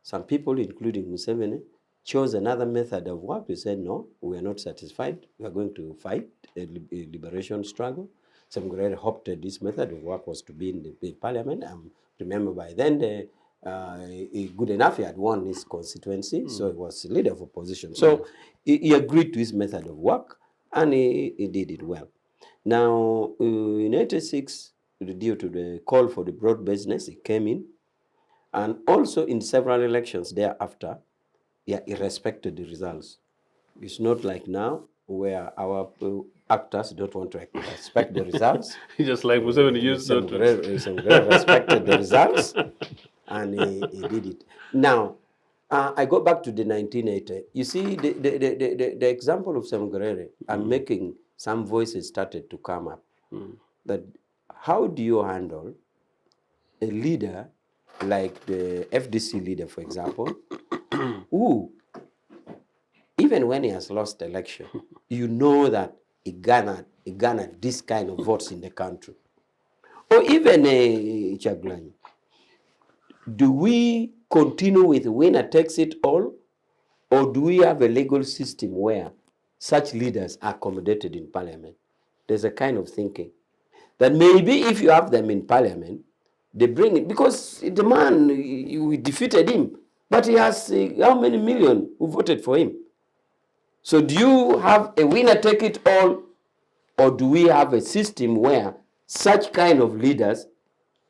some people, including Musiime, chose another method of work. They said, no, we are not satisfied. We are going to fight a liberation struggle. Semgurere opted this method of work was to be in the parliament. Remember, by then, good enough, he had won his constituency, so he was leader of opposition. So he agreed to his method of work, and he did it well. Now, in 86, due to the call for the broad business, he came in. And also in several elections thereafter, yeah, he respected the results. It's not like now where our actors don't want to respect the results. Just like Musiime used not to. Semgurere respected the results, and he did it. Now, I go back to the 1980. You see, the example of Semgurere, I'm making some voices started to come up. That how do you handle a leader like the FDC leader, for example, who, even when he has lost the election, you know that he garnered this kind of votes in the country. Or even Chagulanyi. Do we continue with winner takes it all, or do we have a legal system where such leaders are accommodated in parliament? There's a kind of thinking that maybe if you have them in parliament, they bring it, because the man, we defeated him, but he has how many million who voted for him? So do you have a winner take it all, or do we have a system where such kind of leaders,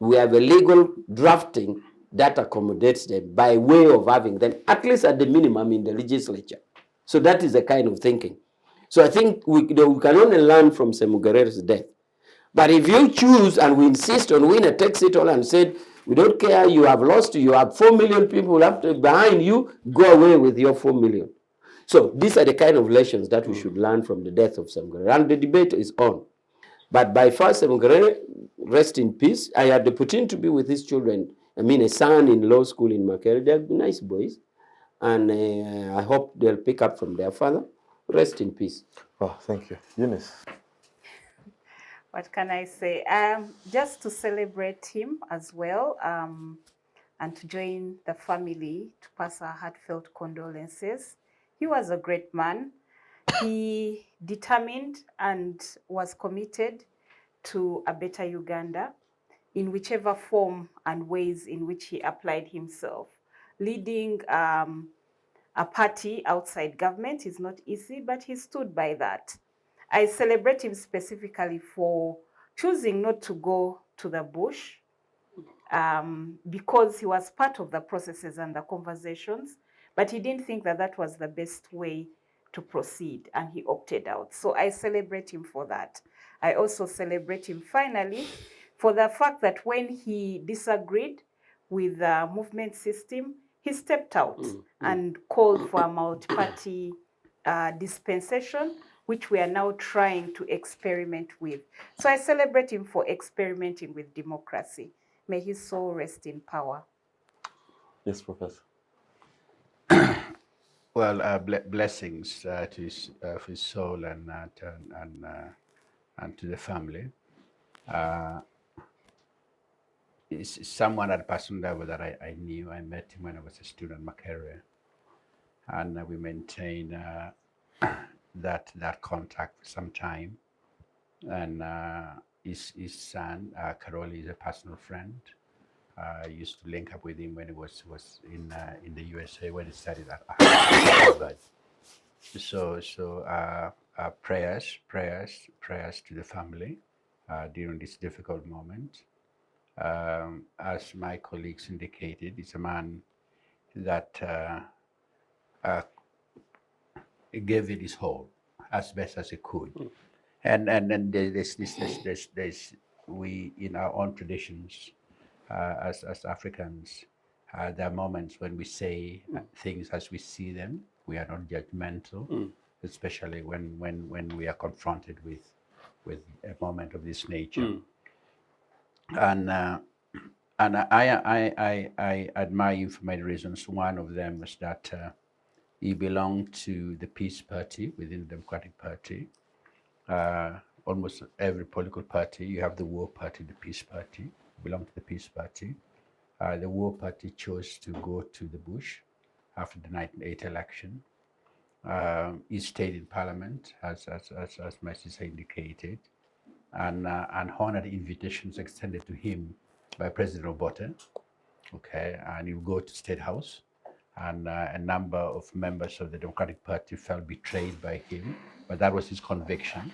we have a legal drafting that accommodates them by way of having them, at least at the minimum, in the legislature? So that is the kind of thinking. So I think we can only learn from Semugerere's death. But if you choose and we insist on winner takes it all and said, we don't care, you have lost, you have 4 million people behind you, go away with your 4 million. So these are the kind of lessons that we should learn from the death of Semugerere. And the debate is on. But by far, Semugerere, rest in peace. I had the opportunity to be with his children. I mean, a son in law school in Makerere. They're nice boys. And I hope they'll pick up from their father. Rest in peace. Oh, thank you. Eunice. What can I say? Just to celebrate him as well, and to join the family to pass our heartfelt condolences. He was a great man. He determined and was committed to a better Uganda in whichever form and ways in which he applied himself. Leading a party outside government is not easy, but he stood by that. I celebrate him specifically for choosing not to go to the bush, because he was part of the processes and the conversations, but he didn't think that that was the best way to proceed, and he opted out. So I celebrate him for that. I also celebrate him finally for the fact that when he disagreed with the movement system, he stepped out and called for a multi-party dispensation, which we are now trying to experiment with. So I celebrate him for experimenting with democracy. May his soul rest in power. Yes, Professor. Well, blessings to his soul and to the family. It's someone at a personal level that I knew. I met him when I was a student in Makerere, and we maintained that contact for some time. And his son, Karoli, is a personal friend. I used to link up with him when he was in the USA when he studied at Harvard. So prayers to the family during this difficult moment. As my colleagues indicated, he's a man that gave it his whole as best as he could. And there's we, in our own traditions, as Africans, there are moments when we say things as we see them. We are not judgmental, especially when we are confronted with with a moment of this nature. And I admire him for many reasons. One of them was that he belonged to the Peace Party within the Democratic Party. Almost every political party, you have the War Party, the Peace Party, belong to the Peace Party. The War Party chose to go to the bush after the 1980 election. He stayed in Parliament, as my sister indicated, and honored invitations extended to him by President Obote. Okay, and he would go to State House, and a number of members of the Democratic Party felt betrayed by him, but that was his conviction,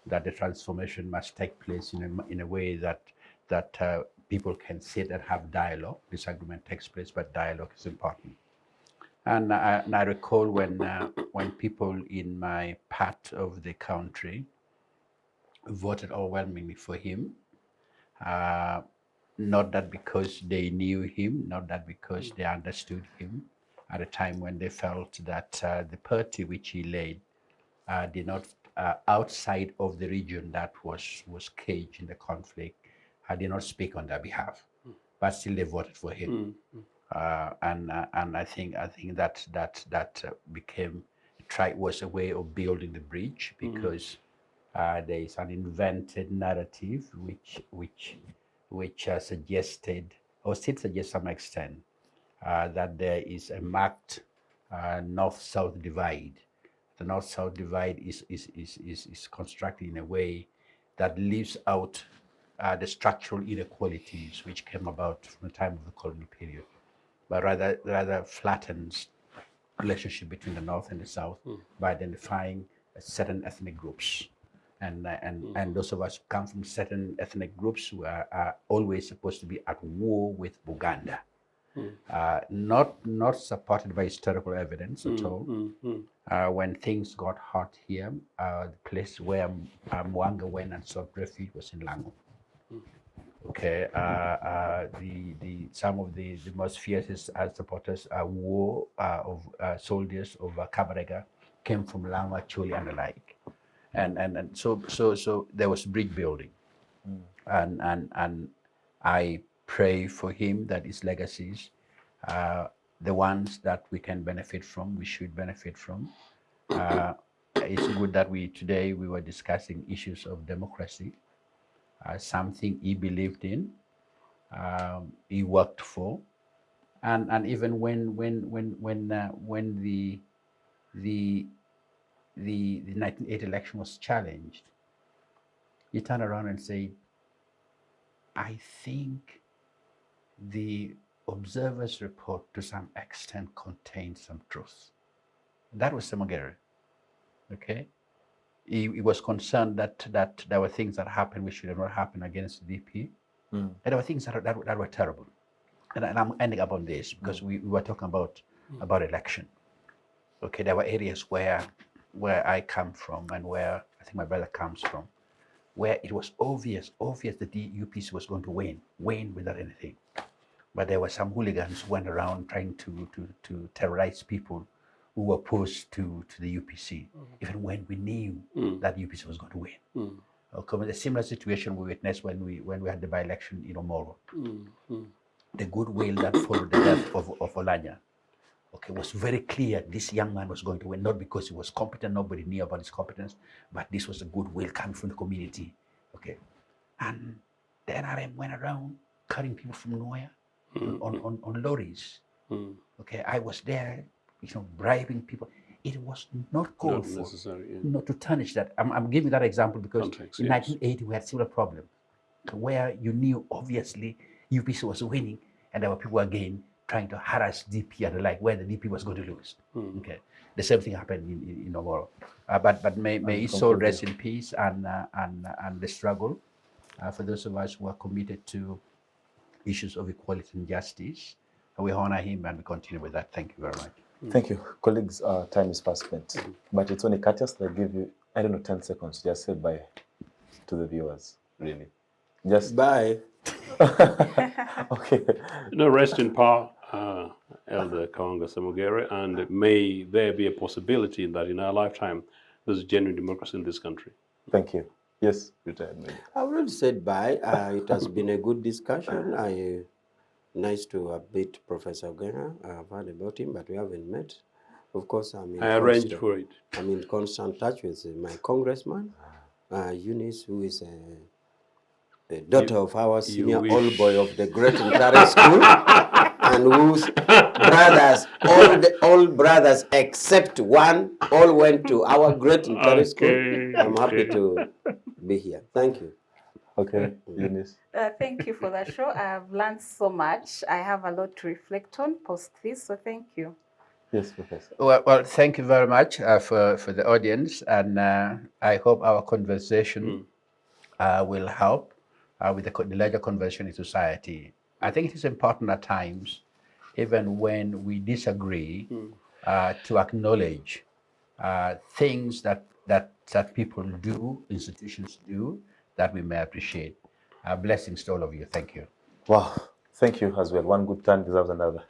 that the transformation must take place in a way that people can sit and have dialogue. Disagreement takes place, but dialogue is important. And I recall when people in my part of the country voted overwhelmingly for him, not that because they knew him, not that because they understood him, at a time when they felt that the party which he led did not, outside of the region that was caged in the conflict, did not speak on their behalf, but still they voted for him. And I think that became was a way of building the bridge, because there is an invented narrative which suggested, or still suggests to some extent, that there is a marked north-south divide. The north-south divide is constructed in a way that leaves out the structural inequalities which came about from the time of the colonial period, but rather flattens relationship between the north and the south by identifying certain ethnic groups. And those of us who come from certain ethnic groups who are always supposed to be at war with Uganda. Not supported by historical evidence at all. When things got hot here, the place where Mwanga went and sought refuge was in Lango. Okay, some of the most fiercest supporters war of soldiers of Kabarega came from Lango, actually, and the like. And so there was bridge building, and I pray for him that his legacies, the ones that we can benefit from, we should benefit from. It's good that today we were discussing issues of democracy, something he believed in, he worked for, and even when the 1980 election was challenged, he turned around and said, I think the observer's report to some extent contained some truth. That was Semagere. Okay? He was concerned that there were things that happened which should have not happened against the DP. And there were things that were terrible. And I'm ending up on this because we were talking about election. Okay, there were areas where I come from and where I think my brother comes from, where it was obvious that the UPC was going to win without anything. But there were some hooligans who went around trying to terrorize people who were opposed to the UPC, even when we knew that UPC was going to win. Okay, the similar situation we witnessed when we had the by-election in Omoro. The goodwill that followed the death of Olanya, okay, was very clear this young man was going to win, not because he was competent, nobody knew about his competence, but this was a goodwill coming from the community. Okay. And the NRM went around carrying people from nowhere on lorries. Okay, I was there, bribing people. It was not called for, not to tarnish that. I'm giving that example because context, in 1980 we had similar problem where you knew obviously UPC was winning and there were people again trying to harass DP and the like, where the DP was going to lose. Okay, the same thing happened in Omoro. But may his soul rest in peace and the struggle for those of us who are committed to issues of equality and justice. We honor him and we continue with that. Thank you very much. Thank you. Colleagues, time is fast spent. But it's only courteous that I give you, 10 seconds. Just say bye to the viewers, really. Just bye. Okay. Rest in power, Elder Kawanga Semagere, and may there be a possibility that in our lifetime there's genuine democracy in this country. Thank you. Yes, retired Major. I already said bye. It has been a good discussion. Nice to meet Professor Ogenga. I've heard about him, but we haven't met. Of course, I arranged for it. I'm in constant touch with my congressman, Eunice, who is a daughter of our senior wish. old boy of the Great Interest School, and whose brothers, all brothers except one, all went to our Great Interest School. I'm happy to be here. Thank you. Okay, Eunice. Thank you for the show. I've learned so much. I have a lot to reflect on post this, so thank you. Yes, Professor. Well, thank you very much for the audience, and I hope our conversation will help with the larger conversation in society. I think it is important at times, even when we disagree, to acknowledge things that people do, institutions do, that we may appreciate. Blessings to all of you. Thank you. Wow, thank you as well. One good turn deserves another.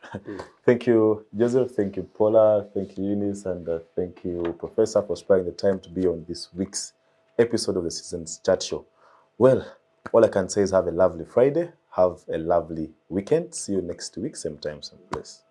Thank you, Joseph. Thank you, Pollar. Thank you, Eunice. And thank you, Professor, for sparing the time to be on this week's episode of the Season's Chat Show. Well, all I can say is have a lovely Friday. Have a lovely weekend. See you next week, same time, same place.